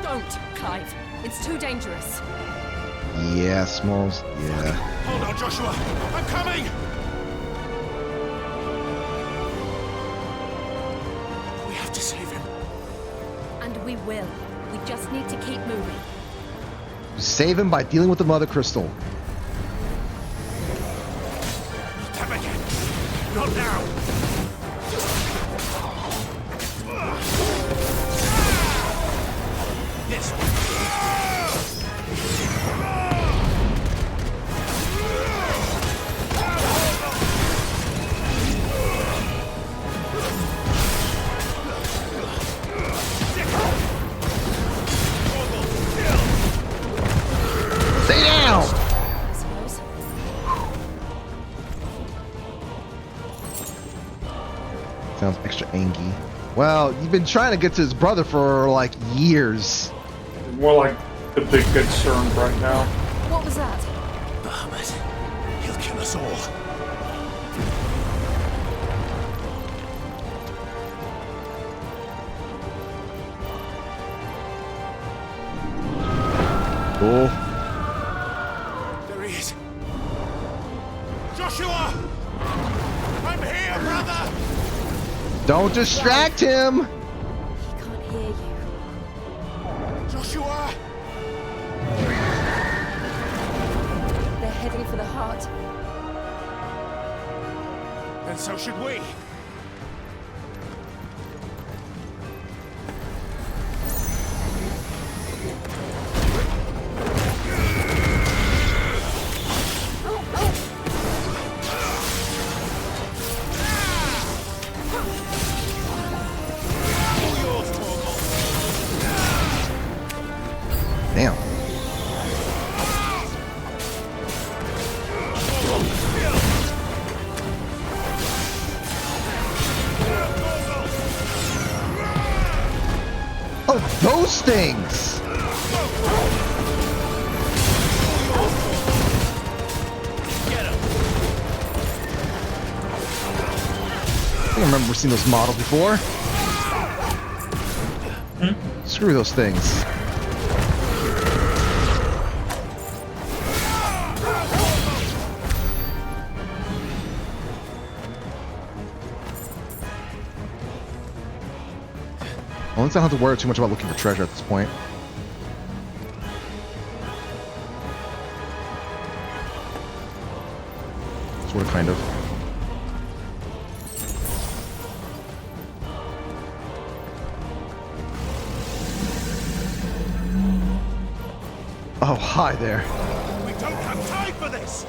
[SPEAKER 16] Don't, Clive. It's too dangerous.
[SPEAKER 1] Yeah, Smalls. Yeah.
[SPEAKER 15] Hold on, Joshua! I'm coming! We have to save him.
[SPEAKER 16] And we will. We just need to keep moving.
[SPEAKER 1] Save him by dealing with the Mother Crystal.
[SPEAKER 15] Them again! Not now! This one!
[SPEAKER 1] Stay down!
[SPEAKER 16] I suppose.
[SPEAKER 1] Sounds extra angry. Well, you've been trying to get to his brother for like years.
[SPEAKER 2] More like the big concern right now.
[SPEAKER 16] What was that?
[SPEAKER 5] Bahamut. He'll kill us all.
[SPEAKER 1] Cool.
[SPEAKER 15] There he is! Joshua! I'm here, brother!
[SPEAKER 1] Don't distract him!
[SPEAKER 16] He can't hear you.
[SPEAKER 15] Joshua!
[SPEAKER 16] They're heading for the heart.
[SPEAKER 15] And so should we.
[SPEAKER 1] Damn. Oh, those things! I don't remember seeing those models before. Screw those things. Well, I don't have to worry too much about looking for treasure at this point. Sort of, kind of. Oh, hi there.
[SPEAKER 15] We don't have time for this!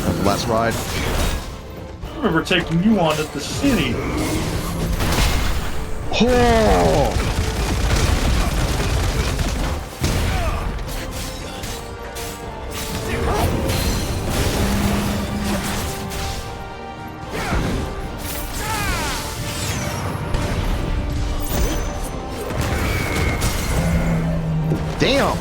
[SPEAKER 1] That was the last ride.
[SPEAKER 2] I remember taking you on at the city.
[SPEAKER 1] Oh! Damn!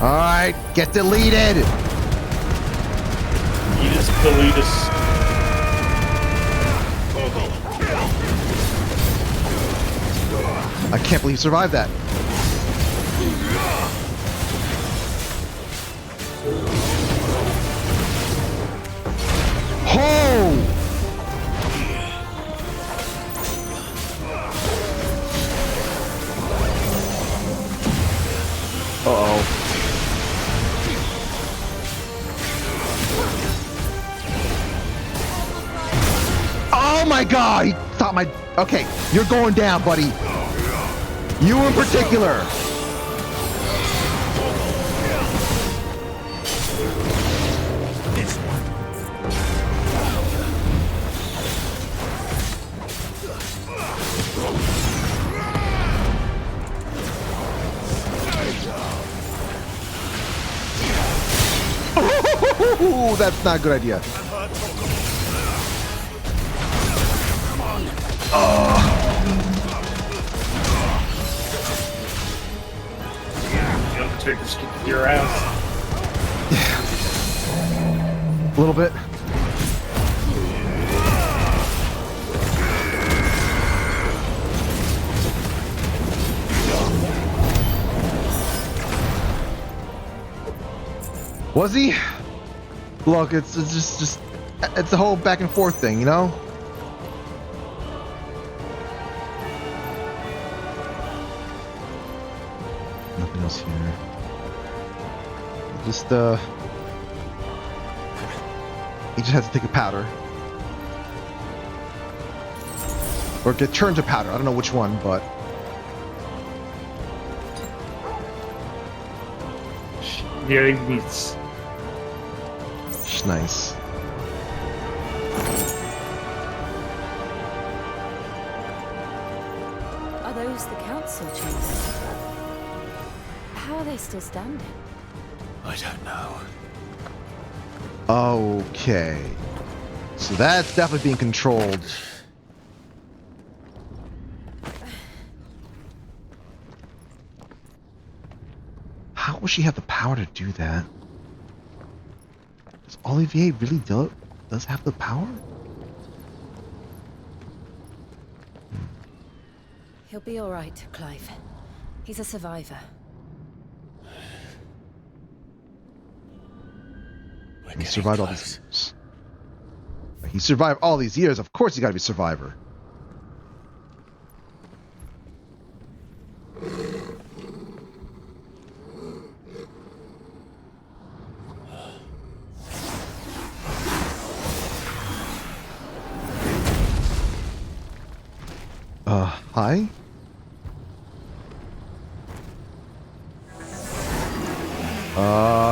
[SPEAKER 1] Alright, get deleted!
[SPEAKER 2] Delete us.
[SPEAKER 1] I can't believe you survived that. Oh! Uh-oh. Oh my god! He thought my... Okay, you're going down, buddy. You in particular. Ooh, that's not a good idea.
[SPEAKER 2] The Undertaker's kicking your ass.
[SPEAKER 1] A little bit. Was he? Look, it's just it's a whole back and forth thing, you know? Nothing else here. Just he just has to take a powder. Or get turned to powder. I don't know which one, but
[SPEAKER 2] yeah, he meets.
[SPEAKER 1] Nice.
[SPEAKER 16] Are those the council chambers? How are they still standing?
[SPEAKER 5] I don't know.
[SPEAKER 1] Okay. So that's definitely being controlled. How will she have the power to do that? Does Olivier really does have the power?
[SPEAKER 16] He'll be all right, Clive. He's a survivor.
[SPEAKER 1] He survived all these years. He survived all these years. Of course, he got to be a survivor. Hi?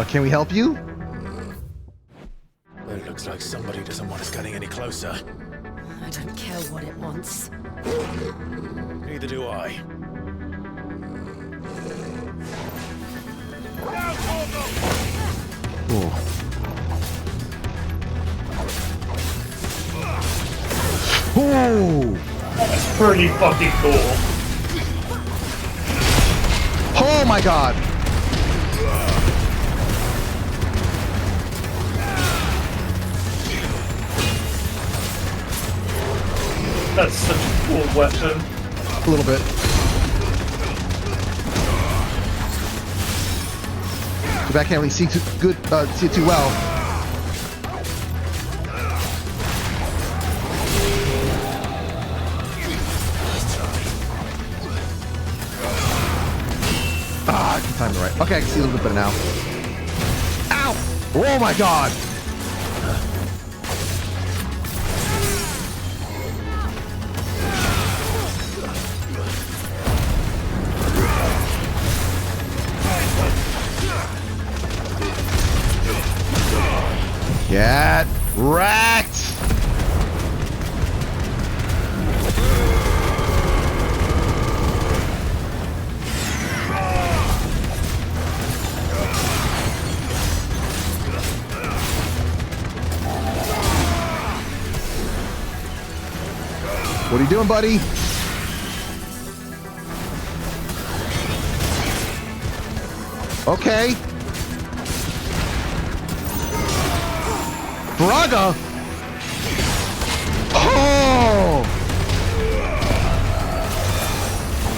[SPEAKER 1] Can we help you?
[SPEAKER 5] It looks like somebody doesn't want us getting any closer.
[SPEAKER 16] I don't care what it wants.
[SPEAKER 5] Neither do I.
[SPEAKER 1] Cool. Ooh!
[SPEAKER 2] That's pretty fucking cool.
[SPEAKER 1] Oh my god!
[SPEAKER 2] That's such a cool weapon.
[SPEAKER 1] A little bit. Too bad I can't really see see it too well. Ah, I can time it right. Okay, I can see a little bit better now. Ow! Oh my god! Get wrecked! What are you doing, buddy? Okay. Braga! Oh!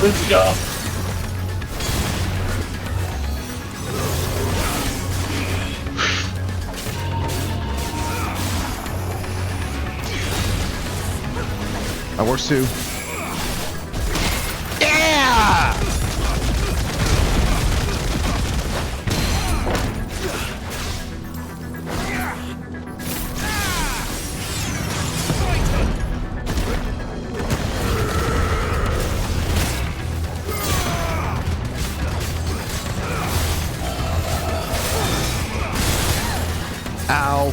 [SPEAKER 2] Let's go.
[SPEAKER 1] That works too. Yeah! Ow.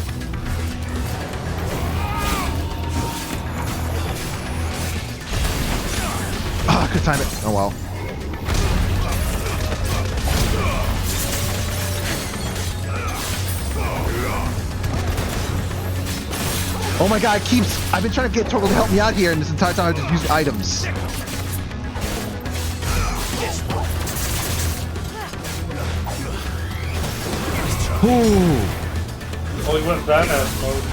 [SPEAKER 1] Ah, I could time it. Oh well. Oh my god, it keeps... I've been trying to get Torgal to help me out here, and this entire time I just used items. Ooh.
[SPEAKER 2] Oh, he went badass mode.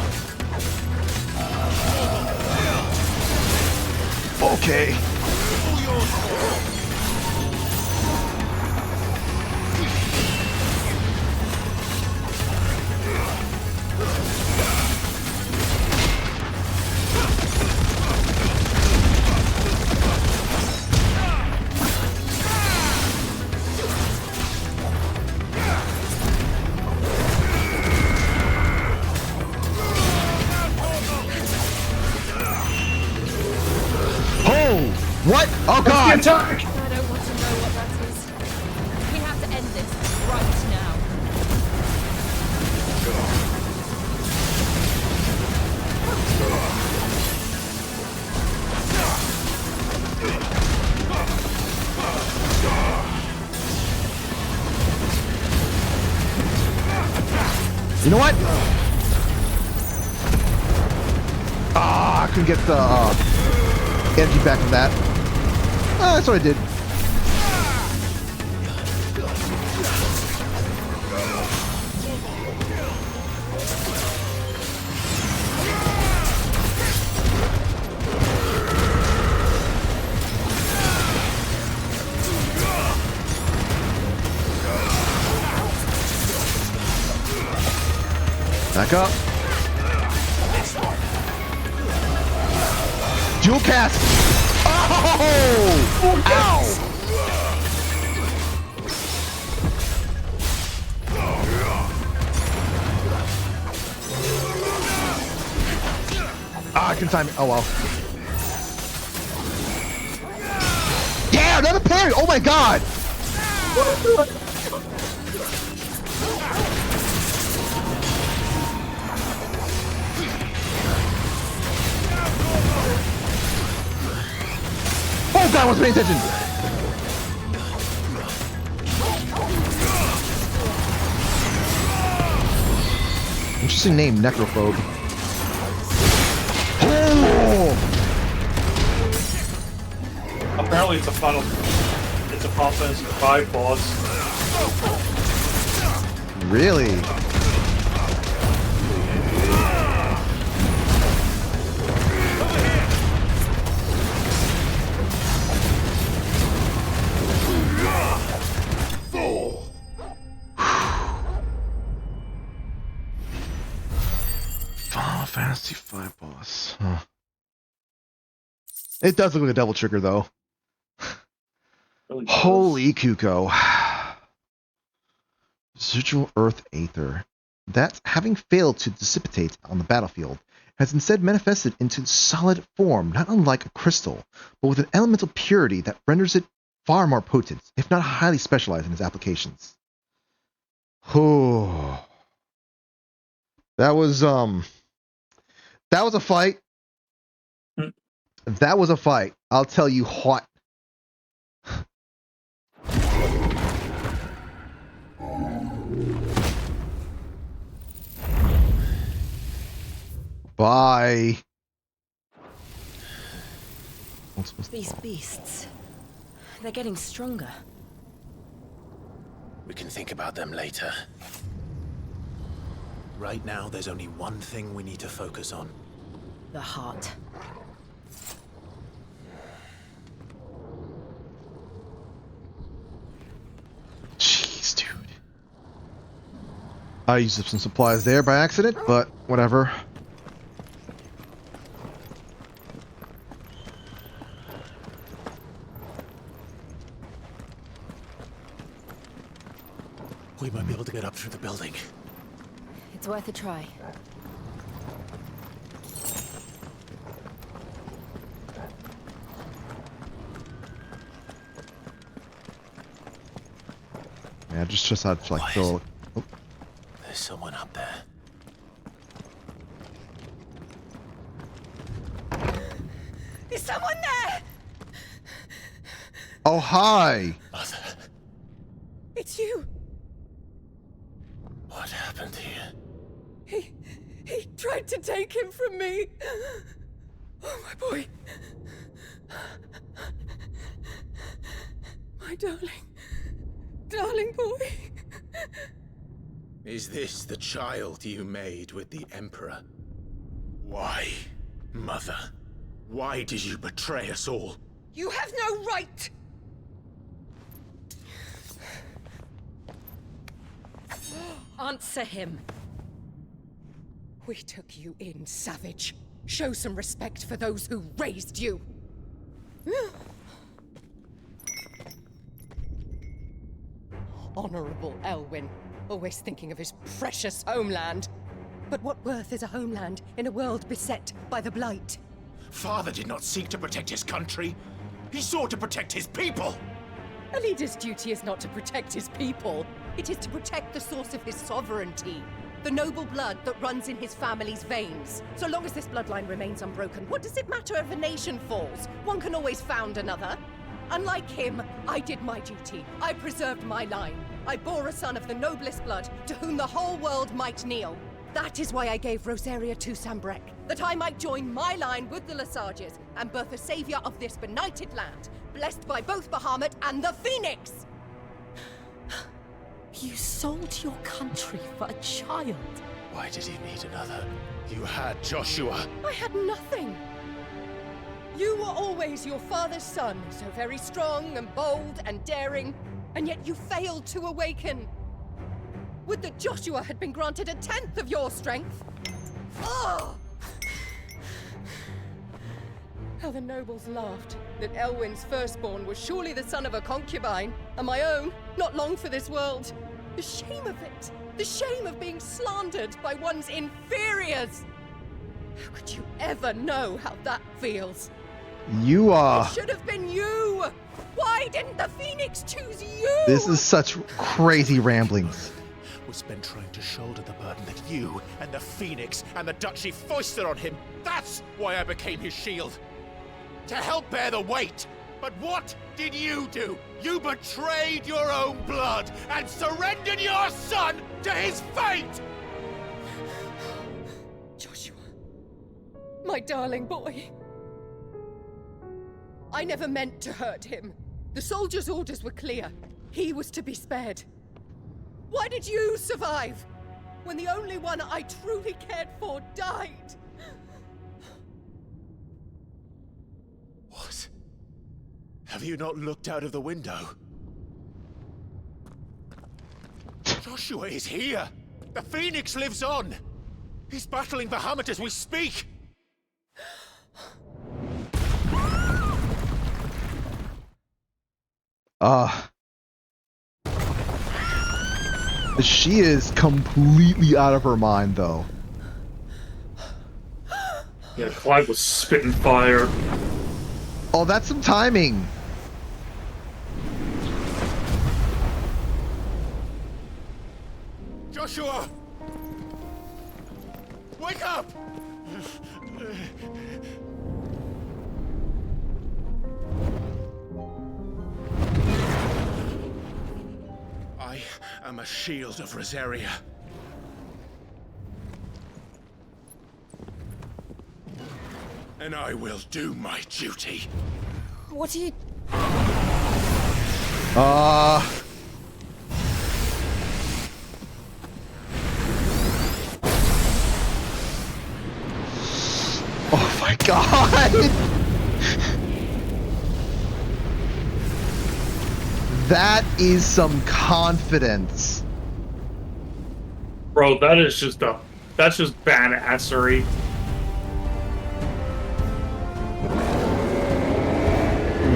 [SPEAKER 1] Okay. What? Oh god!
[SPEAKER 2] Attack!
[SPEAKER 16] I don't want to know what that is. We have to end this right now.
[SPEAKER 1] You know what? Ah, I couldn't get the energy back from that. That's what I did. Back up. Dual cast. Oh! Ow! Ah, I can time it. Oh well. Yeah, another parry! Oh my god! Oh god, I wasn't paying attention! Interesting name, Necrophobe. Oh!
[SPEAKER 2] Apparently it's a Final Fantasy V boss.
[SPEAKER 1] Really? Final Fantasy V boss. Huh. It does look like a double trigger though.
[SPEAKER 2] Really
[SPEAKER 1] Holy Kuko. Residual Earth Aether. That, having failed to dissipate on the battlefield, has instead manifested into solid form, not unlike a crystal, but with an elemental purity that renders it far more potent, if not highly specialized in its applications. Oh. That was a fight. That was a fight. I'll tell you what. Bye.
[SPEAKER 16] These beasts, they're getting stronger.
[SPEAKER 5] We can think about them later. Right now, there's only one thing we need to focus on.
[SPEAKER 16] The heart.
[SPEAKER 1] Jeez, dude. I used up some supplies there by accident, but whatever.
[SPEAKER 5] We might be able to get up through the building.
[SPEAKER 16] It's worth a try.
[SPEAKER 1] Yeah, just had to like go. Oh.
[SPEAKER 5] There's someone up there.
[SPEAKER 18] Is someone there?
[SPEAKER 1] Oh, hi.
[SPEAKER 5] Mother,
[SPEAKER 18] It's you.
[SPEAKER 5] what happened here?
[SPEAKER 18] He tried to take him from me. Oh, my boy. My darling boy.
[SPEAKER 5] Is this the child you made with the Emperor? Why, Mother? Why did you betray us all?
[SPEAKER 18] You have no right.
[SPEAKER 16] Answer him.
[SPEAKER 18] We took you in, savage. Show some respect for those who raised you. Honorable Elwyn, always thinking of his precious homeland. But what worth is a homeland in a world beset by the Blight?
[SPEAKER 5] Father did not seek to protect his country. He sought to protect his people.
[SPEAKER 18] A leader's duty is not to protect his people. It is to protect the source of his sovereignty. The noble blood that runs in his family's veins. So long as this bloodline remains unbroken, what does it matter if a nation falls? One can always found another. Unlike him, I did my duty. I preserved my line. I bore a son of the noblest blood, to whom the whole world might kneel. That is why I gave Rosaria to Sambrek, that I might join my line with the Lesages and birth a savior of this benighted land, blessed by both Bahamut and the Phoenix!
[SPEAKER 16] You sold your country for a child.
[SPEAKER 5] Why did he need another? You had Joshua.
[SPEAKER 18] I had nothing. You were always your father's son, so very strong and bold and daring, and yet you failed to awaken. Would that Joshua had been granted 1/10 of your strength? Oh! How the nobles laughed that Elwyn's firstborn was surely the son of a concubine, and my own, not long for this world. The shame of it! The shame of being slandered by one's inferiors! How could you ever know how that feels?
[SPEAKER 1] You
[SPEAKER 18] It should have been you! Why didn't the Phoenix choose you?
[SPEAKER 1] This is such crazy ramblings.
[SPEAKER 5] We spent trying to shoulder the burden that you and the Phoenix and the Duchy foisted on him. That's why I became his shield. To help bear the weight. But what did you do? You betrayed your own blood and surrendered your son to his fate!
[SPEAKER 18] Joshua. My darling boy. I never meant to hurt him. The soldiers' orders were clear. He was to be spared. Why did you survive? When the only one I truly cared for died?
[SPEAKER 5] What? Have you not looked out of the window? Joshua is here! The Phoenix lives on! He's battling Bahamut as we speak!
[SPEAKER 1] She is completely out of her mind, though.
[SPEAKER 2] Yeah, Clive was spitting fire.
[SPEAKER 1] Oh, that's some timing.
[SPEAKER 5] Joshua! Wake up! I am a shield of Rosaria. And I will do my duty.
[SPEAKER 16] What are you...
[SPEAKER 1] god! That is some confidence.
[SPEAKER 2] Bro, that's just badassery.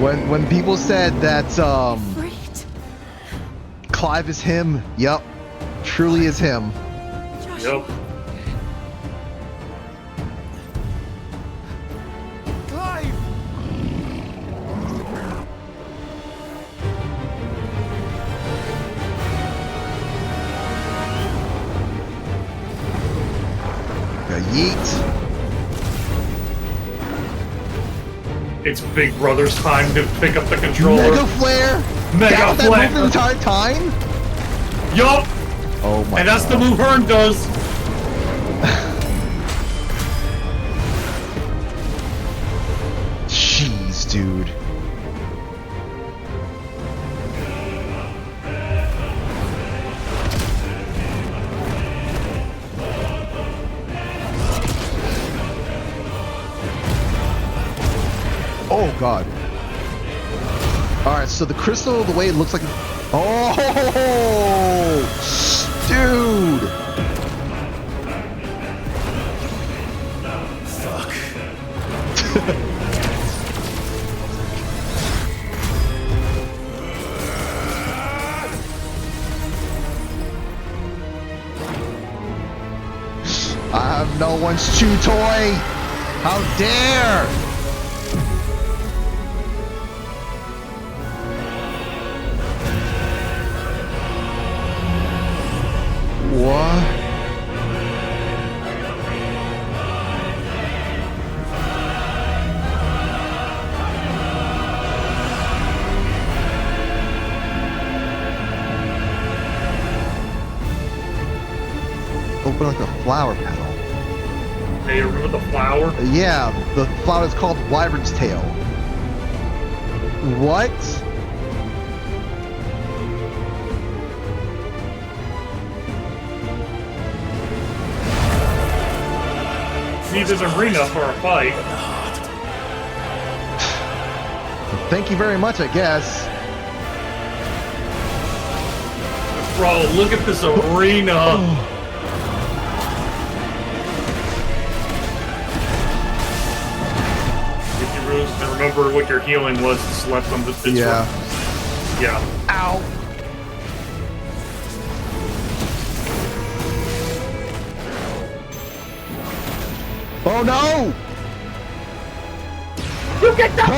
[SPEAKER 1] When people said that Clive is him, yep, truly is him.
[SPEAKER 2] Yep.
[SPEAKER 7] Clive!
[SPEAKER 1] Yeet.
[SPEAKER 2] It's Big Brother's time to pick up the controller.
[SPEAKER 1] Mega Flare?
[SPEAKER 2] Mega
[SPEAKER 1] That
[SPEAKER 2] Flare!
[SPEAKER 1] move the entire time?
[SPEAKER 2] Yup!
[SPEAKER 1] Oh my
[SPEAKER 2] And that's
[SPEAKER 1] god.
[SPEAKER 2] the move Hearn does!
[SPEAKER 1] Jeez, dude. Oh god. Alright, so the crystal, the way it looks like... Oh! Dude! I have no one's chew toy! How dare! What? Open like a flower petal.
[SPEAKER 2] Hey, you remember the flower?
[SPEAKER 1] Yeah, the flower is called Wyvern's Tail. What?
[SPEAKER 2] Need an arena for a fight.
[SPEAKER 1] Thank you very much, I guess.
[SPEAKER 2] Bro, look at this arena. If you really remember what your healing was, just left on the pitch.
[SPEAKER 1] Yeah.
[SPEAKER 2] Yeah.
[SPEAKER 1] Ow. Oh no!
[SPEAKER 2] You get that!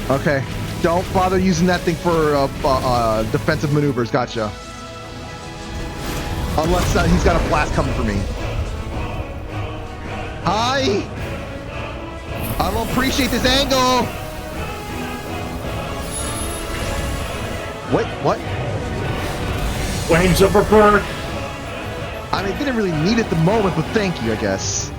[SPEAKER 1] Oh. Okay, don't bother using that thing for defensive maneuvers. Gotcha. Unless he's got a blast coming for me. Hi. I don't appreciate this angle. Wait, what?
[SPEAKER 2] Flames of a bird.
[SPEAKER 1] I mean, didn't really need it at the moment, but thank you, I guess.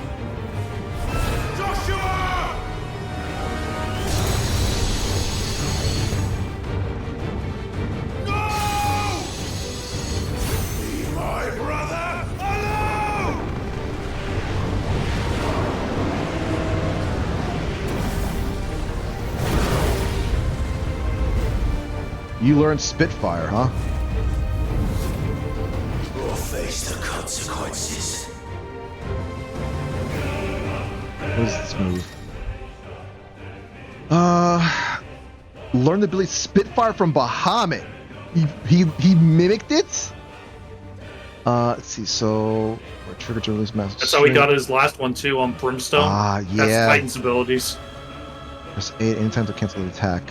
[SPEAKER 7] My brother alone!
[SPEAKER 1] You learned Spitfire, huh?
[SPEAKER 5] Or face the consequences.
[SPEAKER 1] What is this move? Learn the ability Spitfire from Bahamut. He mimicked it? Let's see, so trigger to release massive.
[SPEAKER 2] That's how he got his last one too on Brimstone.
[SPEAKER 1] Ah, yeah.
[SPEAKER 2] That's Titan's abilities.
[SPEAKER 1] Press 8 anytime to cancel the attack.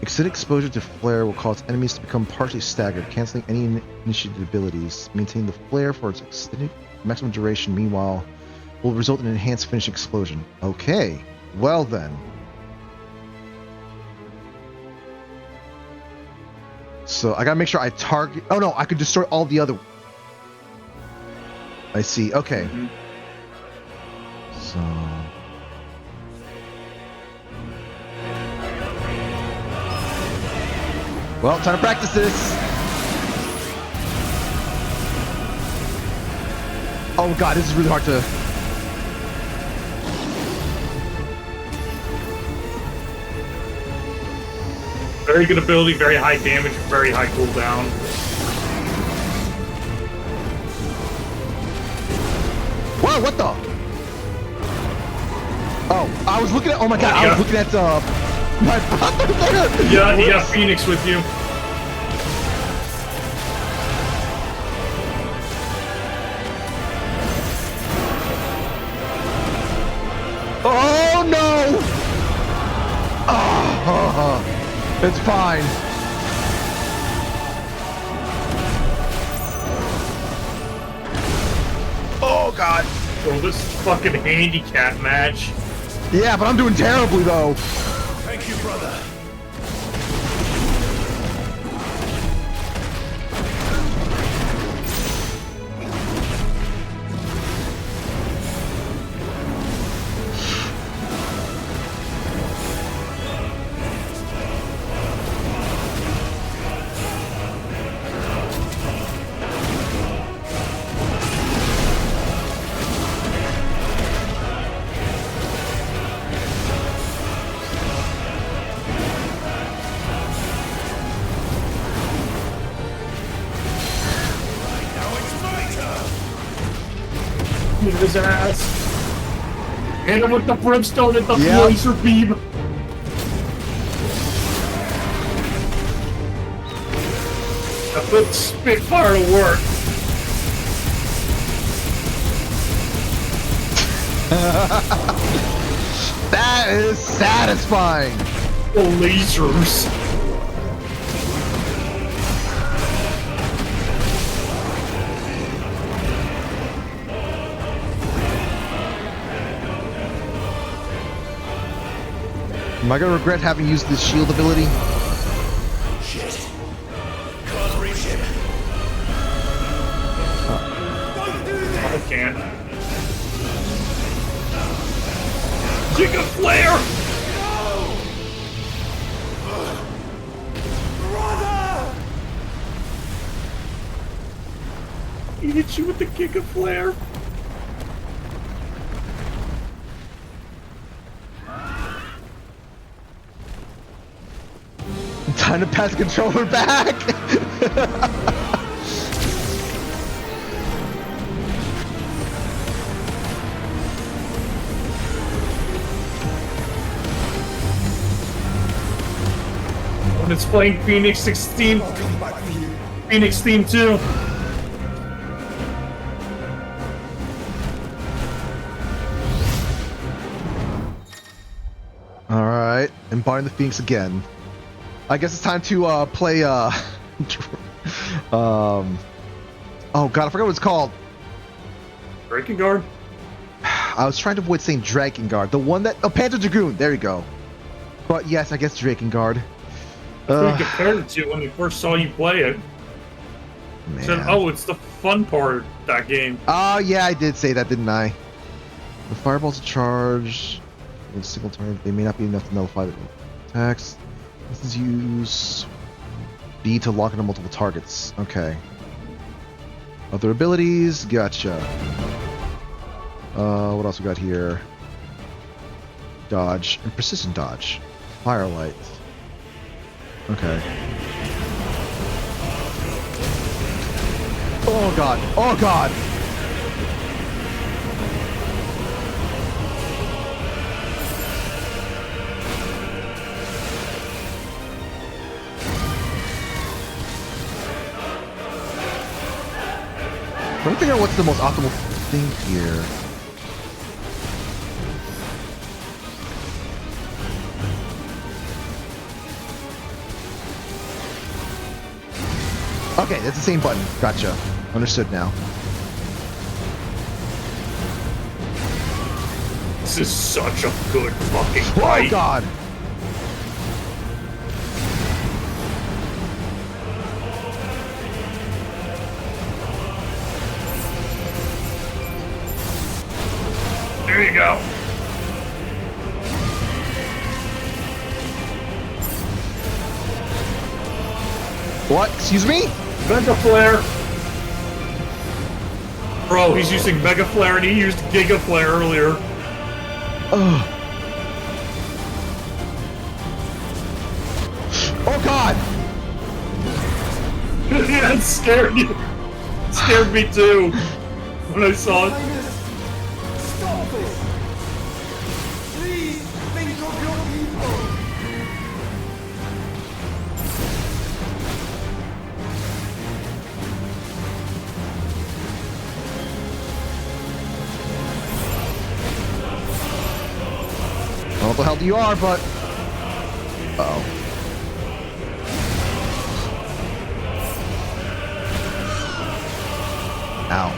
[SPEAKER 1] Extended exposure to flare will cause enemies to become partially staggered, canceling any initiated abilities. Maintain the flare for its extended maximum duration, meanwhile, will result in an enhanced finishing explosion. Okay, well then. So I gotta make sure I target. Oh no, I could destroy all the other. I see. Okay.
[SPEAKER 2] Mm-hmm.
[SPEAKER 1] So. Well, time to practice this. Oh god, this is really hard to...
[SPEAKER 2] Very good ability, very high damage, very high cooldown.
[SPEAKER 1] Whoa, what the? Oh, I was looking at... Oh my god, I was looking at my brother there!
[SPEAKER 2] Yeah, he got Phoenix with you.
[SPEAKER 1] Oh no! Oh, it's fine. Oh god.
[SPEAKER 2] Bro, this fucking handicap match.
[SPEAKER 1] Yeah, but I'm doing terribly though.
[SPEAKER 7] Thank you, brother.
[SPEAKER 2] Hit his ass. Hit him with the brimstone and the laser beam. I put Spitfire to work.
[SPEAKER 1] That is satisfying.
[SPEAKER 2] The lasers.
[SPEAKER 1] Am I gonna regret having used this shield ability?
[SPEAKER 7] Shit. Can't reach him.
[SPEAKER 2] I can't. Giga Flare!
[SPEAKER 7] Brother!
[SPEAKER 2] He hit you with the Giga Flare.
[SPEAKER 1] Time to pass the controller back.
[SPEAKER 2] When it's playing Phoenix 16, Phoenix Theme 2.
[SPEAKER 1] All right, embodying the Phoenix again. I guess it's time to play. Oh god, I forgot what it's called.
[SPEAKER 2] Drakengard?
[SPEAKER 1] I was trying to avoid saying Drakengard. The one that Panzer Dragoon. There you go. But yes, I guess Drakengard.
[SPEAKER 2] You compared it to when we first saw you play it.
[SPEAKER 1] Man.
[SPEAKER 2] Said, "Oh, it's the fun part of that game."
[SPEAKER 1] Oh yeah, I did say that, didn't I? The fireballs are charged. In a single turn, they may not be enough to nullify the attacks. This is use B to lock into multiple targets. Okay. Other abilities, gotcha. What else we got here? Dodge and precision dodge. Firelight. Okay. Oh god! Oh god! I'm trying to figure out what's the most optimal thing here. Okay, that's the same button. Gotcha. Understood now.
[SPEAKER 2] This is such a good fucking fight.
[SPEAKER 1] Oh god!
[SPEAKER 2] There you go.
[SPEAKER 1] What? Excuse me?
[SPEAKER 2] Venta Flare. Bro, he's using Mega Flare and he used Giga Flare earlier.
[SPEAKER 1] Oh. Oh God!
[SPEAKER 2] Yeah, it scared you. It scared me too when I saw it.
[SPEAKER 3] Stop this! Please think of your people!
[SPEAKER 1] I don't know what the hell you are, but... Uh-oh. Ow.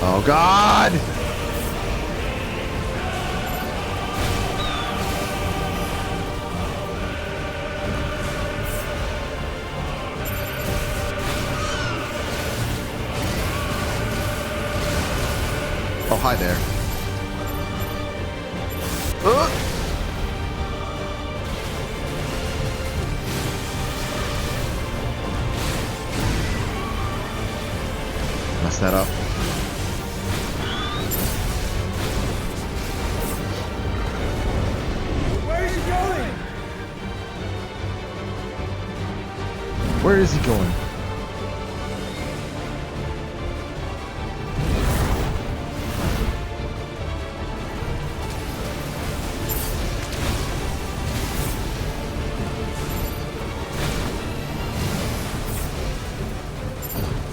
[SPEAKER 1] Oh God! Oh, hi there. Mess that up.
[SPEAKER 3] Where is he going?
[SPEAKER 1] Where is he going?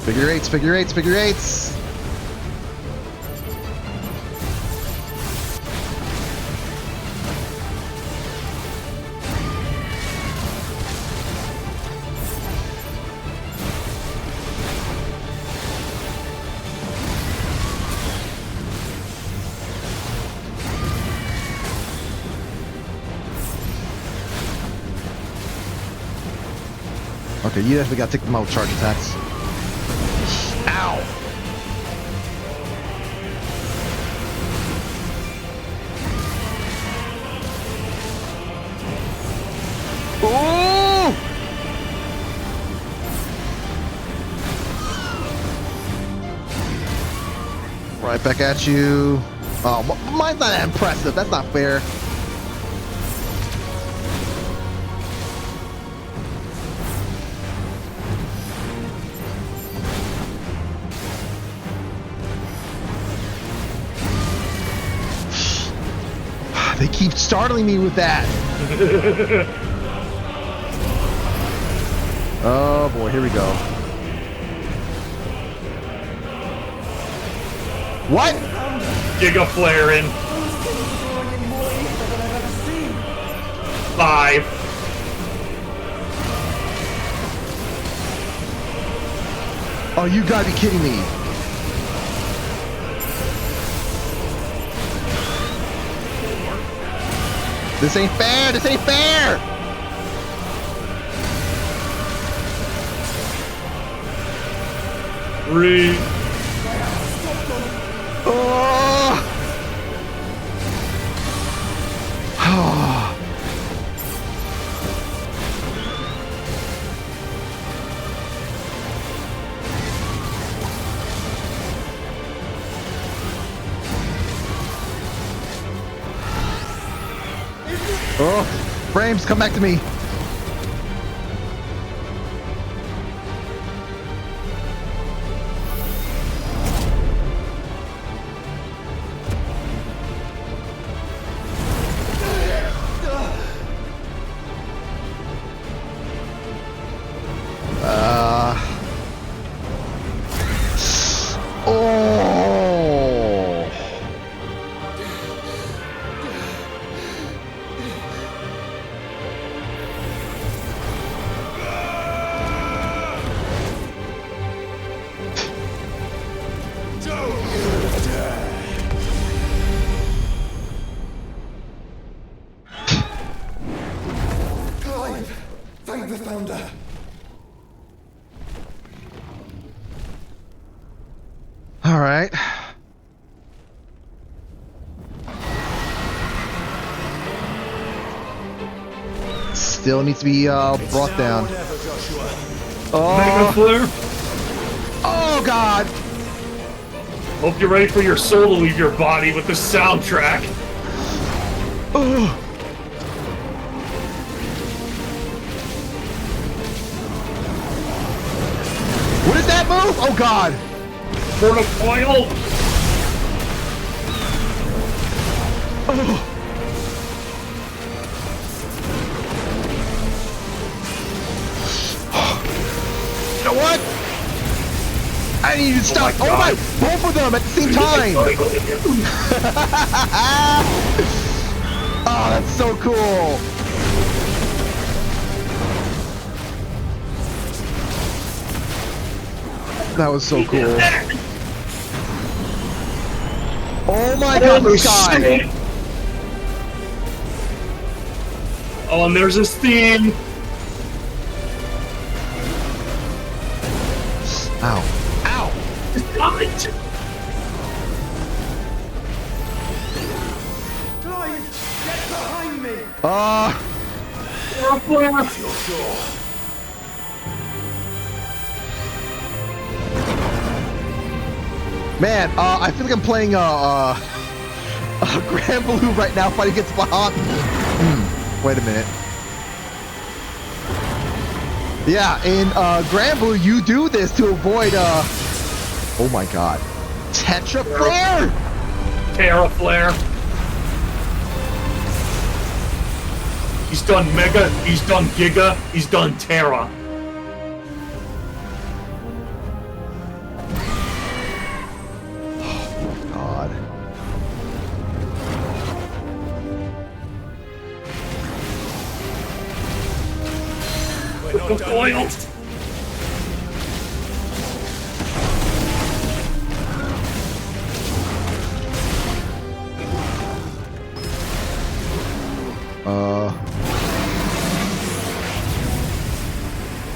[SPEAKER 1] Figure eights, figure eights, figure eights. Okay, you definitely gotta take them out with charge attacks. Ow! Ooh! Right back at you. Oh, mine's not that impressive. That's not fair. They keep startling me with that. Oh boy, here we go. What?
[SPEAKER 2] Giga Flare in. 5.
[SPEAKER 1] Oh, you gotta be kidding me. This ain't fair! This ain't fair!
[SPEAKER 2] Three.
[SPEAKER 1] Oh! Oh, frames, come back to me.
[SPEAKER 3] Thank the Founder.
[SPEAKER 1] All right. still needs to be brought down.
[SPEAKER 2] Mega
[SPEAKER 1] Oh,
[SPEAKER 2] Flare.
[SPEAKER 1] oh God!
[SPEAKER 2] Hope you're ready for your soul to leave your body with the soundtrack.
[SPEAKER 1] Oh. What is that move? Oh God!
[SPEAKER 2] Portafoil.
[SPEAKER 1] Oh. You know what? I need to stop. Oh my! Both of them at the same time! Oh, that's so cool! That was so cool. Oh my God, the sky!
[SPEAKER 2] Oh, and there's his theme.
[SPEAKER 1] Ow. Ow!
[SPEAKER 2] Stop it!
[SPEAKER 15] Clive, get behind me!
[SPEAKER 1] Man, I feel like I'm playing Grand Blue right now, fighting against Bahamut. Wait a minute. Yeah, in Grand Blue, you do this to avoid oh my God, Tetra Flare.
[SPEAKER 2] Terra Flare. He's done Mega. He's done Giga. He's done Terra.
[SPEAKER 1] God.
[SPEAKER 2] The foil.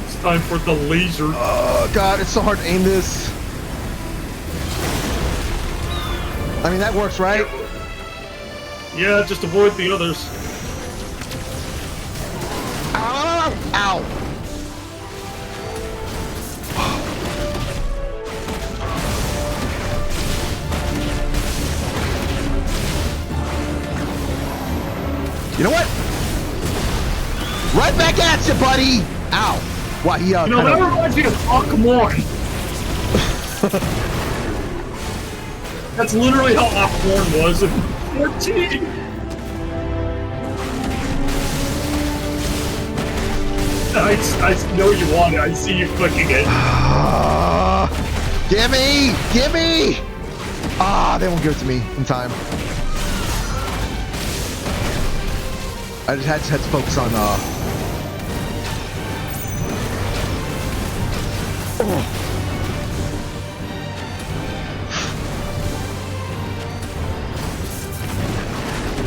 [SPEAKER 2] It's time for the laser.
[SPEAKER 1] Oh God, it's so hard to aim this. I mean, that works, right?
[SPEAKER 2] Yeah, just avoid the others.
[SPEAKER 1] Ow! Ow! You know what? Right back at you, buddy! Ow! What, he,
[SPEAKER 2] You know, that reminds me of Aquamarine. That's literally how Aquamarine was in 14. I know you want it. I see you clicking it.
[SPEAKER 1] Gimme! Gimme! Ah, they won't give it to me in time. I just had to focus on oh.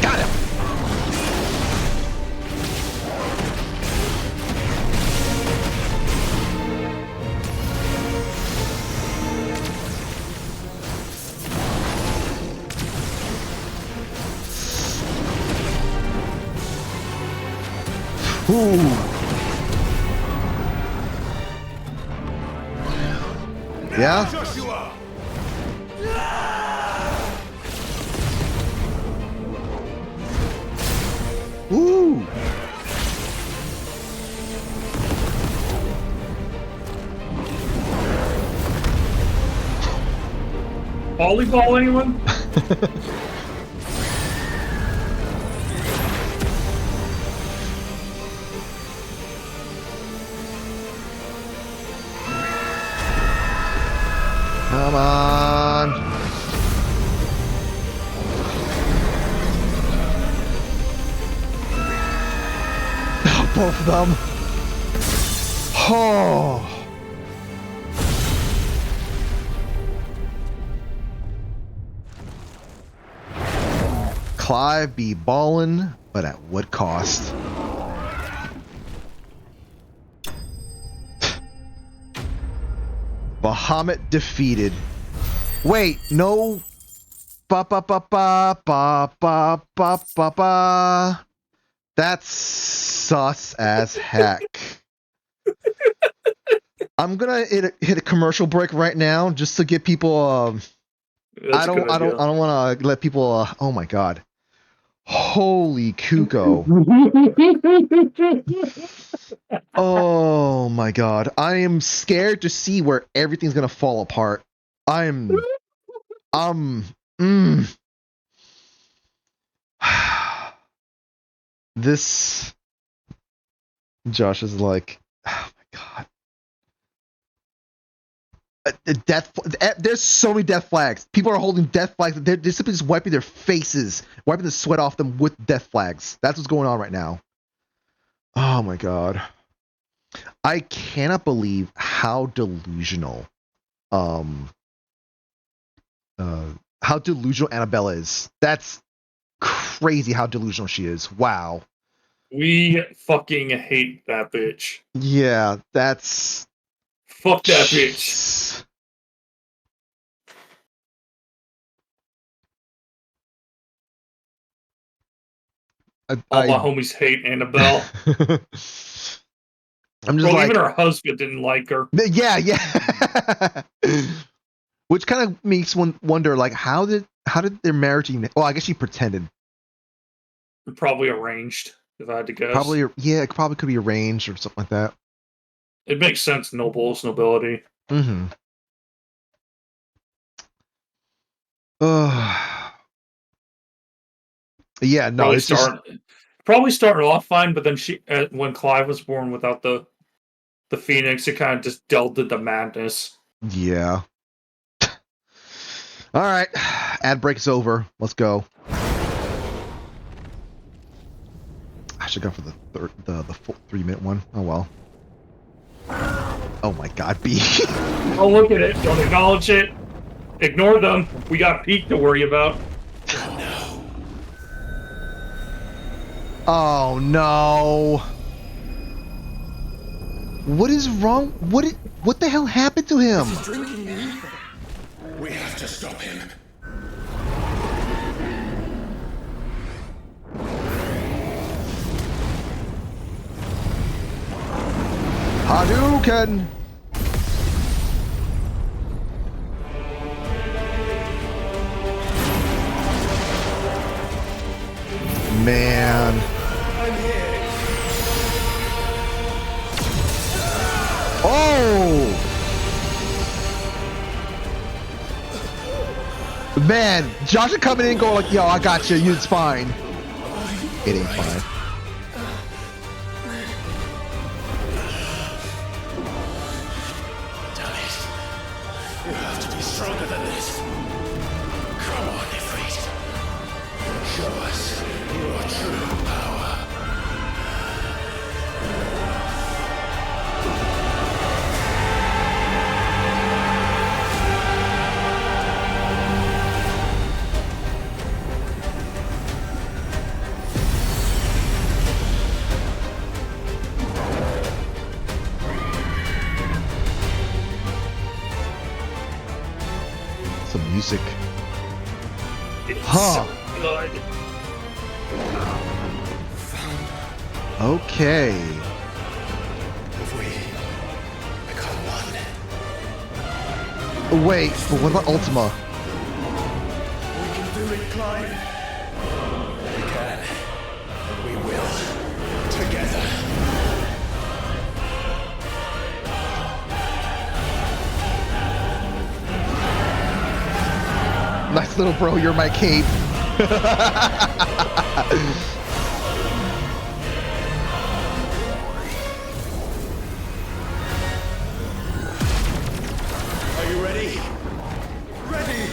[SPEAKER 1] Got him. Ooh. Yeah?
[SPEAKER 15] Joshua!
[SPEAKER 1] Ooh.
[SPEAKER 2] Volleyball, anyone?
[SPEAKER 1] Come on. Oh, both of them. Oh. Clive be ballin', but at what cost? Bahamut defeated. Wait, no. Ba ba ba ba ba ba ba ba ba. That's sus as heck. I'm gonna hit a commercial break right now just to get people. I don't want to let people. Oh my god! Holy Kuko! Oh my god! I am scared to see where everything's gonna fall apart. This. Josh is like, oh my god. There's so many death flags. People are holding death flags. They're simply just wiping their faces, wiping the sweat off them with death flags. That's what's going on right now. Oh my god. I cannot believe how delusional Annabella is. That's crazy how delusional she is. Wow.
[SPEAKER 2] We fucking hate that bitch.
[SPEAKER 1] Yeah, that's...
[SPEAKER 2] Fuck that bitch. All my homies hate Annabelle.
[SPEAKER 1] I'm just like...
[SPEAKER 2] even her husband didn't like her.
[SPEAKER 1] Yeah. Which kind of makes one wonder, like, how did their marriage even... Well, I guess she pretended.
[SPEAKER 2] Probably arranged, if I had to guess.
[SPEAKER 1] Probably, yeah, it probably could be arranged or something like that.
[SPEAKER 2] It makes sense, nobility.
[SPEAKER 1] Mm-hmm. Yeah, no,
[SPEAKER 2] probably started off fine, but then when Clive was born without the Phoenix, it kind of just delved into madness.
[SPEAKER 1] Yeah. All right, ad break is over. Let's go. I should go for the full 3-minute one. Oh well. Oh my god, B.
[SPEAKER 2] Oh, look at it. Don't acknowledge it. Ignore them. We got Pete to worry about.
[SPEAKER 1] Oh no. What is wrong? What the hell happened to him?
[SPEAKER 7] We have to stop him.
[SPEAKER 1] Hadouken! Man. Oh! Man, Josh is coming in going like, yo, I got you, it's fine. It ain't fine.
[SPEAKER 7] You have to be stronger than this. Come on, Ifrit. Show us your true power.
[SPEAKER 1] Some music.
[SPEAKER 2] It's
[SPEAKER 1] Huh.
[SPEAKER 2] so good.
[SPEAKER 1] Okay.
[SPEAKER 7] If we become one,
[SPEAKER 1] Wait, but what about Ultima?
[SPEAKER 7] we can do it, Clive. We can. And we will. Together.
[SPEAKER 1] Nice little bro, you're my cape.
[SPEAKER 7] Are you ready? Ready!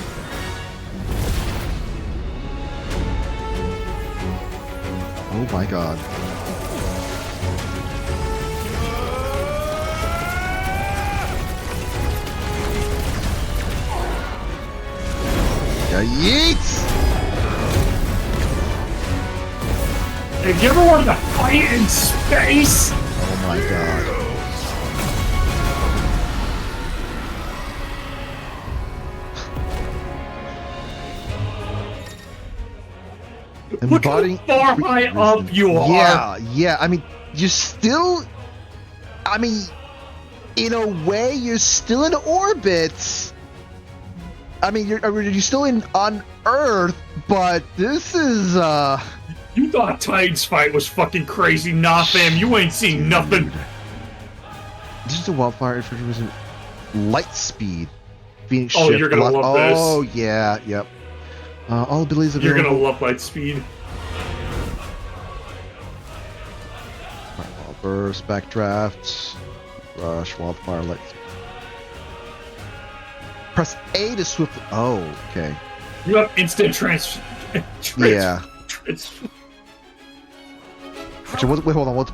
[SPEAKER 1] Oh my god. Yeah, yeets!
[SPEAKER 2] Have you ever wanted to fight in space?
[SPEAKER 1] Oh my god.
[SPEAKER 2] Look how far high up you are.
[SPEAKER 1] Yeah. I mean, you're still. I mean, in a way, you're still in orbit. I mean, you're still on Earth, but this is
[SPEAKER 2] You thought Titan's fight was fucking crazy, nah, fam. You ain't seen nothing.
[SPEAKER 1] This is a wildfire infantry light speed. Phoenix
[SPEAKER 2] Oh,
[SPEAKER 1] shift,
[SPEAKER 2] you're gonna love this.
[SPEAKER 1] Oh yeah, yep. All abilities
[SPEAKER 2] You're
[SPEAKER 1] available.
[SPEAKER 2] gonna love light speed.
[SPEAKER 1] Wild burst, backdraft, rush, wildfire, light speed. Press A to swiftly. Oh, okay.
[SPEAKER 2] You have instant
[SPEAKER 1] Yeah. Actually, wait, hold on. What's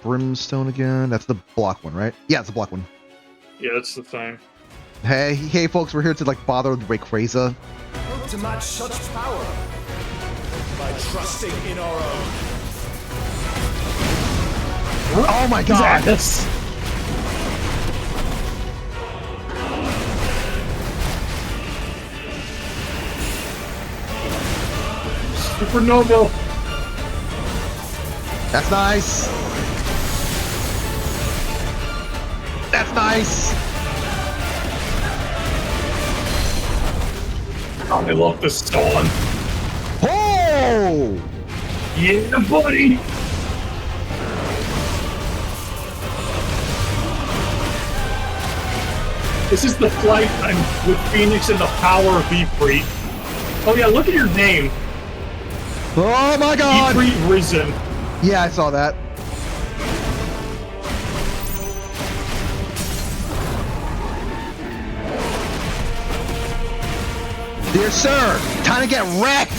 [SPEAKER 1] brimstone again? That's the block one, right? Yeah, it's the block one.
[SPEAKER 2] Yeah, that's the thing.
[SPEAKER 1] Hey, folks, we're here to like bother with Rayquaza.
[SPEAKER 7] To match such power by trusting in our own.
[SPEAKER 1] Oh my god!
[SPEAKER 2] Yes. Supernova.
[SPEAKER 1] That's nice. That's nice.
[SPEAKER 2] Oh, I love this song.
[SPEAKER 1] Oh!
[SPEAKER 2] Yeah, buddy. This is the flight time with Phoenix and the power of Ifrit. Oh yeah, look at your name.
[SPEAKER 1] Oh my god!
[SPEAKER 2] Ifrit Risen.
[SPEAKER 1] Yeah, I saw that. Dear sir, time to get wrecked!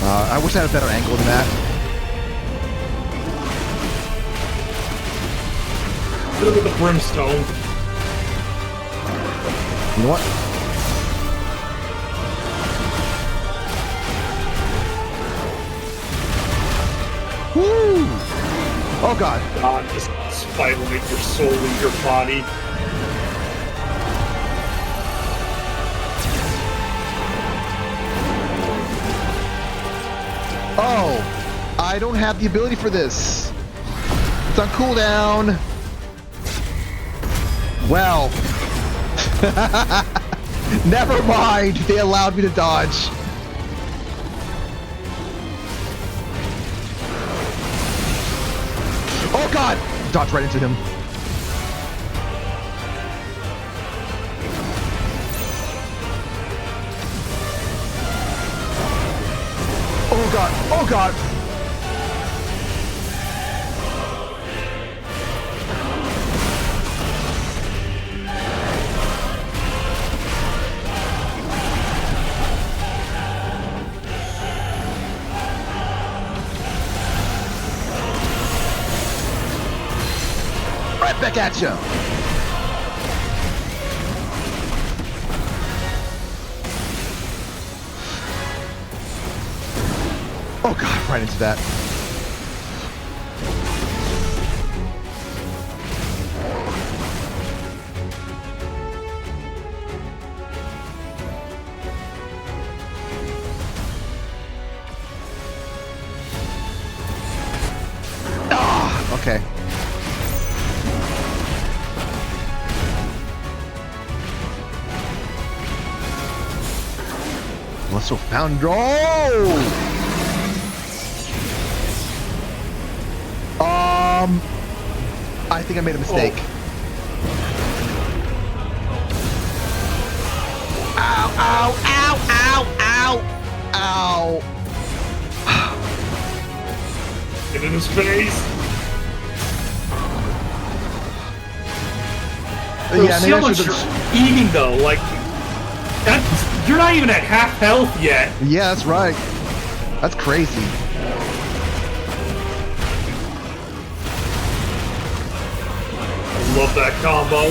[SPEAKER 1] I wish I had a better angle than that.
[SPEAKER 2] Look at the brimstone.
[SPEAKER 1] You know what? Woo! Oh god.
[SPEAKER 2] God, this fight will make your soul leave your body.
[SPEAKER 1] Oh, I don't have the ability for this. It's on cooldown. Well, never mind. They allowed me to dodge. Oh god! Dodge right into him. Oh god! Oh god! Right back at you! Oh god, right into that. Ah, okay. Muscle Foundry. Oh! I think I made a mistake. Ow, ow, ow, ow, ow, ow.
[SPEAKER 2] Get in his face. Bro,
[SPEAKER 1] Yeah,
[SPEAKER 2] see
[SPEAKER 1] maybe
[SPEAKER 2] how
[SPEAKER 1] I
[SPEAKER 2] much
[SPEAKER 1] should
[SPEAKER 2] you're
[SPEAKER 1] have.
[SPEAKER 2] eating though, like you're not even at half health yet.
[SPEAKER 1] Yeah, that's right. That's crazy.
[SPEAKER 2] Love that combo.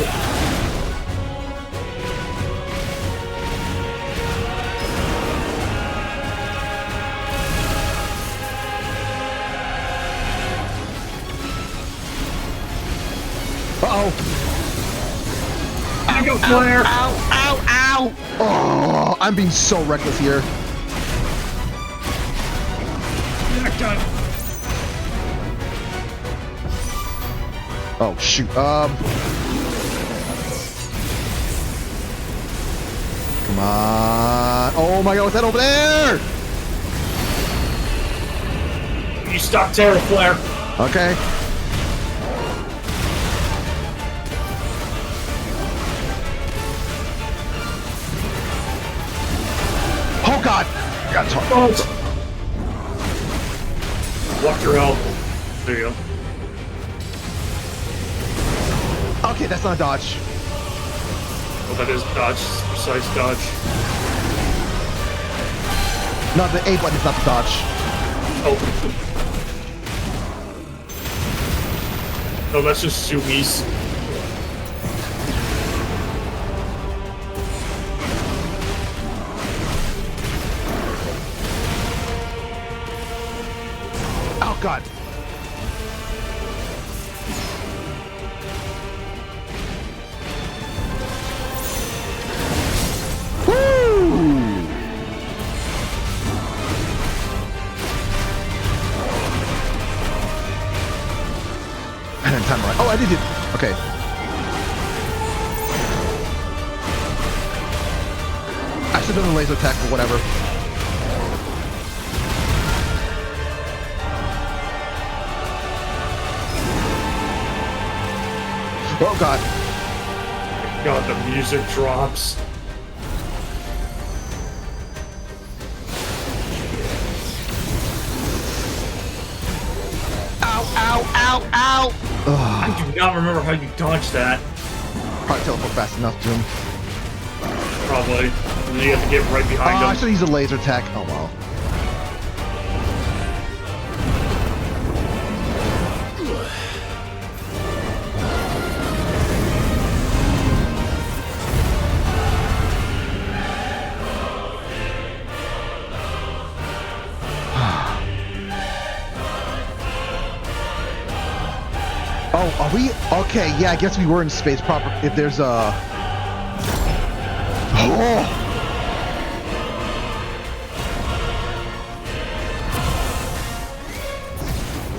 [SPEAKER 1] Uh-oh.
[SPEAKER 2] There you go, Flare.
[SPEAKER 1] Ow, ow, ow. Ow! Oh, I'm being so reckless here. Oh shoot. Come on. Oh my god, what's that over there?
[SPEAKER 2] You stop Terra Flare.
[SPEAKER 1] Okay. Oh god! Got
[SPEAKER 2] oh. Walk your health. There you go.
[SPEAKER 1] Okay, that's not a dodge.
[SPEAKER 2] Oh, that is dodge. Precise dodge.
[SPEAKER 1] No, the A button is not the dodge.
[SPEAKER 2] Oh. No, that's just zoomies.
[SPEAKER 1] Oh god. Time right. Oh, I did it. Okay. I should have done the laser attack or whatever. Oh god.
[SPEAKER 2] God, the music drops.
[SPEAKER 1] Ow, ow, ow, ow!
[SPEAKER 2] I do not remember how you dodged that.
[SPEAKER 1] Probably teleport fast enough, Jim.
[SPEAKER 2] Probably. And then you have to get right behind him.
[SPEAKER 1] I should use a laser attack. Oh well. Oh, are we? Okay, yeah, I guess we were in space proper. If there's a... Oh!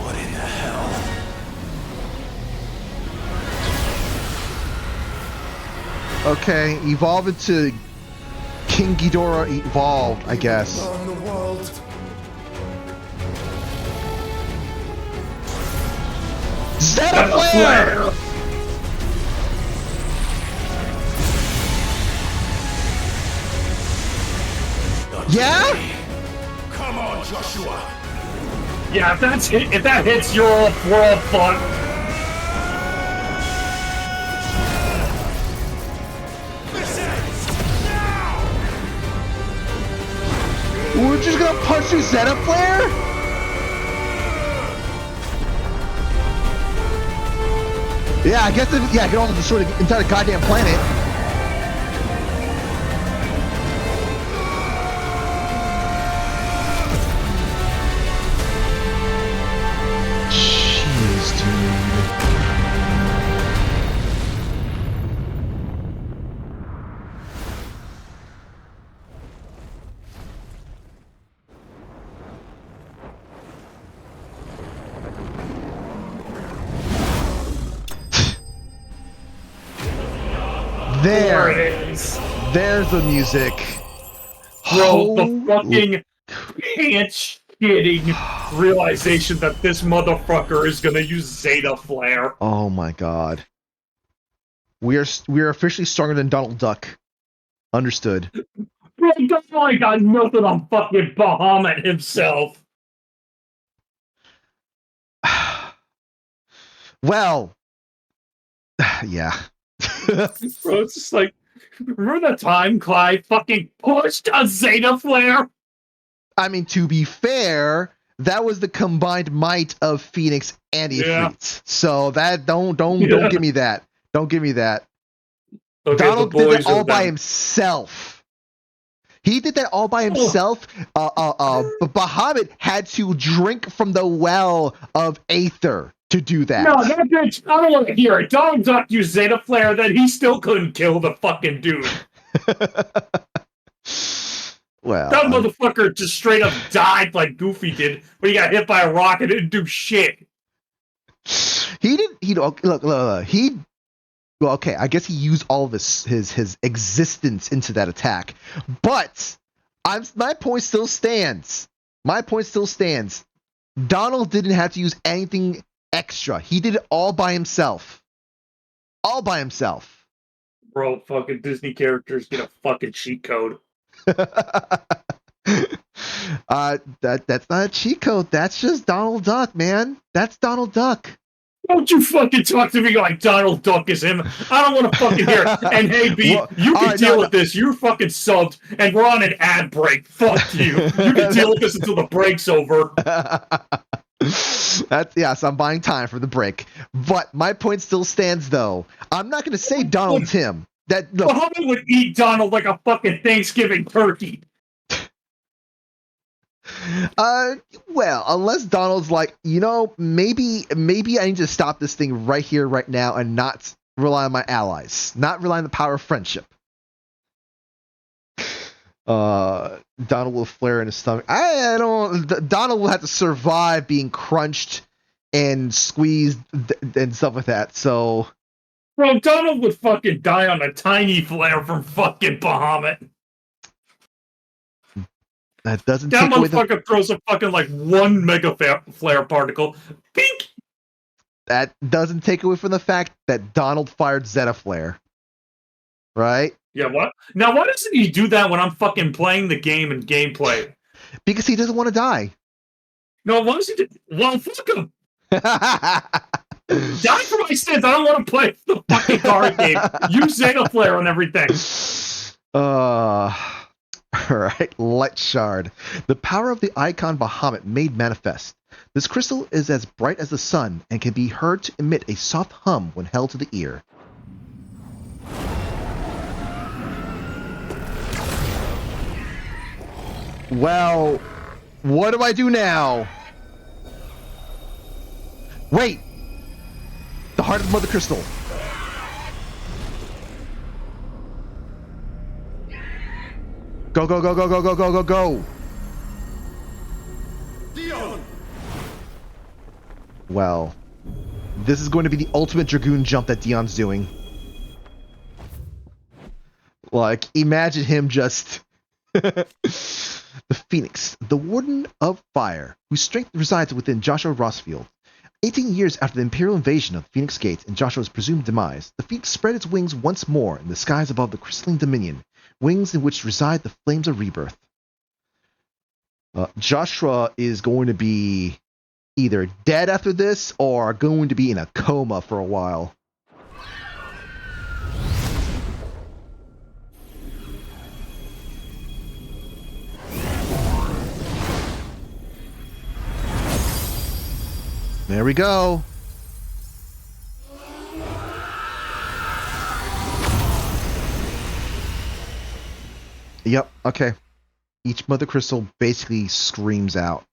[SPEAKER 7] What in the hell?
[SPEAKER 1] Okay, evolve into King Ghidorah evolved, I guess.
[SPEAKER 7] Oh, the world.
[SPEAKER 1] Zeta Flare! Yeah?
[SPEAKER 7] Come on, Joshua.
[SPEAKER 2] Yeah, if that hits, we're all fucked.
[SPEAKER 1] We're just gonna punch through Zeta Flare? Yeah, I guess I can also destroy the entire goddamn planet. Jeez, dude. There
[SPEAKER 2] it is.
[SPEAKER 1] There's the music.
[SPEAKER 2] Bro, the fucking pants-shitting realization that this motherfucker is gonna use Zeta Flare.
[SPEAKER 1] Oh my god. We are officially stronger than Donald Duck. Understood.
[SPEAKER 2] Bro, Donald got nothing on fucking Bahamut himself.
[SPEAKER 1] Well, yeah.
[SPEAKER 2] Bro, it's just like, remember the time Clive fucking pushed a Zeta Flare?
[SPEAKER 1] I mean, to be fair, that was the combined might of Phoenix and Ifrit. Yeah. So that don't give me that. Don't give me that. Okay, Donald did that all by himself. He did that all by himself. Bahamut had to drink from the well of Aether to do that.
[SPEAKER 2] No, that bitch, I don't want to hear it. Donald Duck used Zeta Flare, then he still couldn't kill the fucking dude.
[SPEAKER 1] Well,
[SPEAKER 2] That motherfucker just straight up died like Goofy did when he got hit by a rock and didn't do shit.
[SPEAKER 1] he didn't. He look. He. Well, okay. I guess he used all of his existence into that attack, but my point still stands. My point still stands. Donald didn't have to use anything extra. He did it all by himself. All by himself.
[SPEAKER 2] Bro, fucking Disney characters get a fucking cheat code.
[SPEAKER 1] That's not a cheat code. That's just Donald Duck, man. That's Donald Duck.
[SPEAKER 2] Don't you fucking talk to me like Donald Duck is him. I don't want to fucking hear it. And hey, B, you can deal with this. You're fucking subbed, and we're on an ad break. Fuck you. You can deal with this until the break's over.
[SPEAKER 1] So I'm buying time for the break. But my point still stands, though. I'm not going to say Donald's him.
[SPEAKER 2] Muhammad would eat Donald like a fucking Thanksgiving turkey.
[SPEAKER 1] Well, unless Donald's like, maybe I need to stop this thing right here, right now, and not rely on my allies, not rely on the power of friendship. Donald will flare in his stomach. Donald will have to survive being crunched and squeezed and stuff like that. So,
[SPEAKER 2] bro, Donald would fucking die on a tiny flare from fucking Bahamut.
[SPEAKER 1] That doesn't
[SPEAKER 2] that
[SPEAKER 1] take away
[SPEAKER 2] motherfucker throws a fucking like 1 mega flare particle. Pink.
[SPEAKER 1] That doesn't take away from the fact that Donald fired Zeta Flare. Right?
[SPEAKER 2] Yeah, what? Now, why doesn't he do that when I'm fucking playing the game and gameplay?
[SPEAKER 1] Because he doesn't want to die.
[SPEAKER 2] No, why does he do? Well, fuck him. Die for my sins. I don't want to play the fucking card game. Use Zeta Flare on everything.
[SPEAKER 1] Alright, Light Shard. The power of the icon Bahamut made manifest. This crystal is as bright as the sun and can be heard to emit a soft hum when held to the ear. Well, what do I do now? Wait! The heart of Mother Crystal. Go, go, go, go, go, go, go, go, go!
[SPEAKER 7] Dion!
[SPEAKER 1] Well, this is going to be the ultimate Dragoon jump that Dion's doing. Like, imagine him just... The Phoenix, the Warden of Fire, whose strength resides within Joshua Rossfield. 18 years after the Imperial invasion of Phoenix Gate and Joshua's presumed demise, the Phoenix spread its wings once more in the skies above the crystalline dominion, wings in which reside the flames of rebirth. Joshua is going to be either dead after this or going to be in a coma for a while. There we go. Yep, okay. Each Mother Crystal basically screams out.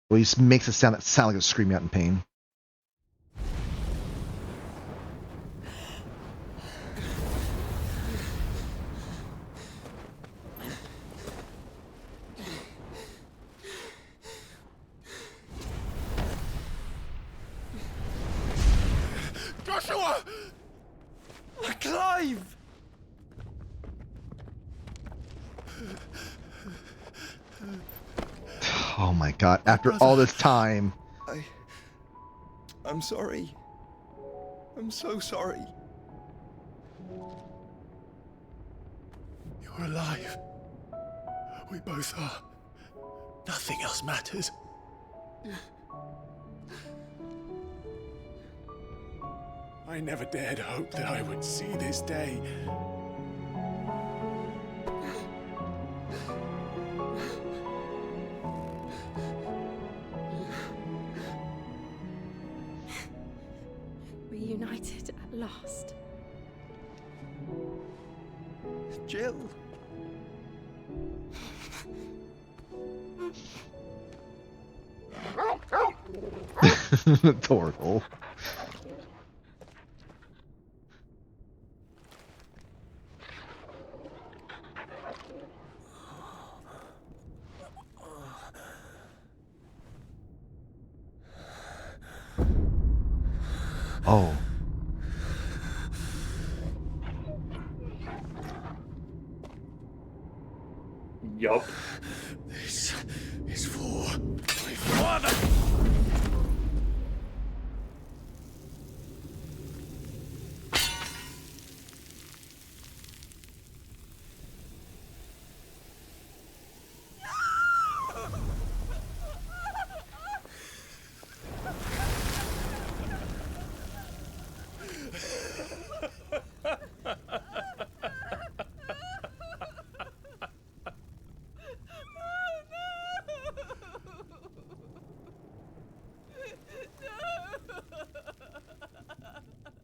[SPEAKER 1] Well, he just makes it sound like it's screaming out in pain.
[SPEAKER 7] Joshua! Clive!
[SPEAKER 1] Oh my god, after all this time.
[SPEAKER 12] I'm sorry. I'm so sorry.
[SPEAKER 7] You're alive. We both are. Nothing else matters. I never dared hope that I would see this day.
[SPEAKER 16] Reunited at last.
[SPEAKER 12] Jill.
[SPEAKER 1] Torgal.
[SPEAKER 2] Yup.
[SPEAKER 13] This is for my father!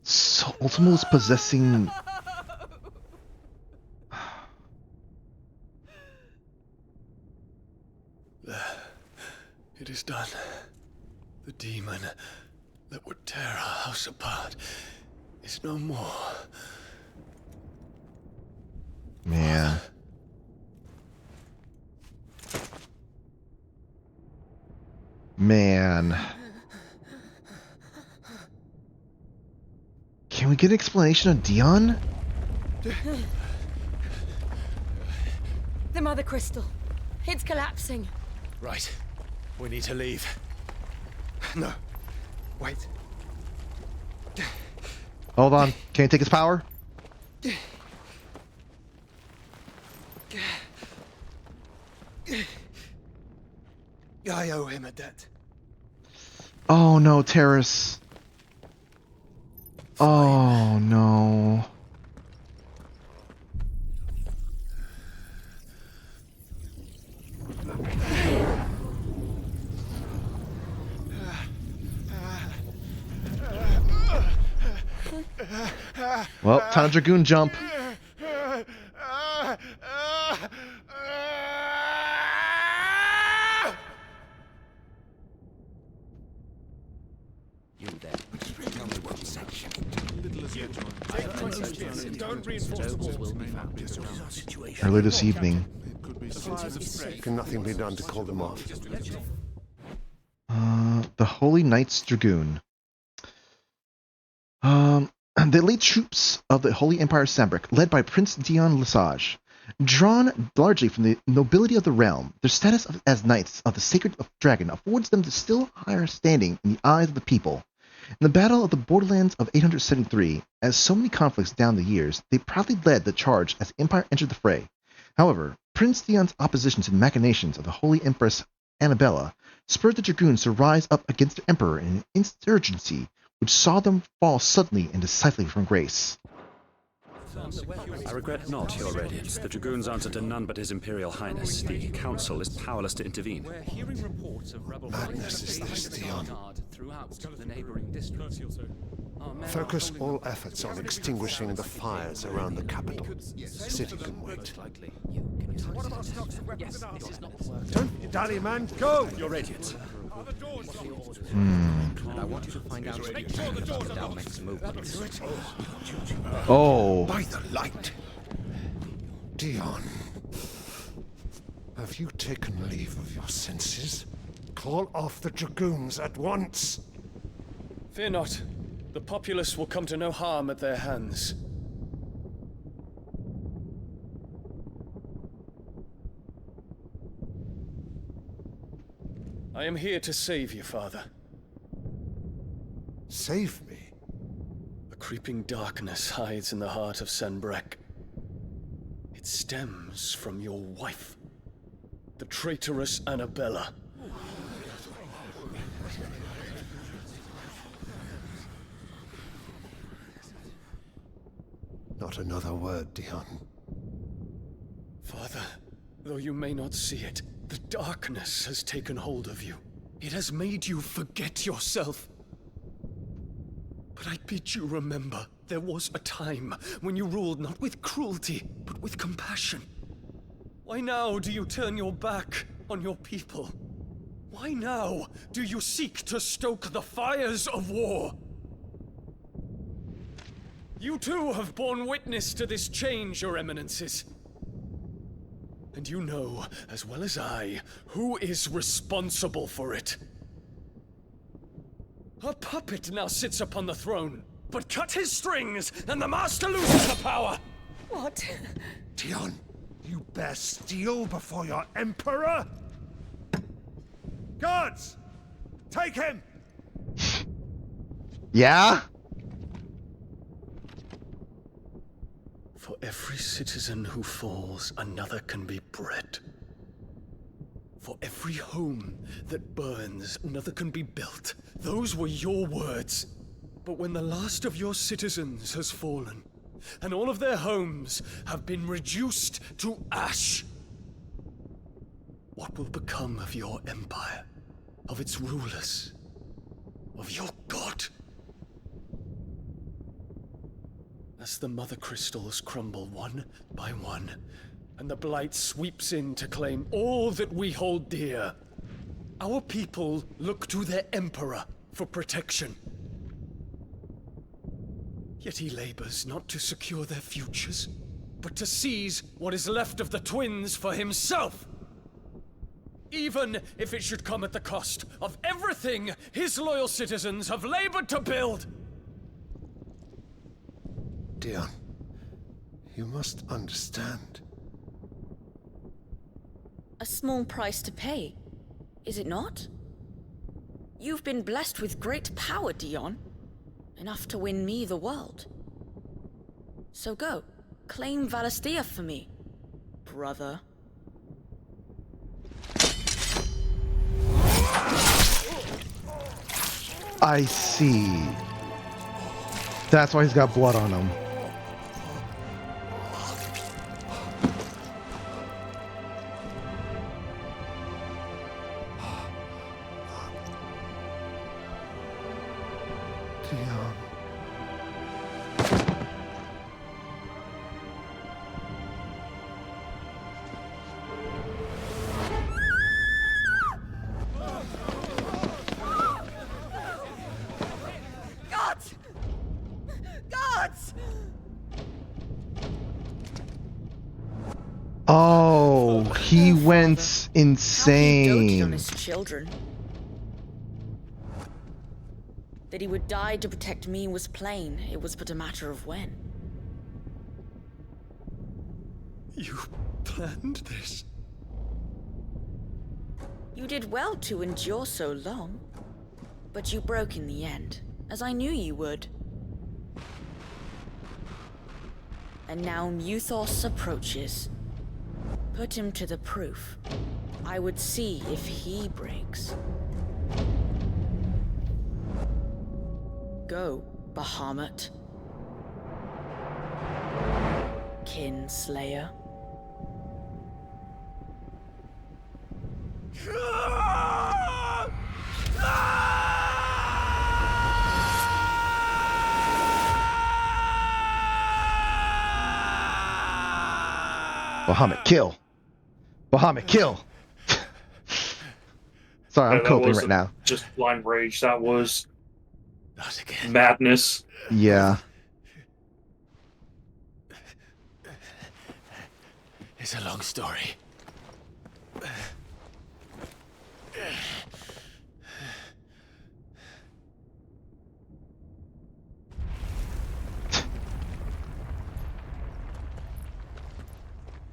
[SPEAKER 1] So Ultima was possessing.
[SPEAKER 13] It is done. The demon that would tear our house apart is no more.
[SPEAKER 1] Man. Man. Can we get an explanation of Dion?
[SPEAKER 16] The Mother Crystal. It's collapsing.
[SPEAKER 13] Right. We need to leave.
[SPEAKER 12] No. Wait.
[SPEAKER 1] Hold on. Can you take his power?
[SPEAKER 12] I owe him a debt.
[SPEAKER 1] Oh no, Terrace. Oh no. Well, time to Dragoon jump.
[SPEAKER 17] You there. Tell me what section.
[SPEAKER 15] Don't reinforce the walls.
[SPEAKER 1] Earlier this evening.
[SPEAKER 12] Can nothing be done to call them off?
[SPEAKER 1] The Holy Knights Dragoon. The elite troops of the Holy Empire Sanbreque, led by Prince Dion Lesage, drawn largely from the nobility of the realm, their status as knights of the Sacred Dragon affords them the still higher standing in the eyes of the people. In the Battle of the Borderlands of 873, as so many conflicts down the years, they proudly led the charge as the Empire entered the fray. However, Prince Dion's opposition to the machinations of the Holy Empress Annabella spurred the Dragoons to rise up against the Emperor in an insurgency which saw them fall suddenly and decisively from grace.
[SPEAKER 9] I regret not, Your Radiance. The Dragoons answer to none but His Imperial Highness. The Council is powerless to intervene.
[SPEAKER 14] We're hearing reports of rebel
[SPEAKER 12] Madness is this, Dion.
[SPEAKER 14] throughout the neighboring districts.
[SPEAKER 12] Focus all efforts on extinguishing the fires around the capital. The city can wait.
[SPEAKER 15] Don't you dally, man. Go!
[SPEAKER 9] Your Radiance.
[SPEAKER 17] And I want you to find out
[SPEAKER 15] Make sure the doors are
[SPEAKER 17] about
[SPEAKER 15] locked.
[SPEAKER 17] next movements.
[SPEAKER 1] Oh.
[SPEAKER 12] By the light. Dion. Have you taken leave of your senses? Call off the Dragoons at once.
[SPEAKER 13] Fear not. The populace will come to no harm at their hands. I am here to save you, Father.
[SPEAKER 12] Save me?
[SPEAKER 13] A creeping darkness hides in the heart of Sanbreque. It stems from your wife, the traitorous Annabella.
[SPEAKER 12] Not another word, Dion.
[SPEAKER 13] Father, though you may not see it, the darkness has taken hold of you. It has made you forget yourself. But I bid you remember, there was a time when you ruled not with cruelty, but with compassion. Why now do you turn your back on your people? Why now do you seek to stoke the fires of war? You too have borne witness to this change, Your Eminences. And you know, as well as I, who is responsible for it. A puppet now sits upon the throne, but cut his strings, and the Master loses the power!
[SPEAKER 18] What?
[SPEAKER 12] Dion,
[SPEAKER 7] You bear steel before your emperor? Guards! Take him!
[SPEAKER 1] Yeah?
[SPEAKER 13] For every citizen who falls, another can be bred. For every home that burns, another can be built. Those were your words. But when the last of your citizens has fallen, and all of their homes have been reduced to ash, what will become of your empire, of its rulers, of your god? As the mother crystals crumble one by one, and the blight sweeps in to claim all that we hold dear, our people look to their emperor for protection. Yet he labors not to secure their futures, but to seize what is left of the twins for himself. Even if it should come at the cost of everything his loyal citizens have labored to build.
[SPEAKER 19] Dion, you must understand.
[SPEAKER 20] A small price to pay, is it not? You've been blessed with great power, Dion. Enough to win me the world. So go, claim Valisthea for me, brother.
[SPEAKER 1] I see. That's why he's got blood on him.
[SPEAKER 19] Dion.
[SPEAKER 18] Gods! Gods!
[SPEAKER 1] Oh, he went insane.
[SPEAKER 20] On his children. That he would die to protect me was plain. It was but a matter of when.
[SPEAKER 13] You planned this?
[SPEAKER 20] You did well to endure so long. But you broke in the end, as I knew you would. And now Muthos approaches. Put him to the proof. I would see if he breaks. Go, Bahamut. Kinslayer.
[SPEAKER 1] Bahamut, kill! Bahamut, kill! Sorry, I'm
[SPEAKER 2] That
[SPEAKER 1] coping right
[SPEAKER 2] wasn't
[SPEAKER 1] now.
[SPEAKER 2] Just blind rage. That was madness.
[SPEAKER 1] Yeah.
[SPEAKER 5] It's a long story.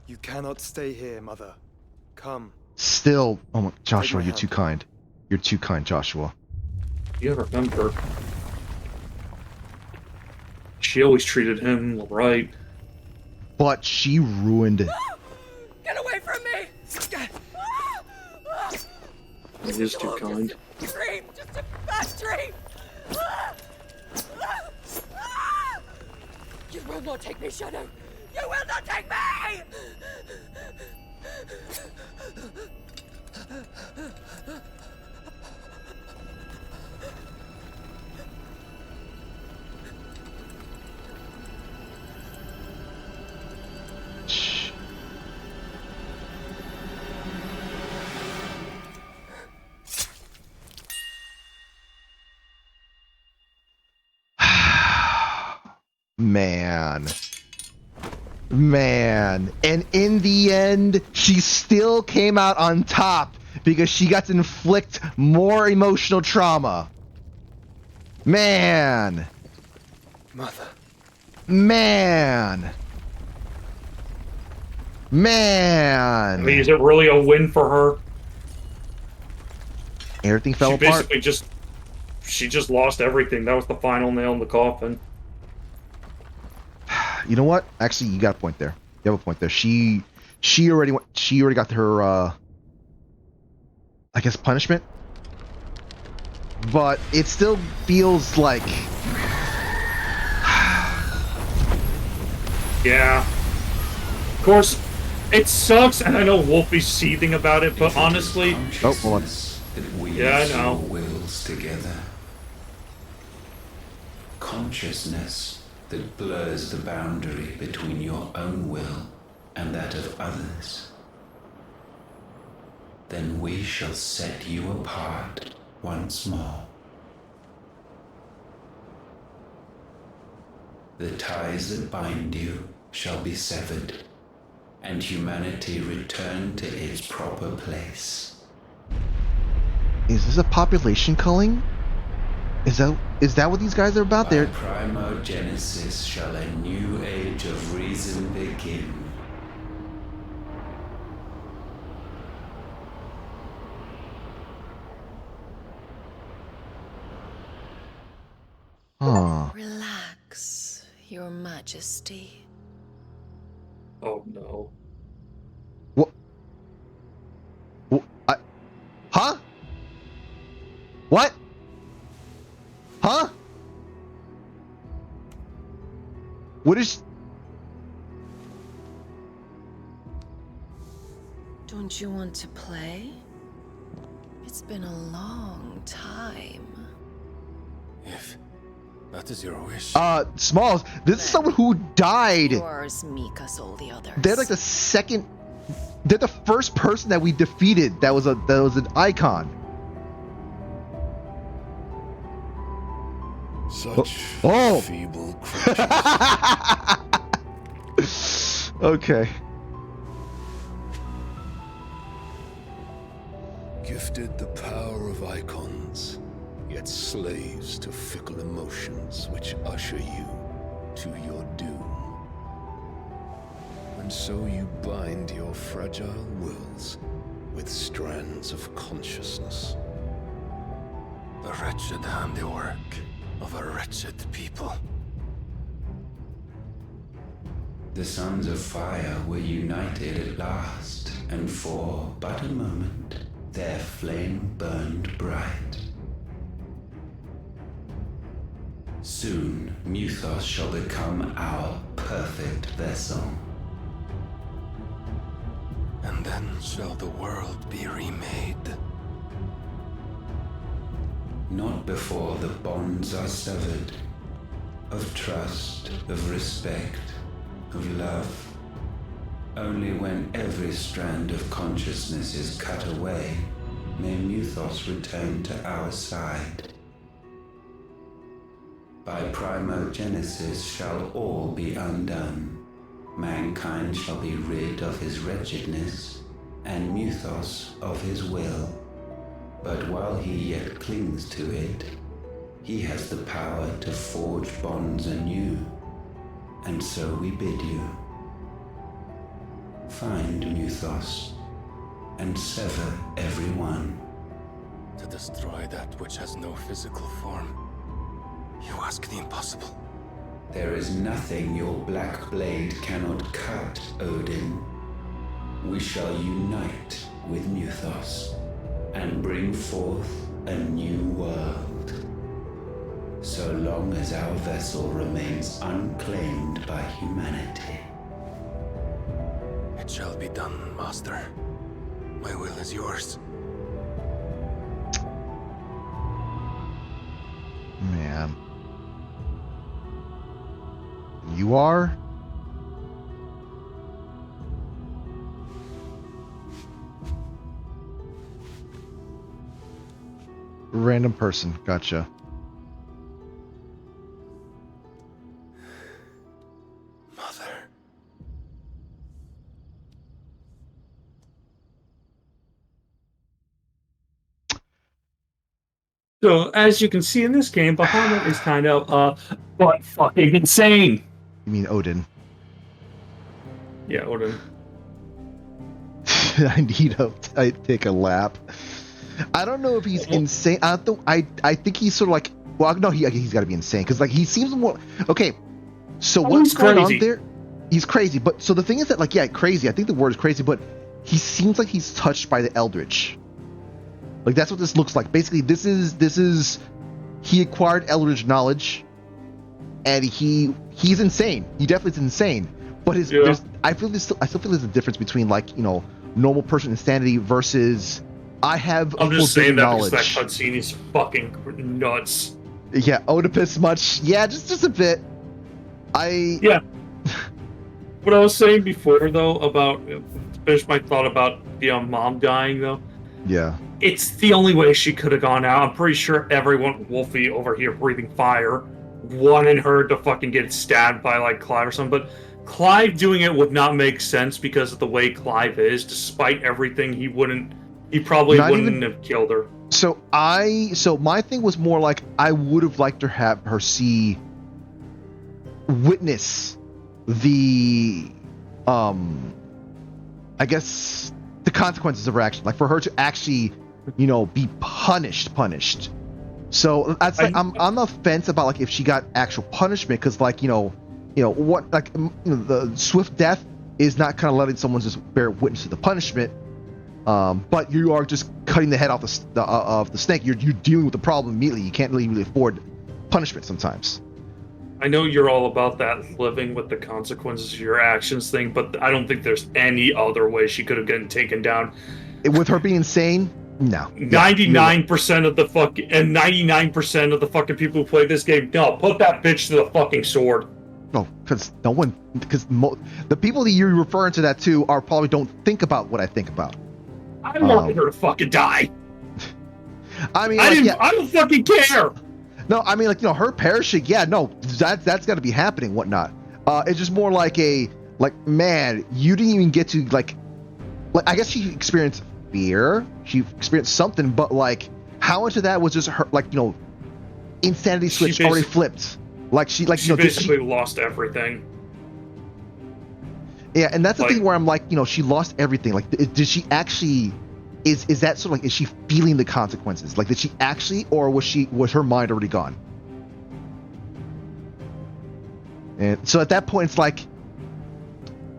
[SPEAKER 12] You cannot stay here, Mother. Come.
[SPEAKER 1] Still, oh my, Joshua,
[SPEAKER 12] my
[SPEAKER 1] you're
[SPEAKER 12] hand.
[SPEAKER 1] too kind. You're too kind, Joshua.
[SPEAKER 2] You remember? She always treated him right.
[SPEAKER 1] But she ruined it.
[SPEAKER 18] Get away from me!
[SPEAKER 2] He is too kind.
[SPEAKER 18] Dream, just a bad dream! You will not take me, Shadow! You will not take me!
[SPEAKER 1] Man. And in the end, she still came out on top because she got to inflict more emotional trauma. Man.
[SPEAKER 12] Mother.
[SPEAKER 1] Man. Man.
[SPEAKER 2] I mean, is it really a win for her?
[SPEAKER 1] Everything fell
[SPEAKER 2] She
[SPEAKER 1] apart.
[SPEAKER 2] basically she just lost everything. That was the final nail in the coffin.
[SPEAKER 1] You know what? Actually, you got a point there. You have a point there. She already got her I guess punishment. But it still feels like
[SPEAKER 2] Yeah. Of course, it sucks, and I know Wolfie's seething about it, but honestly...
[SPEAKER 1] Oh, hold on.
[SPEAKER 2] Yeah, I know.
[SPEAKER 7] Wills together. Consciousness that blurs the boundary between your own will and that of others. Then we shall set you apart once more. The ties that bind you shall be severed, and humanity return to its proper place.
[SPEAKER 1] Is this a population culling? Is that what these guys are about?
[SPEAKER 7] By primogenesis shall a new age of reason begin.
[SPEAKER 1] Huh.
[SPEAKER 4] Relax, Your Majesty.
[SPEAKER 2] Oh no.
[SPEAKER 1] What? Huh? What? Huh? What is...
[SPEAKER 4] Don't you want to play? It's been a long time.
[SPEAKER 13] If that is your wish.
[SPEAKER 1] Smalls, this is someone who died.
[SPEAKER 4] Yours, Mikas, all the others.
[SPEAKER 1] They're like the second... They're the first person that we defeated that was an icon.
[SPEAKER 19] Such
[SPEAKER 1] Oh.
[SPEAKER 19] feeble creatures.
[SPEAKER 1] Okay.
[SPEAKER 19] Gifted the power of icons, yet slaves to fickle emotions which usher you to your doom. And so you bind your fragile wills with strands of consciousness. The wretched handiwork of a wretched people.
[SPEAKER 7] The Sons of Fire were united at last, and for but a moment, their flame burned bright. Soon, Muthos shall become our perfect vessel.
[SPEAKER 19] And then shall the world be remade.
[SPEAKER 7] Not before the bonds are severed, of trust, of respect, of love. Only when every strand of consciousness is cut away, may Muthos return to our side. By primogenesis shall all be undone. Mankind shall be rid of his wretchedness, and Muthos of his will. But while he yet clings to it, he has the power to forge bonds anew. And so we bid you. Find Muthos, and sever every one.
[SPEAKER 19] To destroy that which has no physical form, you ask the impossible.
[SPEAKER 7] There is nothing your black blade cannot cut, Odin. We shall unite with Muthos, and bring forth a new world. So long as our vessel remains unclaimed by humanity.
[SPEAKER 19] It shall be done, Master. My will is yours.
[SPEAKER 1] Man. You are? Random person. Gotcha.
[SPEAKER 19] Mother.
[SPEAKER 2] So, as you can see in this game, Bahamut is kind of, butt fucking insane.
[SPEAKER 1] You mean Odin?
[SPEAKER 2] Yeah, Odin.
[SPEAKER 1] I need to take a lap. I don't know if he's insane. I think he's sort of like, well, no, he's got to be insane because like he seems more okay. So what's going on there? He's crazy, but so the thing is that like crazy. I think the word is crazy, but he seems like he's touched by the Eldritch. Like that's what this looks like. Basically, this is he acquired Eldritch knowledge, and he's insane. He definitely is insane. But I still feel there's a difference between like normal person insanity versus I have.
[SPEAKER 2] I'm just saying that
[SPEAKER 1] knowledge.
[SPEAKER 2] because that cutscene is fucking nuts.
[SPEAKER 1] Yeah, Oedipus much. Yeah, just a bit.
[SPEAKER 2] Yeah. What I was saying before though about finish my thought about the mom dying though.
[SPEAKER 1] Yeah.
[SPEAKER 2] It's the only way she could have gone out. I'm pretty sure everyone, Wolfie over here breathing fire, wanted her to fucking get stabbed by like Clive or something. But Clive doing it would not make sense because of the way Clive is. Despite everything, he probably wouldn't have killed her.
[SPEAKER 1] So my thing was more like I would have liked to have her witness the I guess the consequences of her action, like for her to actually be punished. So that's like I'm on the fence about like if she got actual punishment, because like what like the swift death is not kind of letting someone just bear witness to the punishment, but you are just cutting the head off the snake. You're dealing with the problem immediately. You can't really afford punishment sometimes.
[SPEAKER 2] I know you're all about that living with the consequences of your actions thing, but I don't think there's any other way she could have gotten taken down.
[SPEAKER 1] With her being insane, no.
[SPEAKER 2] 99% of the fucking people who play this game, no, put that bitch to the fucking sword.
[SPEAKER 1] No, because the people that you're referring to that to are probably don't think about what I think about.
[SPEAKER 2] I wanted her to fucking die.
[SPEAKER 1] I mean,
[SPEAKER 2] I don't fucking care.
[SPEAKER 1] No, I mean, like, her perishing, that's got to be happening, whatnot. It's just more like man, you didn't even get to, like, I guess she experienced fear, she experienced something, but, like, how into that was just her, like, insanity switch already flipped. Like, she
[SPEAKER 2] basically lost everything.
[SPEAKER 1] Yeah, and that's the thing where I'm like, she lost everything. Like, did she actually... Is that sort of like, is she feeling the consequences? Like, did she actually, or was her mind already gone? And so at that point, it's like,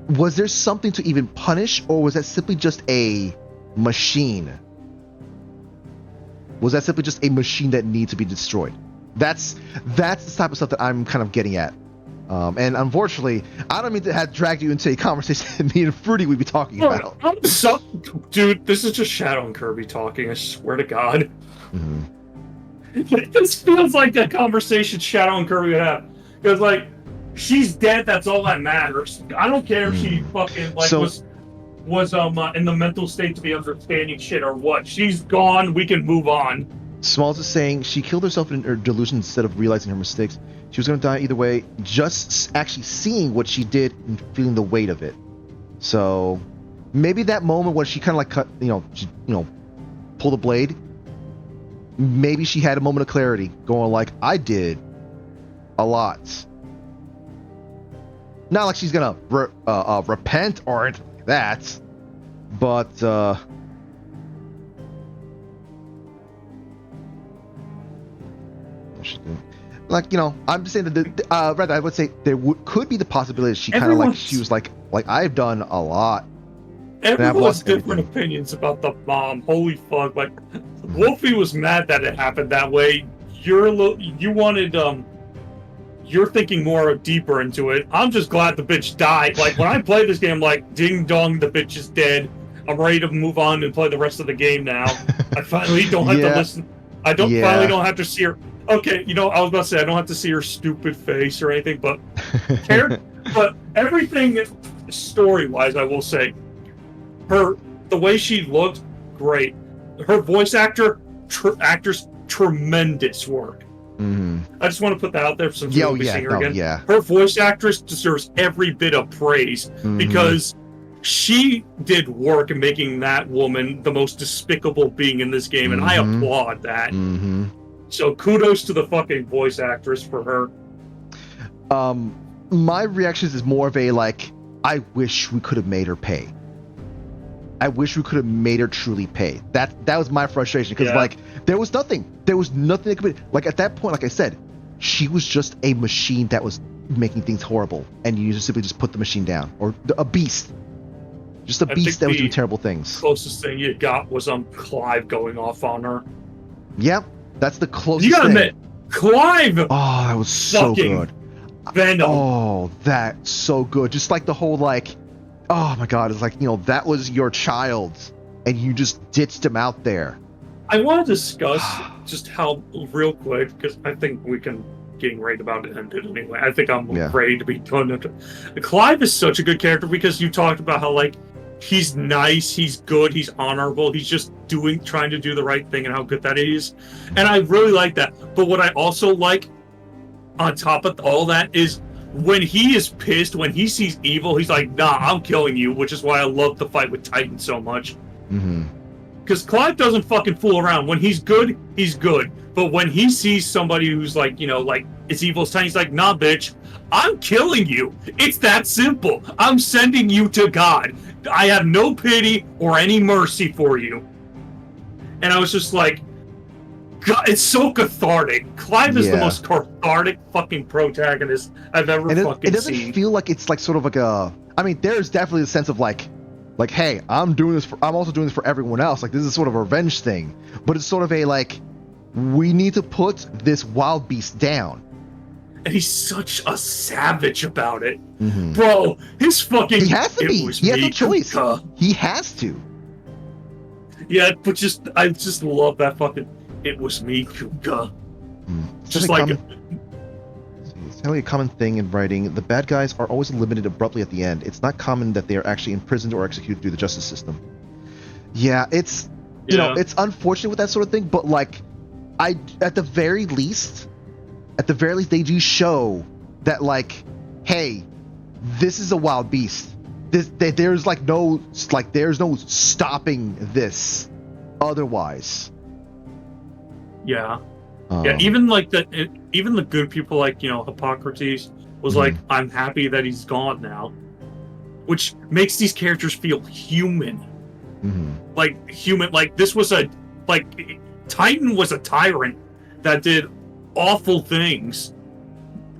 [SPEAKER 1] was there something to even punish, or was that simply just a machine? Was that simply just a machine that needs to be destroyed? That's the type of stuff that I'm kind of getting at. And unfortunately, I don't mean to have dragged you into a conversation that me and Fruity would be talking about.
[SPEAKER 2] Dude, this is just Shadow and Kirby talking, I swear to God.
[SPEAKER 1] Mm-hmm.
[SPEAKER 2] This feels like a conversation Shadow and Kirby would have. Because, like, she's dead, that's all that matters. I don't care if she fucking, like, was in the mental state to be understanding shit or what. She's gone, we can move on.
[SPEAKER 1] Smalls is saying she killed herself in her delusion instead of realizing her mistakes. She was going to die either way, just actually seeing what she did and feeling the weight of it. So maybe that moment when she kind of like cut, pull the blade, maybe she had a moment of clarity going like, I did a lot. Not like she's going to repent or anything like that, but like, I'm just saying that rather I would say there could be the possibility that she kind of like, she was like I've done a lot.
[SPEAKER 2] Everyone's different opinions about the mom. Holy fuck! Like, Wolfie was mad that it happened that way. You're thinking more deeper into it. I'm just glad the bitch died. Like, when I play this game, I'm like, ding dong, the bitch is dead. I'm ready to move on and play the rest of the game now. I finally don't have to listen. Finally don't have to see her. Okay, I was about to say I don't have to see her stupid face or anything, but but everything story-wise, I will say, the way she looked, great. Her voice actress, tremendous work.
[SPEAKER 1] Mm-hmm.
[SPEAKER 2] I just want to put that out there since we'll be seeing her again.
[SPEAKER 1] Yeah.
[SPEAKER 2] Her voice actress deserves every bit of praise because she did work in making that woman the most despicable being in this game, and I applaud that.
[SPEAKER 1] Mm-hmm.
[SPEAKER 2] So kudos to the fucking voice actress for her.
[SPEAKER 1] My reactions is more of a like, I wish we could have made her pay. I wish we could have made her truly pay. That was my frustration because
[SPEAKER 2] Yeah.
[SPEAKER 1] like there was nothing that could be like at that point. Like I said, she was just a machine that was making things horrible, and you just simply just put the machine down, or a beast, just a
[SPEAKER 2] I
[SPEAKER 1] beast
[SPEAKER 2] think
[SPEAKER 1] that was
[SPEAKER 2] the
[SPEAKER 1] doing terrible things.
[SPEAKER 2] Closest thing you got was Clive going off on her.
[SPEAKER 1] Yep, that's the closest.
[SPEAKER 2] You gotta
[SPEAKER 1] thing.
[SPEAKER 2] admit, Clive.
[SPEAKER 1] Oh, that was so
[SPEAKER 2] fucking
[SPEAKER 1] good.
[SPEAKER 2] Venom.
[SPEAKER 1] Oh, that's so good. Just like the whole like, oh my god, it's like, you know, that was your child, and you just ditched him out there.
[SPEAKER 2] I want to discuss just how real quick because I think we can getting right about to end it anyway. I think I'm
[SPEAKER 1] Yeah.
[SPEAKER 2] ready to be done. Clive is such a good character because you talked about how like he's nice, he's good, he's honorable, he's just trying to do the right thing and how good that is. And I really like that. But what I also like on top of all that is when he is pissed, when he sees evil, he's like, nah, I'm killing you, which is why I love the fight with Titan so much.
[SPEAKER 1] Mm-hmm.
[SPEAKER 2] Because Clive doesn't fucking fool around. When he's good, he's good. But when he sees somebody who's like, you know, like, it's evil as Titan, he's like, nah, bitch, I'm killing you. It's that simple. I'm sending you to God. I have no pity or any mercy for you. And I was just like, God, it's so cathartic. Clive is the
[SPEAKER 1] Yeah.
[SPEAKER 2] most cathartic fucking protagonist I've ever
[SPEAKER 1] And
[SPEAKER 2] fucking
[SPEAKER 1] it doesn't
[SPEAKER 2] seen.
[SPEAKER 1] feel like it's like sort of like a. I mean, there's definitely a sense of like, hey, I'm also doing this for everyone else. Like, this is sort of a revenge thing, but it's sort of a like, we need to put this wild beast down.
[SPEAKER 2] And he's such a savage about it.
[SPEAKER 1] Mm-hmm.
[SPEAKER 2] Bro, his fucking...
[SPEAKER 1] He has to
[SPEAKER 2] "It
[SPEAKER 1] be.
[SPEAKER 2] was
[SPEAKER 1] He has
[SPEAKER 2] me,
[SPEAKER 1] no choice.
[SPEAKER 2] Kuka."
[SPEAKER 1] He has to.
[SPEAKER 2] Yeah, but I just love that fucking... It was me, Kuka.
[SPEAKER 1] It's
[SPEAKER 2] Just
[SPEAKER 1] definitely
[SPEAKER 2] like...
[SPEAKER 1] It's definitely a common thing in writing. The bad guys are always eliminated abruptly at the end. It's not common that they are actually imprisoned or executed through the justice system. Yeah, it's you know, it's unfortunate with that sort of thing, but like, at the very least, they do show that like, hey, this is a wild beast. There's no stopping this. Otherwise.
[SPEAKER 2] Yeah. Yeah, even the good people like, you know, Hippocrates was like, I'm happy that he's gone now. Which makes these characters feel human. Like, human, like, this was Titan was a tyrant that did awful things.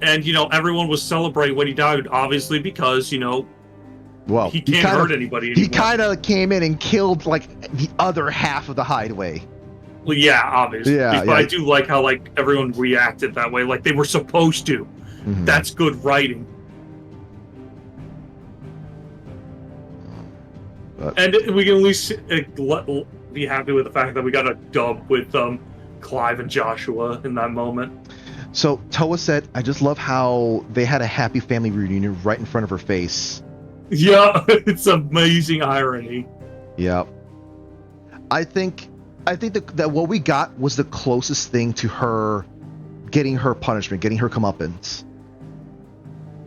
[SPEAKER 2] And, you know, everyone was celebrating when he died, obviously, because, you know,
[SPEAKER 1] well,
[SPEAKER 2] he can't hurt anybody anymore.
[SPEAKER 1] He kind of came in and killed, like, the other half of the hideaway.
[SPEAKER 2] Well, yeah, obviously.
[SPEAKER 1] Yeah,
[SPEAKER 2] but I do like how, like, everyone reacted that way, like they were supposed to. That's good writing. And we can at least be happy with the fact that we got a dub with Clive and Joshua in that moment.
[SPEAKER 1] So Toa said, I just love how they had a happy family reunion right in front of her face.
[SPEAKER 2] Yeah, it's amazing irony.
[SPEAKER 1] Yeah. I think that what we got was the closest thing to her getting her punishment, getting her comeuppance.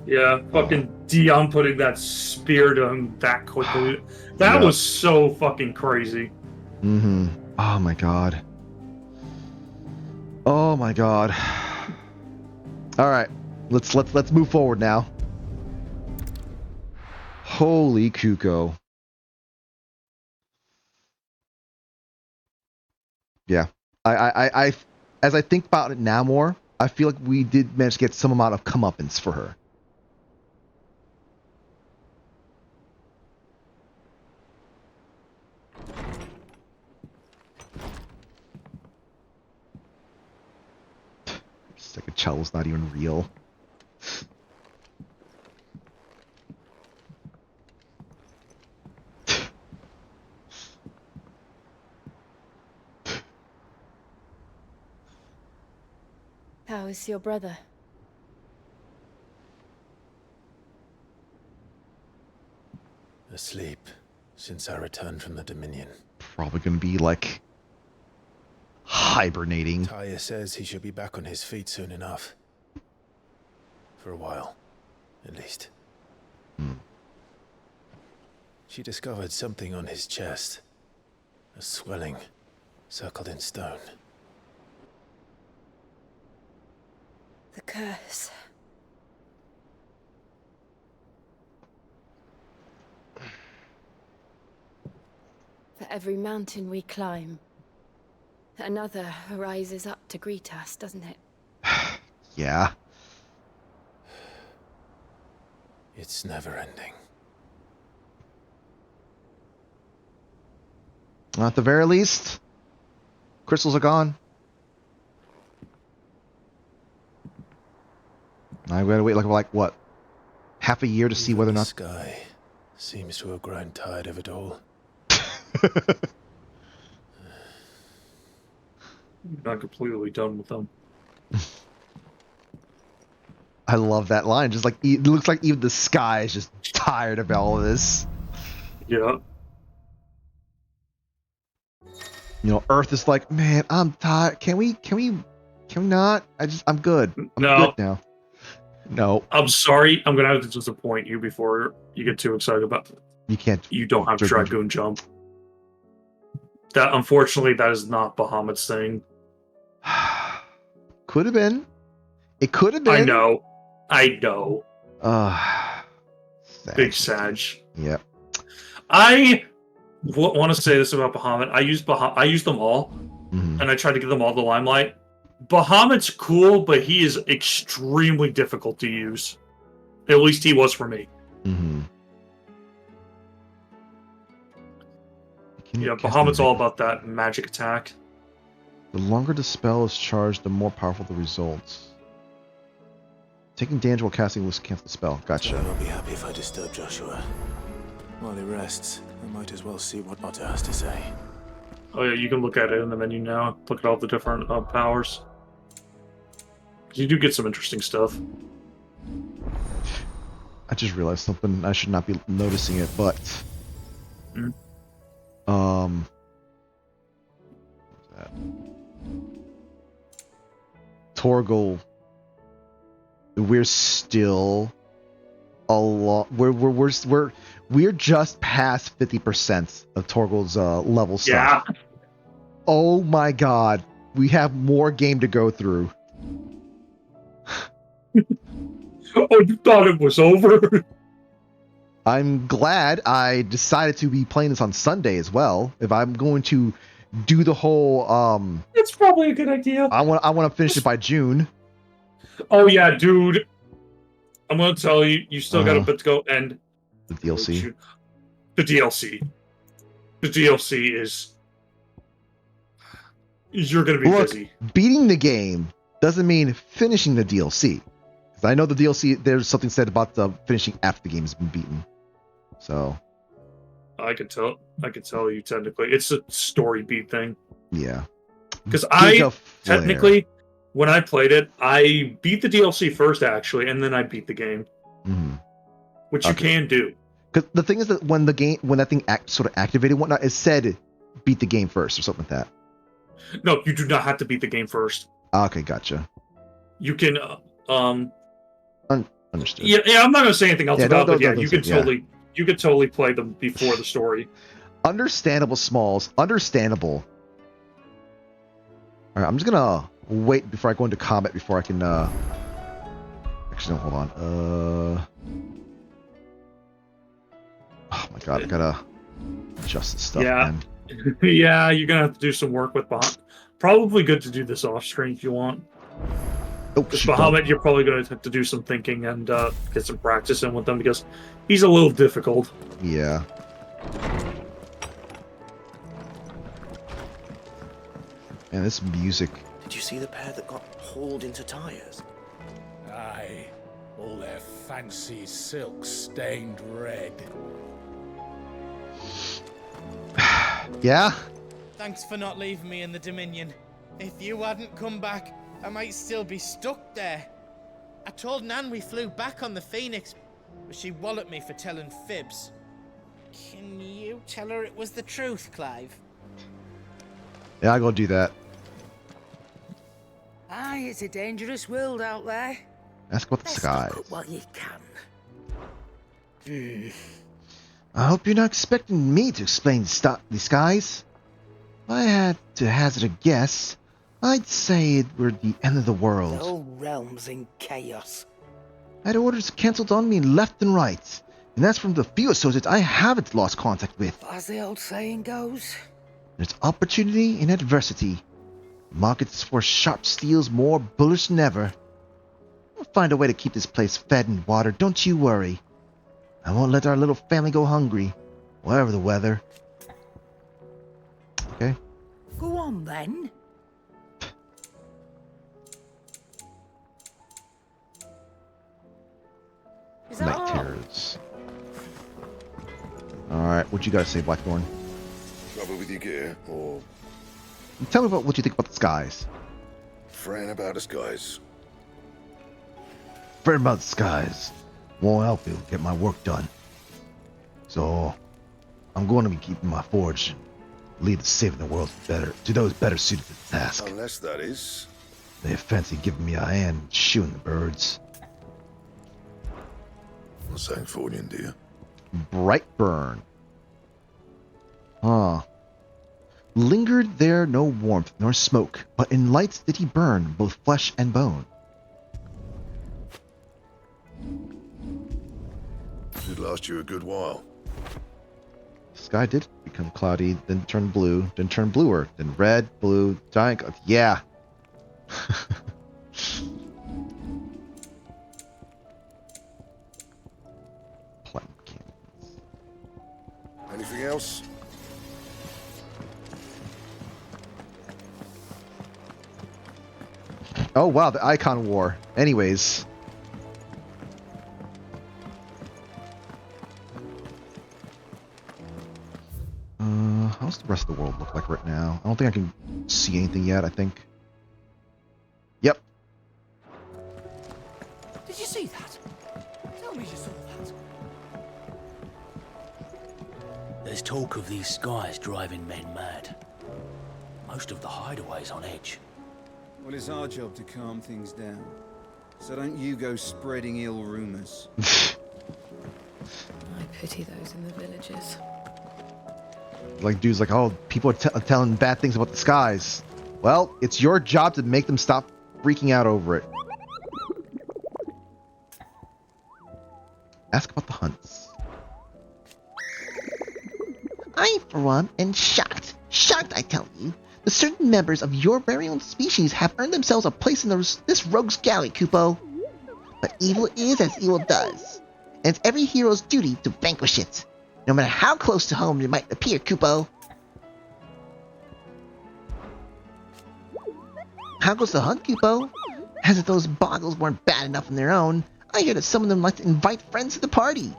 [SPEAKER 2] Yeah, fucking Dion putting that spear to him that quickly. That was so fucking crazy.
[SPEAKER 1] Oh my god. Oh my god. All right, let's move forward now. Holy Kuko. Yeah, I as I think about it now more, I feel like we did manage to get some amount of comeuppance for her. Second cello's not even real.
[SPEAKER 16] How is your brother?
[SPEAKER 5] Asleep since I returned from the Dominion.
[SPEAKER 1] Probably gonna be like hibernating.
[SPEAKER 5] Taya says he should be back on his feet soon enough. For a while, at least. She discovered something on his chest. A swelling, circled in stone.
[SPEAKER 16] The curse. every mountain we climb, another rises up to greet us, doesn't it?
[SPEAKER 1] Yeah.
[SPEAKER 5] It's never ending.
[SPEAKER 1] At the very least, crystals are gone. I gotta wait like what? Half a year to see whether or
[SPEAKER 5] The
[SPEAKER 1] not.
[SPEAKER 5] sky seems to have grown tired of it all.
[SPEAKER 2] Not completely done with them.
[SPEAKER 1] I love that line. Just like it looks like even the sky is just tired of all of this.
[SPEAKER 2] Yeah.
[SPEAKER 1] You know, Earth is like, man, I'm tired. Can we not? I'm good. I'm
[SPEAKER 2] No.
[SPEAKER 1] good now. No,
[SPEAKER 2] I'm sorry. I'm gonna have to disappoint you before you get too excited about it.
[SPEAKER 1] you can't.
[SPEAKER 2] You don't have Dragoon Jump. That unfortunately, that is not Bahamut's thing.
[SPEAKER 1] Could have been. It could have been.
[SPEAKER 2] I know.
[SPEAKER 1] Sag.
[SPEAKER 2] Big Sag.
[SPEAKER 1] Yep.
[SPEAKER 2] I want to say this about Bahamut. I used them all,
[SPEAKER 1] Mhm.
[SPEAKER 2] and I tried to give them all the limelight. Bahamut's cool, but he is extremely difficult to use. At least he was for me.
[SPEAKER 1] Mm-hmm.
[SPEAKER 2] Yeah, Bahamut's all about that magic attack.
[SPEAKER 1] The longer the spell is charged, the more powerful the results. Taking damage while casting will cancel the spell. Gotcha.
[SPEAKER 5] I won't be happy if I disturb Joshua. While he rests, I might as well see what Otter has to say.
[SPEAKER 2] Oh yeah, you can look at it in the menu now. Look at all the different powers. You do get some interesting stuff.
[SPEAKER 1] I just realized something. I should not be noticing it, but
[SPEAKER 2] Mm.
[SPEAKER 1] what's that? Torgal. We're still a lot. We're just past 50% of Torgal's level stuff.
[SPEAKER 2] Yeah.
[SPEAKER 1] Oh my god, we have more game to go through.
[SPEAKER 2] Oh, you thought it was over?
[SPEAKER 1] I'm glad I decided to be playing this on Sunday as well. If I'm going to do the whole
[SPEAKER 2] It's probably a good idea.
[SPEAKER 1] I want to finish it by June.
[SPEAKER 2] Oh yeah, dude. I'm gonna tell you, you still got a bit to go, and
[SPEAKER 1] The DLC.
[SPEAKER 2] The DLC. The DLC is. You're gonna be
[SPEAKER 1] Look,
[SPEAKER 2] busy.
[SPEAKER 1] beating the game doesn't mean finishing the DLC. Because I know the DLC, there's something said about the finishing after the game has been beaten. So,
[SPEAKER 2] I can tell you technically. It's a story beat thing.
[SPEAKER 1] yeah.
[SPEAKER 2] Because
[SPEAKER 1] Giga Flare.
[SPEAKER 2] technically, when I played it, I beat the DLC first, actually, and then I beat the game.
[SPEAKER 1] Mhm.
[SPEAKER 2] Which you can do.
[SPEAKER 1] Because the thing is that when that thing sort of activated and whatnot, it said beat the game first or something like that.
[SPEAKER 2] No, you do not have to beat the game first.
[SPEAKER 1] Okay, gotcha.
[SPEAKER 2] You can,
[SPEAKER 1] Understood.
[SPEAKER 2] Yeah, I'm not gonna say anything else
[SPEAKER 1] Yeah,
[SPEAKER 2] about it, but
[SPEAKER 1] don't-
[SPEAKER 2] yeah, you
[SPEAKER 1] don't-
[SPEAKER 2] can you could totally play them before the story.
[SPEAKER 1] Understandable, Smalls. Understandable. All right, I'm just gonna wait before I go into combat before I can. Actually, no, hold on. Oh my god, I gotta adjust this stuff.
[SPEAKER 2] Yeah.
[SPEAKER 1] Man.
[SPEAKER 2] Yeah, you're gonna have to do some work with Bahamut. Probably good to do this off screen if you want.
[SPEAKER 1] Oh,
[SPEAKER 2] Because
[SPEAKER 1] shoot,
[SPEAKER 2] Bahamut, you're probably going to have to do some thinking and get some practice in with them because he's a little difficult.
[SPEAKER 1] Yeah. And this music.
[SPEAKER 17] Did you see the pair that got hauled into tires?
[SPEAKER 10] Aye, all their fancy silks stained red.
[SPEAKER 1] Yeah.
[SPEAKER 6] Thanks for not leaving me in the Dominion. If you hadn't come back, I might still be stuck there. I told Nan we flew back on the Phoenix, but she walloped me for telling fibs. Can you tell her it was the truth, Clive?
[SPEAKER 1] Yeah, I'll go do that.
[SPEAKER 21] Aye, it's a dangerous world out there.
[SPEAKER 1] Ask about the skies.
[SPEAKER 21] While you can.
[SPEAKER 1] I hope you're not expecting me to explain the skies. If I had to hazard a guess, I'd say it were the end of the
[SPEAKER 21] The
[SPEAKER 1] world.
[SPEAKER 21] whole realm's in chaos.
[SPEAKER 1] I had orders canceled on me left and right, And that's from the few associates I haven't lost contact with.
[SPEAKER 21] As the old saying goes.
[SPEAKER 1] There's opportunity in adversity. Markets for sharp steel's more bullish than ever. We'll find a way to keep this place fed and watered, don't you worry. I won't let our little family go hungry, whatever the weather. Okay.
[SPEAKER 21] Go on then. Is that
[SPEAKER 1] Night
[SPEAKER 21] all?
[SPEAKER 1] terrors. Alright, what you gotta say, Blackthorn?
[SPEAKER 19] Trouble with your gear, or
[SPEAKER 1] Tell me about what you think about the skies.
[SPEAKER 19] fretting about the skies?
[SPEAKER 1] Fret about the skies won't help you get my work done. So, I'm going to be keeping my forge and leave the saving the world to those better suited to the task.
[SPEAKER 19] Unless that is.
[SPEAKER 1] They fancy giving me a hand shooting the birds.
[SPEAKER 19] What's that for you, dear?
[SPEAKER 1] Brightburn. Lingered there no warmth nor smoke, but in lights did he burn both flesh and bone.
[SPEAKER 19] Should last you a good while.
[SPEAKER 1] The sky did become cloudy, then turn blue, then turn bluer, then red, blue, giant. Yeah.
[SPEAKER 19] Anything else?
[SPEAKER 1] Oh wow, the Icon War. Anyways. How's the rest of the world look like right now? I don't think I can see anything yet, I think. Yep.
[SPEAKER 21] Did you see that? Tell me you saw that.
[SPEAKER 8] There's talk of these skies driving men mad. Most of the hideaways on edge.
[SPEAKER 11] Well, it's our job to calm things down. So don't you go spreading ill rumors.
[SPEAKER 18] I pity those in the villages.
[SPEAKER 1] Like, dude's like, oh, people are telling bad things about the skies. Well, it's your job to make them stop freaking out over it. Ask about the hunts.
[SPEAKER 23] I, for one, am shocked. Shocked, I tell you. The certain members of your very own species have earned themselves a place in this rogue's galley, Kupo. But evil is as evil does. And it's every hero's duty to vanquish it. No matter how close to home it might appear, Kupo. How goes the hunt, Kupo? As if those boggles weren't bad enough on their own, I hear that some of them like to invite friends to the party.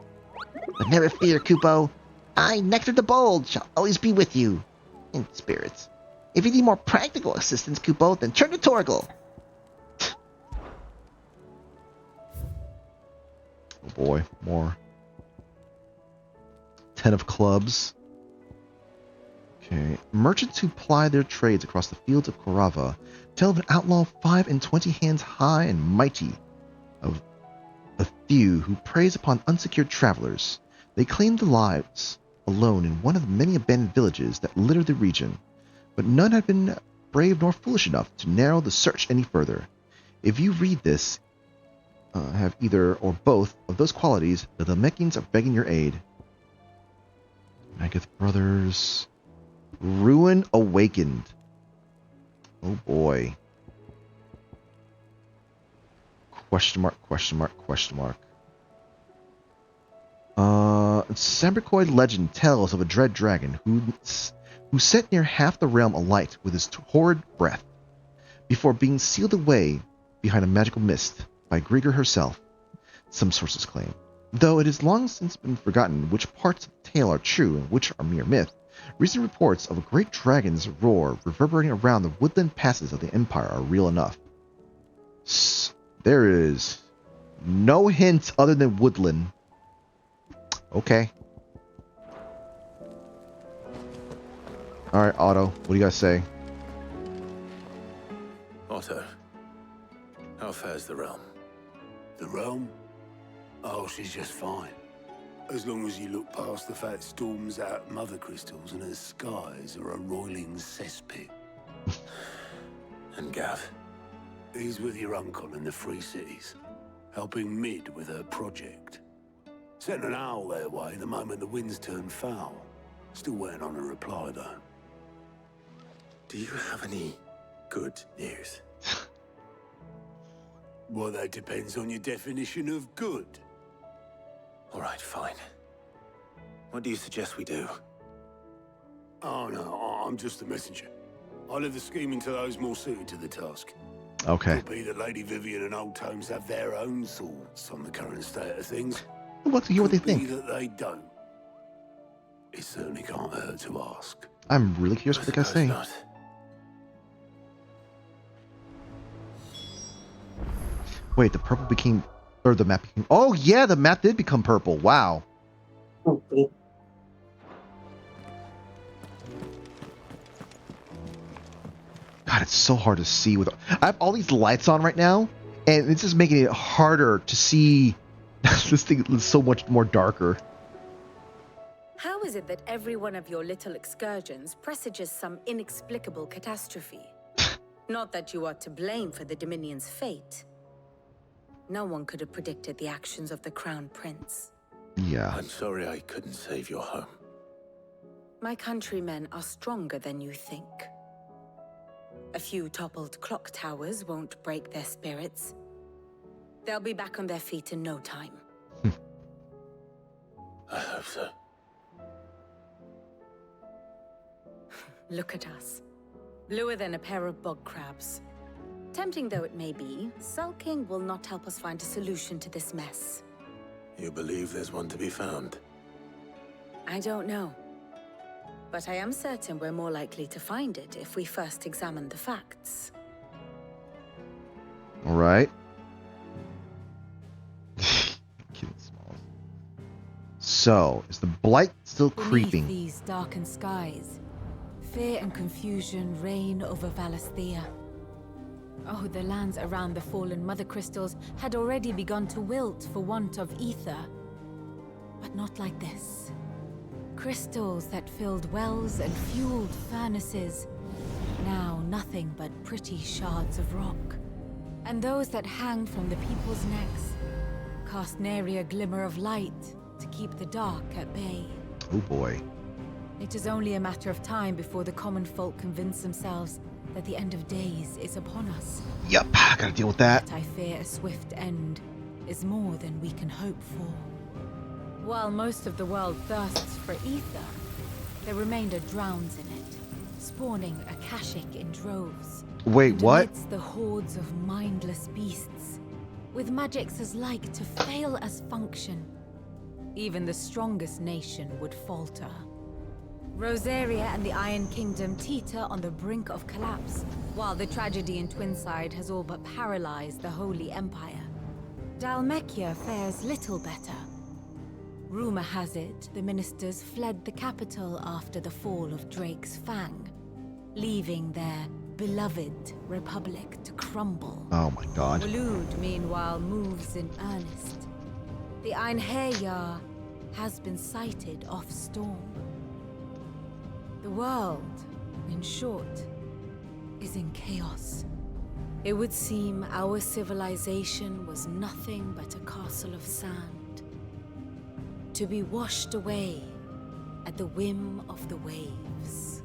[SPEAKER 23] But never fear, Kupo. I, Nectar the Bold, shall always be with you. In spirits. If you need more practical assistance, Kupo, then turn to Torgal.
[SPEAKER 1] Oh boy, more. 10 of clubs. Okay. Merchants who ply their trades across the fields of Korava tell of an outlaw 5 and 20 hands high and mighty, of a few who preys upon unsecured travelers. They claim their lives alone in one of the many abandoned villages that litter the region, but none have been brave nor foolish enough to narrow the search any further. If you read this, have either or both of those qualities, the Namekians are begging your aid. Magath Brothers. Ruin Awakened. Oh boy. Question mark, question mark, question mark. Sambrakoid legend tells of a dread dragon who set near half the realm alight with his horrid breath, before being sealed away behind a magical mist by Grieger herself, some sources claim. Though it has long since been forgotten which parts of the tale are true and which are mere myth, recent reports of a great dragon's roar reverberating around the woodland passes of the Empire are real enough. There is no hint other than woodland. Okay. Alright, Otto, what do you guys say?
[SPEAKER 19] Otto, how fares the realm?
[SPEAKER 24] The realm? Oh, she's just fine. As long as you look past the fact storms out mother crystals and her skies are a roiling cesspit.
[SPEAKER 19] And Gav?
[SPEAKER 24] He's with your uncle in the Free Cities, helping Mid with her project. Sent an owl their way the moment the winds turned foul. Still waiting on a reply, though.
[SPEAKER 5] Do you have any good news?
[SPEAKER 24] Well, that depends on your definition of good.
[SPEAKER 5] All right, fine. What do you suggest we do?
[SPEAKER 24] Oh, no, I'm just a messenger. I'll leave the scheming to those more suited to the task.
[SPEAKER 1] Okay.
[SPEAKER 24] Could be that Lady Vivian and Old Tomes have their own thoughts on the current state of things.
[SPEAKER 1] What do you what they
[SPEAKER 24] Could be
[SPEAKER 1] think?
[SPEAKER 24] that they don't. It certainly can't hurt to ask.
[SPEAKER 1] I'm really curious what the guy's saying. Wait, the purple became, or the map became. Oh yeah, the map did become purple. Wow. God, it's so hard to see with. I have all these lights on right now, and it's just making it harder to see. This thing is so much more darker.
[SPEAKER 16] How is it that every one of your little excursions presages some inexplicable catastrophe? Not that you are to blame for the Dominion's fate. No one could have predicted the actions of the Crown Prince.
[SPEAKER 1] Yeah.
[SPEAKER 5] I'm sorry I couldn't save your home.
[SPEAKER 16] My countrymen are stronger than you think. A few toppled clock towers won't break their spirits. They'll be back on their feet in no time.
[SPEAKER 5] I hope so.
[SPEAKER 16] Look at us. Bluer than a pair of bog crabs. Tempting though it may be, sulking will not help us find a solution to this mess.
[SPEAKER 5] You believe there's one to be found?
[SPEAKER 16] I don't know. But I am certain we're more likely to find it if we first examine the facts.
[SPEAKER 1] All right. So, is the blight still creeping?
[SPEAKER 16] Beneath these darkened skies, fear and confusion reign over Valisthea. Oh, the lands around the fallen Mother Crystals had already begun to wilt for want of ether. But not like this. Crystals that filled wells and fueled furnaces. Now nothing but pretty shards of rock. And those that hang from the people's necks cast nary a glimmer of light to keep the dark at bay.
[SPEAKER 1] Oh boy.
[SPEAKER 16] It is only a matter of time before the common folk convince themselves that the end of days is upon us.
[SPEAKER 1] Yep, I gotta deal with that.
[SPEAKER 16] But I fear a swift end is more than we can hope for. While most of the world thirsts for ether, the remainder drowns in it, spawning Akashic in droves.
[SPEAKER 1] Wait,
[SPEAKER 16] and
[SPEAKER 1] what?
[SPEAKER 16] amidst the hordes of mindless beasts, with magics as like to fail as function, even the strongest nation would falter. Rosaria and the Iron Kingdom teeter on the brink of collapse, while the tragedy in Twinside has all but paralyzed the Holy Empire. Dhalmekia fares little better. Rumor has it the ministers fled the capital after the fall of Drake's Fang, leaving their beloved republic to crumble.
[SPEAKER 1] Oh my god.
[SPEAKER 16] Waloed, meanwhile, moves in earnest. The Einherjar has been sighted off Storm. The world, in short, is in chaos. It would seem our civilization was nothing but a castle of sand, to be washed away at the whim of the waves.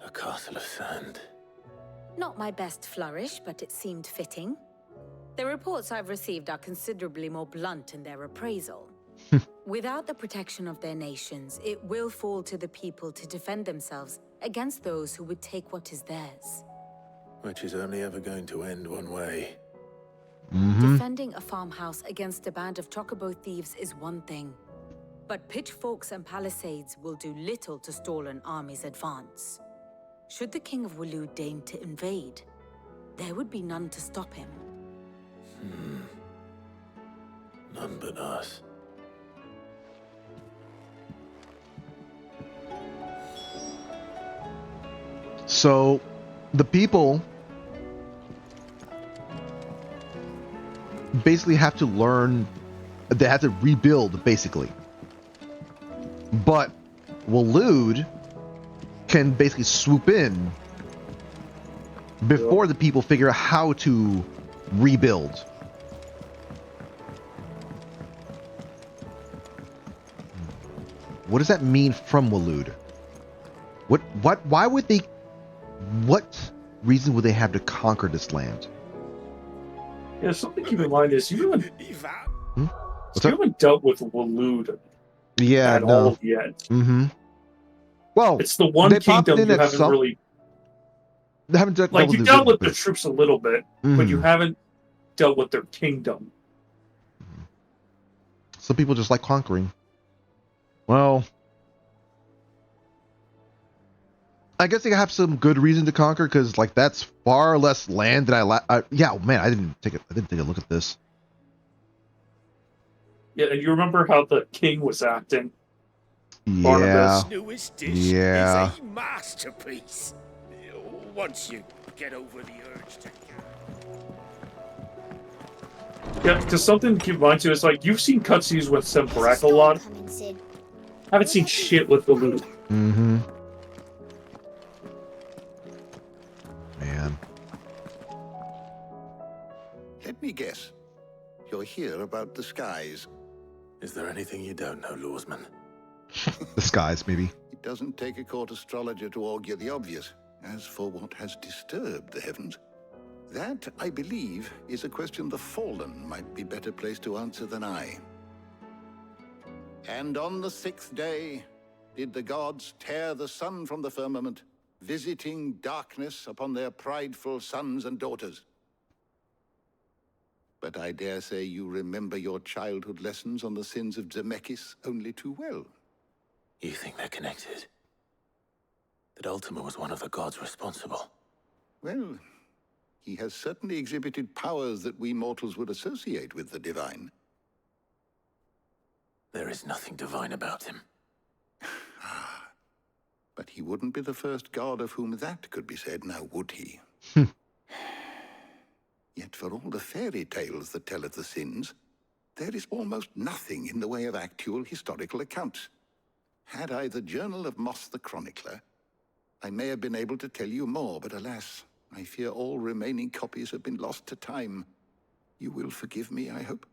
[SPEAKER 5] A castle of sand.
[SPEAKER 16] Not my best flourish, but it seemed fitting. The reports I've received are considerably more blunt in their appraisal. Without the protection of their nations, it will fall to the people to defend themselves against those who would take what is theirs.
[SPEAKER 5] Which is only ever going to end one way.
[SPEAKER 16] Defending a farmhouse against a band of chocobo thieves is one thing. But pitchforks and palisades will do little to stall an army's advance. Should the King of Waloed deign to invade, there would be none to stop him.
[SPEAKER 5] None but us.
[SPEAKER 1] So, the people basically have to learn, they have to rebuild, basically. But Waloed can basically swoop in before the people figure out how to rebuild. What does that mean from Waloed? What reason would they have to conquer this land?
[SPEAKER 2] Yeah, something to keep in mind is you haven't,
[SPEAKER 1] What's
[SPEAKER 2] you
[SPEAKER 1] up?
[SPEAKER 2] haven't dealt with Waloed
[SPEAKER 1] Yeah,
[SPEAKER 2] at
[SPEAKER 1] no.
[SPEAKER 2] all yet.
[SPEAKER 1] Mm-hmm. Well,
[SPEAKER 2] It's the one
[SPEAKER 1] they popped
[SPEAKER 2] kingdom
[SPEAKER 1] in
[SPEAKER 2] you
[SPEAKER 1] at
[SPEAKER 2] haven't
[SPEAKER 1] some-
[SPEAKER 2] really...
[SPEAKER 1] They haven't dealt
[SPEAKER 2] Like, you dealt with the
[SPEAKER 1] but-
[SPEAKER 2] troops a little bit, but you
[SPEAKER 1] Mhm.
[SPEAKER 2] haven't dealt with their kingdom.
[SPEAKER 1] Some people just like conquering. Well, I guess they have some good reason to conquer because, like, that's far less land than yeah, man, I didn't take a look at this.
[SPEAKER 2] Yeah, and you remember how the king was acting?
[SPEAKER 1] Yeah.
[SPEAKER 2] Barnabas.
[SPEAKER 8] Newest dish
[SPEAKER 1] Yeah.
[SPEAKER 8] is a masterpiece. Once you get over the urge to...
[SPEAKER 2] Yeah, because something to keep in mind too is like you've seen cutscenes with Sembrek a lot. Haven't seen shit with Waloed.
[SPEAKER 1] Mm-hmm. Man.
[SPEAKER 3] Let me guess. You're here about the skies.
[SPEAKER 5] Is there anything you don't know, Lawsman?
[SPEAKER 1] The skies, maybe.
[SPEAKER 3] It doesn't take a court astrologer to augur the obvious. As for what has disturbed the heavens, that, I believe, is a question the Fallen might be better placed to answer than I. And on the 6th day did the gods tear the sun from the firmament, visiting darkness upon their prideful sons and daughters. But I dare say you remember your childhood lessons on the sins of Zemeckis only too well.
[SPEAKER 5] You think they're connected? That Ultima was one of the gods responsible?
[SPEAKER 3] Well, he has certainly exhibited powers that we mortals would associate with the divine.
[SPEAKER 5] There is nothing divine about him.
[SPEAKER 3] But he wouldn't be the first god of whom that could be said, now would he? Yet for all the fairy tales that tell of the sins, there is almost nothing in the way of actual historical accounts. Had I the Journal of Moss the Chronicler, I may have been able to tell you more, but alas, I fear all remaining copies have been lost to time. You will forgive me, I hope?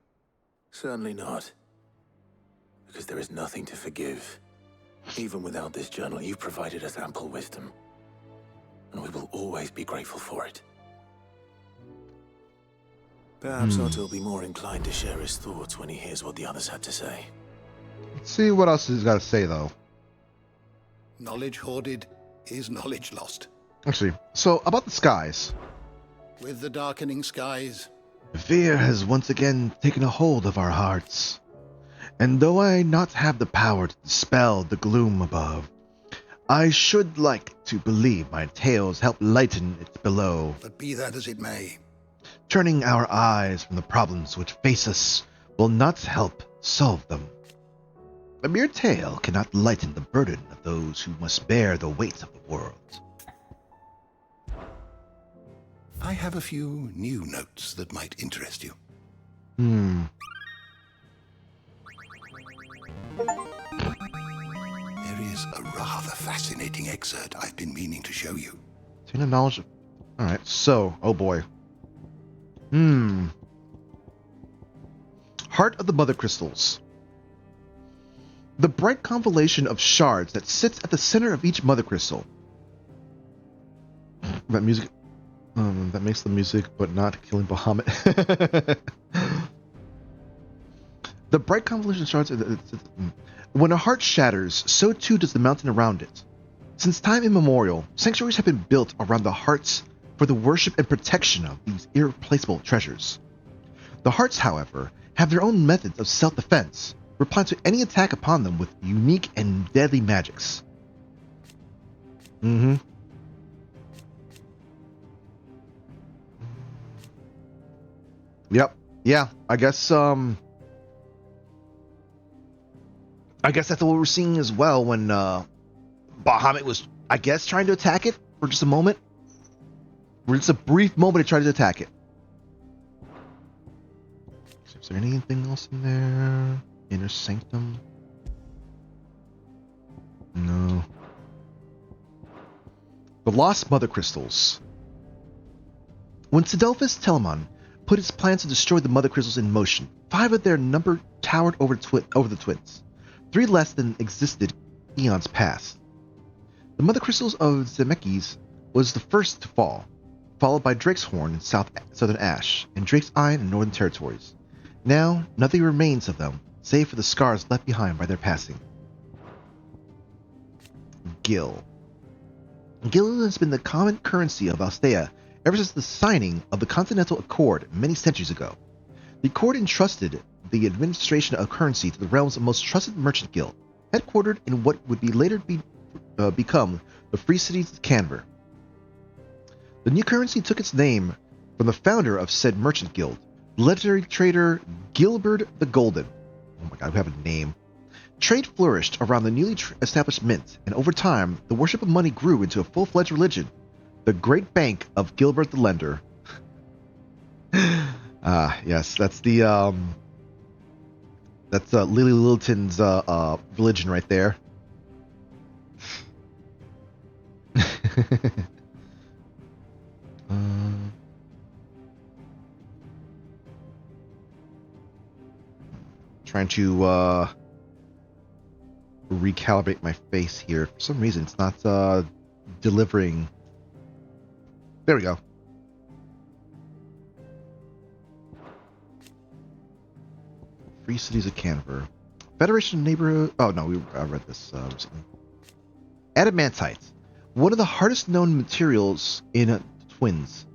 [SPEAKER 5] Certainly not. Because there is nothing to forgive. Even without this journal, you've provided us ample wisdom. And we will always be grateful for it. Perhaps Otto will be more inclined to share his thoughts when he hears what the others had to say.
[SPEAKER 1] Let's see what else he's got to say, though.
[SPEAKER 3] Knowledge hoarded is knowledge lost.
[SPEAKER 1] Actually, so about the skies.
[SPEAKER 3] With the darkening skies,
[SPEAKER 1] Fear has once again taken a hold of our hearts. And though I not have the power to dispel the gloom above, I should like to believe my tales help lighten it below.
[SPEAKER 3] but be that as it may,
[SPEAKER 1] Turning our eyes from the problems which face us will not help solve them. A mere tale cannot lighten the burden of those who must bear the weight of the world.
[SPEAKER 3] I have a few new notes that might interest you. There is a rather fascinating excerpt I've been meaning to show you.
[SPEAKER 1] Attain a knowledge of... Alright, so, oh boy. Heart of the Mother Crystals. The bright constellation of shards that sits at the center of each Mother Crystal. That music... that makes the music, but not killing Bahamut. The bright constellation of shards... When a heart shatters, so too does the mountain around it. Since time immemorial, sanctuaries have been built around the hearts for the worship and protection of these irreplaceable treasures. The hearts, however, have their own methods of self-defense, replying to any attack upon them with unique and deadly magics. Yep. Yeah, I guess that's what we're seeing as well when Bahamut was, I guess, trying to attack it for just a moment. For just a brief moment, it tried to attack it. Is there anything else in there? Inner Sanctum? No. The Lost Mother Crystals. When Sidolphus Telamon put his plans to destroy the Mother Crystals in motion, 5 of their number towered over the twins, 3 less than existed eons past. The Mother Crystals of Zemeckis was the first to fall, followed by Drake's Horn in southern Ash and Drake's Eye in northern territories. Now, nothing remains of them, save for the scars left behind by their passing. Gil. Gil has been the common currency of Alstea ever since the signing of the Continental Accord many centuries ago. The Accord entrusted the administration of currency to the realm's most trusted merchant guild, headquartered in what would become the Free Cities of Canver. The new currency took its name from the founder of said merchant guild, the legendary trader Gilbert the Golden. Oh my god, we have a name. Trade flourished around the newly established mint, and over time, the worship of money grew into a full-fledged religion. The Great Bank of Gilbert the Lender. Yes, that's the Lily Littleton's religion right there. Trying to recalibrate my face here. For some reason, it's not delivering. There we go. Free Cities of Canver. Federation of Neighborhood. Oh no, I read this recently. Adamantite, one of the hardest known materials in twins.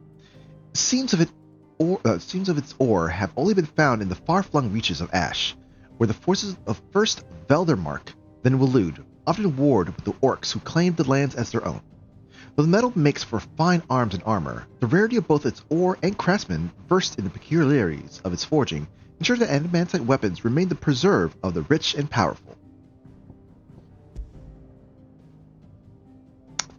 [SPEAKER 1] Seams of its ore have only been found in the far-flung reaches of Ash, where the forces of first Veldermark, then Waloed, often warred with the orcs who claimed the lands as their own. Though the metal makes for fine arms and armor, the rarity of both its ore and craftsmen versed in the peculiarities of its forging ensured that adamantite weapons remained the preserve of the rich and powerful.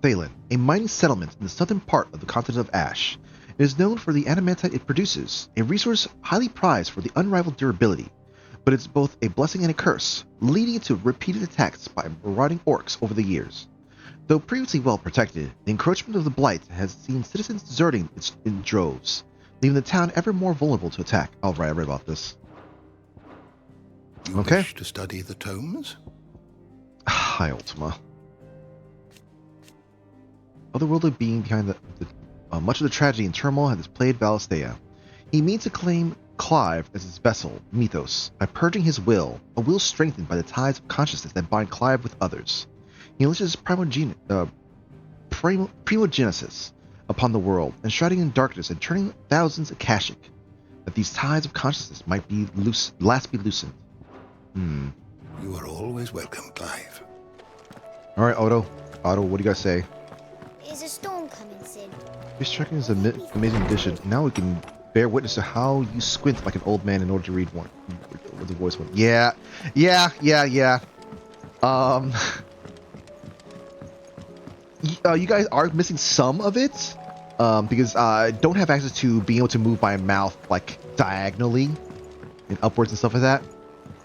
[SPEAKER 1] Thalen, a mining settlement in the southern part of the continent of Ash, is known for the adamantite it produces, a resource highly prized for the unrivaled durability, but it's both a blessing and a curse, leading to repeated attacks by marauding orcs over the years. Though previously well protected, the encroachment of the Blight has seen citizens deserting it in droves, leaving the town ever more vulnerable to attack. Oh, right, I read about this.
[SPEAKER 3] You wish to study the tomes?
[SPEAKER 1] Hi, Ultima. Otherworldly being behind much of the tragedy and turmoil has plagued Valisthea. He means to claim Clive as his vessel, Mythos, by purging his will, a will strengthened by the ties of consciousness that bind Clive with others. He unleashes primogenesis upon the world, enshrouding in darkness and turning thousands Akashic, that these ties of consciousness might be loosened.
[SPEAKER 3] You are always welcome, Clive.
[SPEAKER 1] Alright, Otto, what do you guys say?
[SPEAKER 9] Is a storm coming soon?
[SPEAKER 1] This tracking is an amazing addition. Now we can bear witness to how you squint like an old man in order to read one. With the voice one. Yeah. You guys are missing some of it, because I don't have access to being able to move my mouth like diagonally and upwards and stuff like that.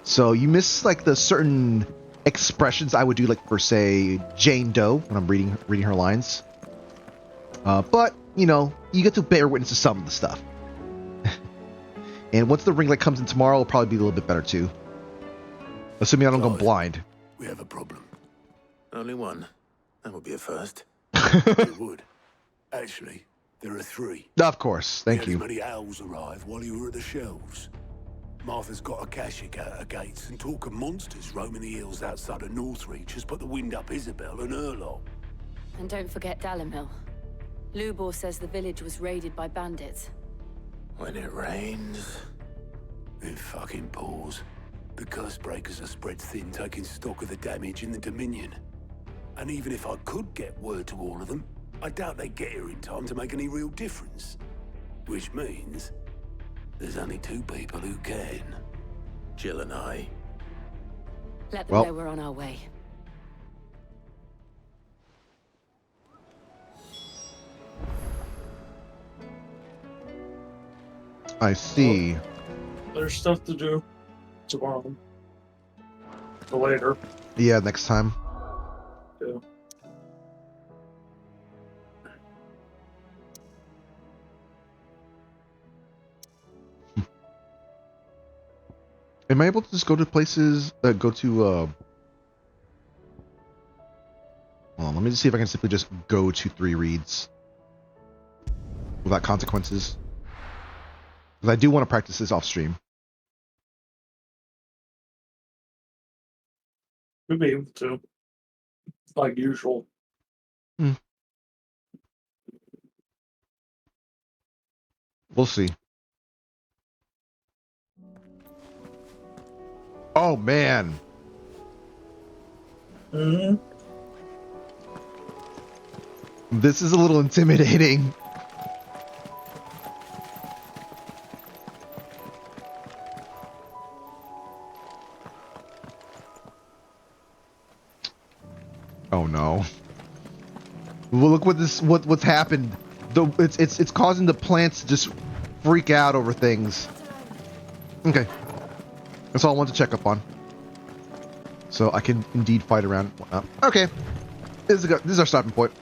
[SPEAKER 1] So you miss like the certain expressions I would do, like for say Jane Doe when I'm reading her lines. But you know, you get to bear witness to some of the stuff. And once the ring light comes in tomorrow, it'll probably be a little bit better too. Assuming I don't go blind.
[SPEAKER 24] We have a problem. Only one. That would be a first. It would. Actually, there are 3.
[SPEAKER 1] Of course, thank you.
[SPEAKER 24] As many owls arrive while you were at the shelves. Martha's got Akashic out her gates, and talk of monsters roaming the hills outside of Northreach has put the wind up Isabel and her lot.
[SPEAKER 14] And don't forget Dalimil. Lubor says the village was raided by bandits.
[SPEAKER 24] When it rains, it fucking pours. The curse breakers are spread thin, taking stock of the damage in the Dominion. And even if I could get word to all of them, I doubt they'd get here in time to make any real difference. Which means there's only 2 people who can. Jill and I.
[SPEAKER 14] Let them know we're on our way.
[SPEAKER 1] I see.
[SPEAKER 2] There's stuff to do tomorrow. Or later.
[SPEAKER 1] Yeah, next time.
[SPEAKER 2] Yeah.
[SPEAKER 1] Am I able to just go to places? Hold on, let me just see if I can simply just go to 3 reads without consequences. Because I do want to practice this off stream.
[SPEAKER 2] We'll be able to. Like usual.
[SPEAKER 1] We'll see. Oh man. This is a little intimidating. Oh no. Well, look what's happened. It's causing the plants to just freak out over things. Okay. That's all I wanted to check up on. So I can indeed fight around. Okay. This is our stopping point.